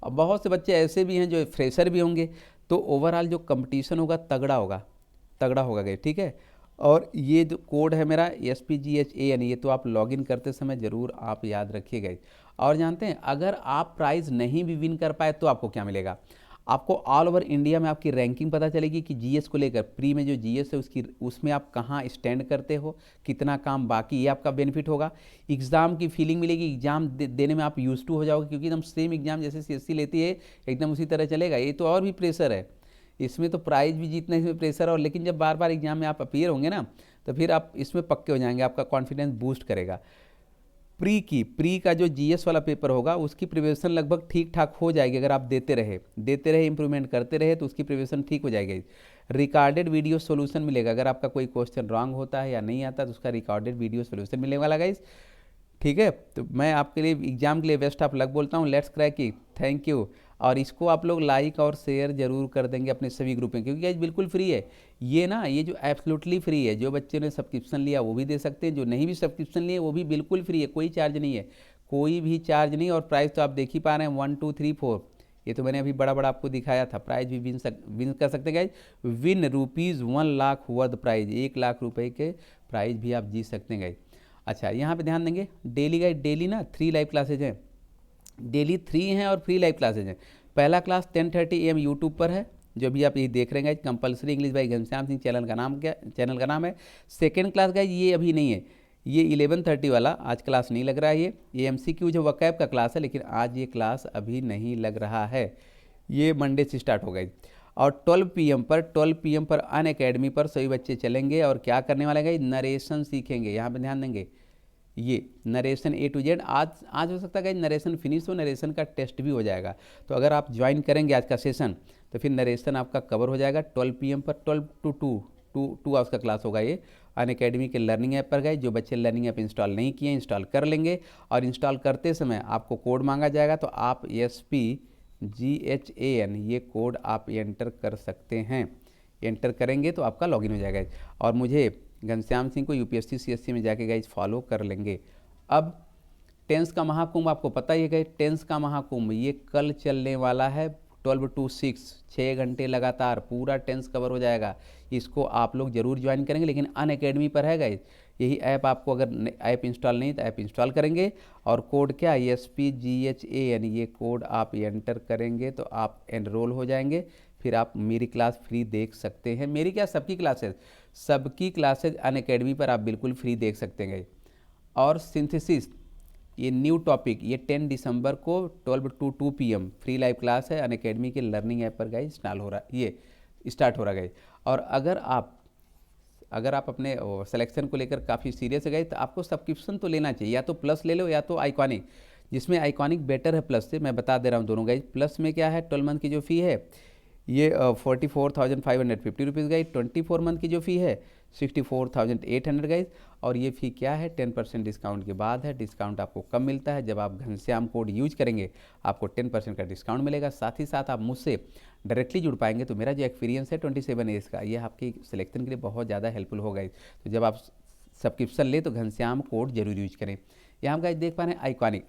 और बहुत से बच्चे ऐसे भी हैं जो फ्रेशर भी होंगे। तो ओवरऑल जो कंपटीशन होगा तगड़ा होगा, तगड़ा होगा गए, ठीक है। और ये जो कोड है मेरा SPGHAN, ये तो आप लॉगिन करते समय ज़रूर आप याद रखिएगा। और जानते हैं अगर आप प्राइज़ नहीं भी विन कर पाए तो आपको क्या मिलेगा, आपको ऑल ओवर इंडिया में आपकी रैंकिंग पता चलेगी कि जीएस को लेकर, प्री में जो जीएस है उसकी, उसमें आप कहाँ स्टैंड करते हो, कितना काम बाकी, ये आपका बेनिफिट होगा। एग्ज़ाम की फीलिंग मिलेगी, एग्ज़ाम देने में आप यूज टू हो जाओगे, क्योंकि एकदम सेम एग्ज़ाम जैसे CSC लेती है एकदम उसी तरह चलेगा। ये तो और भी प्रेशर है, इसमें तो प्राइज़ भी जीतना, इसमें प्रेशर। और लेकिन जब बार बार एग्जाम में आप अपीयर होंगे ना, तो फिर आप इसमें पक्के हो जाएंगे, आपका कॉन्फिडेंस बूस्ट करेगा। प्री का जो जीएस वाला पेपर होगा उसकी प्रिपरेशन लगभग ठीक ठाक हो जाएगी, अगर आप देते रहे इंप्रूवमेंट करते रहे तो उसकी प्रिपरेशन ठीक हो जाएगी। रिकॉर्डेड वीडियो सॉल्यूशन मिलेगा, अगर आपका कोई क्वेश्चन रॉन्ग होता है या नहीं आता तो उसका रिकॉर्डेड वीडियो सॉल्यूशन मिलने वाला गाइस, ठीक है। तो मैं आपके लिए एग्जाम के लिए बेस्ट ऑफ लक बोलता हूँ। Let's crack it, thank you. और इसको आप लोग लाइक और शेयर जरूर कर देंगे अपने सभी ग्रुप में, क्योंकि गाइस बिल्कुल फ्री है ये ना, ये जो एब्सोल्युटली फ्री है। जो बच्चे ने सब्सक्रिप्शन लिया वो भी दे सकते हैं, जो नहीं भी सब्सक्रिप्शन लिए वो भी बिल्कुल फ्री है, कोई चार्ज नहीं है, कोई भी चार्ज नहीं। और प्राइस तो आप देख ही पा रहे हैं, 1 2 3 4, ये तो मैंने अभी बड़ा बड़ा आपको दिखाया था। प्राइज भी विन कर सकते हैं guys, win ₹1 lakh worth prize, 1 lakh रुपए के प्राइज भी आप जीत सकते हैं गाइज। अच्छा, यहाँ पे ध्यान देंगे, डेली गाइड, डेली ना 3 लाइव क्लासेज हैं, डेली 3 हैं और फ्री लाइव क्लासेज हैं। पहला क्लास 10:30 AM यूट्यूब पर है, जो भी आप ये देख रहे हैं guys, compulsory English by Ghanshyam Singh channel का नाम है। सेकेंड क्लास गाइज ये अभी नहीं है, ये 11:30 वाला आज क्लास नहीं लग रहा है। ये MCQ जो वकैब का क्लास है, लेकिन आज ये क्लास अभी नहीं लग रहा है, ये मंडे से स्टार्ट हो गई। और 12 PM पर अनअकैडमी पर सभी बच्चे चलेंगे और क्या करने वाले गाइज, नरेशन सीखेंगे। यहाँ पे ध्यान देंगे, ये नरेशन A to Z। आज हो सकता है गाइज नरेशन फिनिश हो, नरेशन का टेस्ट भी हो जाएगा। तो अगर आप ज्वाइन करेंगे आज का सेशन तो फिर नरेशन आपका कवर हो जाएगा 12 PM पर। 12 to 2 आवर्स का क्लास होगा ये अनअकैडमी के लर्निंग ऐप पर। गए जो बच्चे लर्निंग ऐप इंस्टॉल नहीं किए इंस्टॉल कर लेंगे, और इंस्टॉल करते समय आपको कोड मांगा जाएगा, तो आप SPGHAN ये कोड आप एंटर कर सकते हैं। एंटर करेंगे तो आपका लॉगिन हो जाएगा। और मुझे घनश्याम सिंह को UPSC CSC में जाके गाइज फॉलो कर लेंगे। अब टेंस का महाकुंभ आपको पता ही है गाइज, टेंस का महाकुंभ ये कल चलने वाला है 12 to 6, 6 घंटे लगातार पूरा टेंस कवर हो जाएगा। इसको आप लोग जरूर ज्वाइन करेंगे, लेकिन अनअकैडमी पर है गाइज, यही ऐप आपको अगर ऐप इंस्टॉल नहीं तो ऐप इंस्टॉल करेंगे और कोड क्या ESPGHAN ये कोड आप एंटर करेंगे तो आप एनरोल हो जाएंगे। फिर आप मेरी क्लास फ्री देख सकते हैं। मेरी क्या, सबकी क्लासेज अनअकैडमी पर आप बिल्कुल फ्री देख सकते हैं। और सिंथेसिस ये न्यू टॉपिक ये 10 दिसंबर को 12 to 2 PM free live class है अनअकैडमी के लर्निंग ऐप पर गाइज इंस्टॉल हो रहा है, ये स्टार्ट हो रहा है गाइज। और अगर आप अपने सिलेक्शन को लेकर काफ़ी सीरियस है गाइज तो आपको सब्सक्रिप्शन तो लेना चाहिए, या तो प्लस ले लो या तो आइकॉनिक, जिसमें आइकॉनिक बेटर है प्लस से। मैं बता दे रहा हूँ दोनों गाइज। प्लस में क्या है, 12 मंथ की जो फ़ी है ये 44,550 रुपीज़ गाइज। 24 मंथ की जो फ़ी है 64,800 गाइज। और ये फ़ी क्या है, 10% डिस्काउंट के बाद है। डिस्काउंट आपको कब मिलता है, जब आप घनश्याम कोड यूज करेंगे आपको 10% का डिस्काउंट मिलेगा। साथ ही साथ आप मुझसे डायरेक्टली जुड़ पाएंगे। तो मेरा जो एक्सपीरियंस है 27 ईयर्स का, ये आपकी सिलेक्शन के लिए बहुत ज़्यादा हेल्पफुल होगा। तो जब आप सब्सक्रिप्शन ले तो घनश्याम कोड जरूर यूज करें। यहाँ गाइज देख पा रहे हैं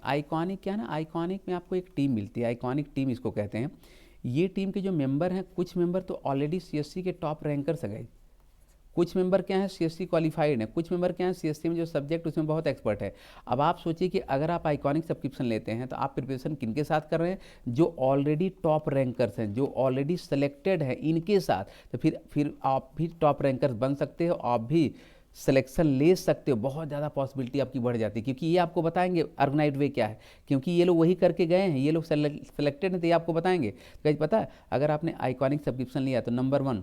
आइकॉनिक क्या है ना, आइकॉनिक में आपको एक टीम मिलती है, आइकॉनिक टीम इसको कहते हैं। ये टीम के जो मेंबर हैं, कुछ मेंबर तो ऑलरेडी CSC के टॉप रैंकर्स है गाइज, कुछ मेंबर क्या हैं CSC क्वालिफाइड हैं, कुछ मेंबर क्या हैं CSC में जो सब्जेक्ट उसमें बहुत एक्सपर्ट है। अब आप सोचिए कि अगर आप आइकॉनिक सब्सक्रिप्शन लेते हैं तो आप प्रिपरेशन किनके साथ कर रहे हैं, जो ऑलरेडी टॉप रैंकर्स हैं, जो ऑलरेडी सेलेक्टेड हैं, इनके साथ। तो फिर आप भी टॉप रैंकर्स बन सकते हो, आप भी सिलेक्शन ले सकते हो। बहुत ज़्यादा पॉसिबिलिटी आपकी बढ़ जाती है, क्योंकि ये आपको बताएंगे ऑर्गेनाइज्ड वे क्या है, क्योंकि ये लोग वही करके गए हैं, ये लोग सेलेक्टेड हैं, तो ये आपको बताएंगे। तो पता है, अगर आपने आइकॉनिक सब्सक्रिप्शन लिया तो नंबर 1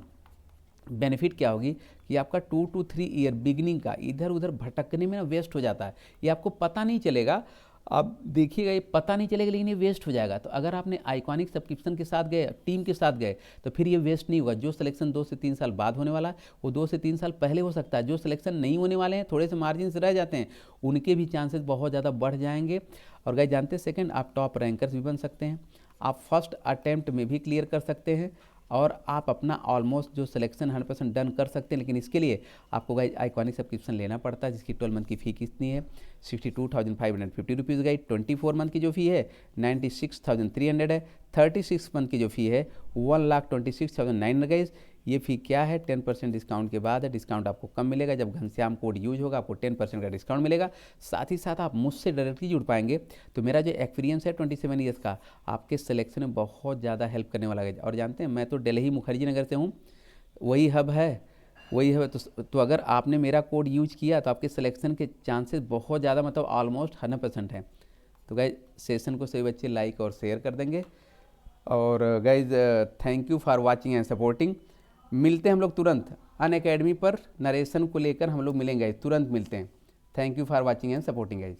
बेनिफिट क्या होगी कि आपका 2 to 3 ईयर बिगनिंग का इधर उधर भटकने में ना वेस्ट हो जाता है। ये आपको पता नहीं चलेगा, आप देखिएगा ये पता नहीं चलेगा, लेकिन ये वेस्ट हो जाएगा। तो अगर आपने आइकॉनिक सब्सक्रिप्शन के साथ गए, टीम के साथ गए, तो फिर ये वेस्ट नहीं होगा। जो सिलेक्शन 2 से 3 साल बाद होने वाला है वो 2 से 3 साल पहले हो सकता है। जो सिलेक्शन नहीं होने वाले हैं, थोड़े से मार्जिन से रह जाते हैं, उनके भी चांसेस बहुत ज़्यादा बढ़ जाएंगे। और गाइस जानते हैं, सेकंड आप टॉप रैंकर्स भी बन सकते हैं, आप फर्स्ट अटेम्प्ट में भी क्लियर कर सकते हैं, और आप अपना ऑलमोस्ट जो सिलेक्शन 100% डन कर सकते हैं। लेकिन इसके लिए आपको गाइज आइकॉनिक सब्सक्रिप्शन लेना पड़ता है, जिसकी 12 मंथ की फ़ी कितनी है 62,550 रुपीज़ गाइज। 24 मंथ की जो फ़ी है 96,300 है। 36 मंथ की जो फ़ी है 1,26,900 गाइज। ये फ़ी क्या है, 10% डिस्काउंट के बाद है। डिस्काउंट आपको कम मिलेगा, जब घनश्याम कोड यूज होगा आपको 10% का डिस्काउंट मिलेगा। साथ ही साथ आप मुझसे डायरेक्टली जुड़ पाएंगे। तो मेरा जो एक्सपीरियंस है 27 ईयर्स का, आपके सिलेक्शन में बहुत ज़्यादा हेल्प करने वाला है। और जानते हैं, मैं तो दिल्ली मुखर्जी नगर से हूँ, वही हब है। तो अगर आपने मेरा कोड यूज किया तो आपके सिलेक्शन के चांसेस बहुत ज़्यादा, मतलब ऑलमोस्ट 100% हैं। तो गाइज सेशन को सभी बच्चे लाइक और शेयर कर देंगे। और guys thank you for watching and supporting. मिलते हैं हम लोग तुरंत अनअकैडमी पर, नरेशन को लेकर हम लोग मिलेंगे, तुरंत मिलते हैं। Thank you for watching and supporting guys.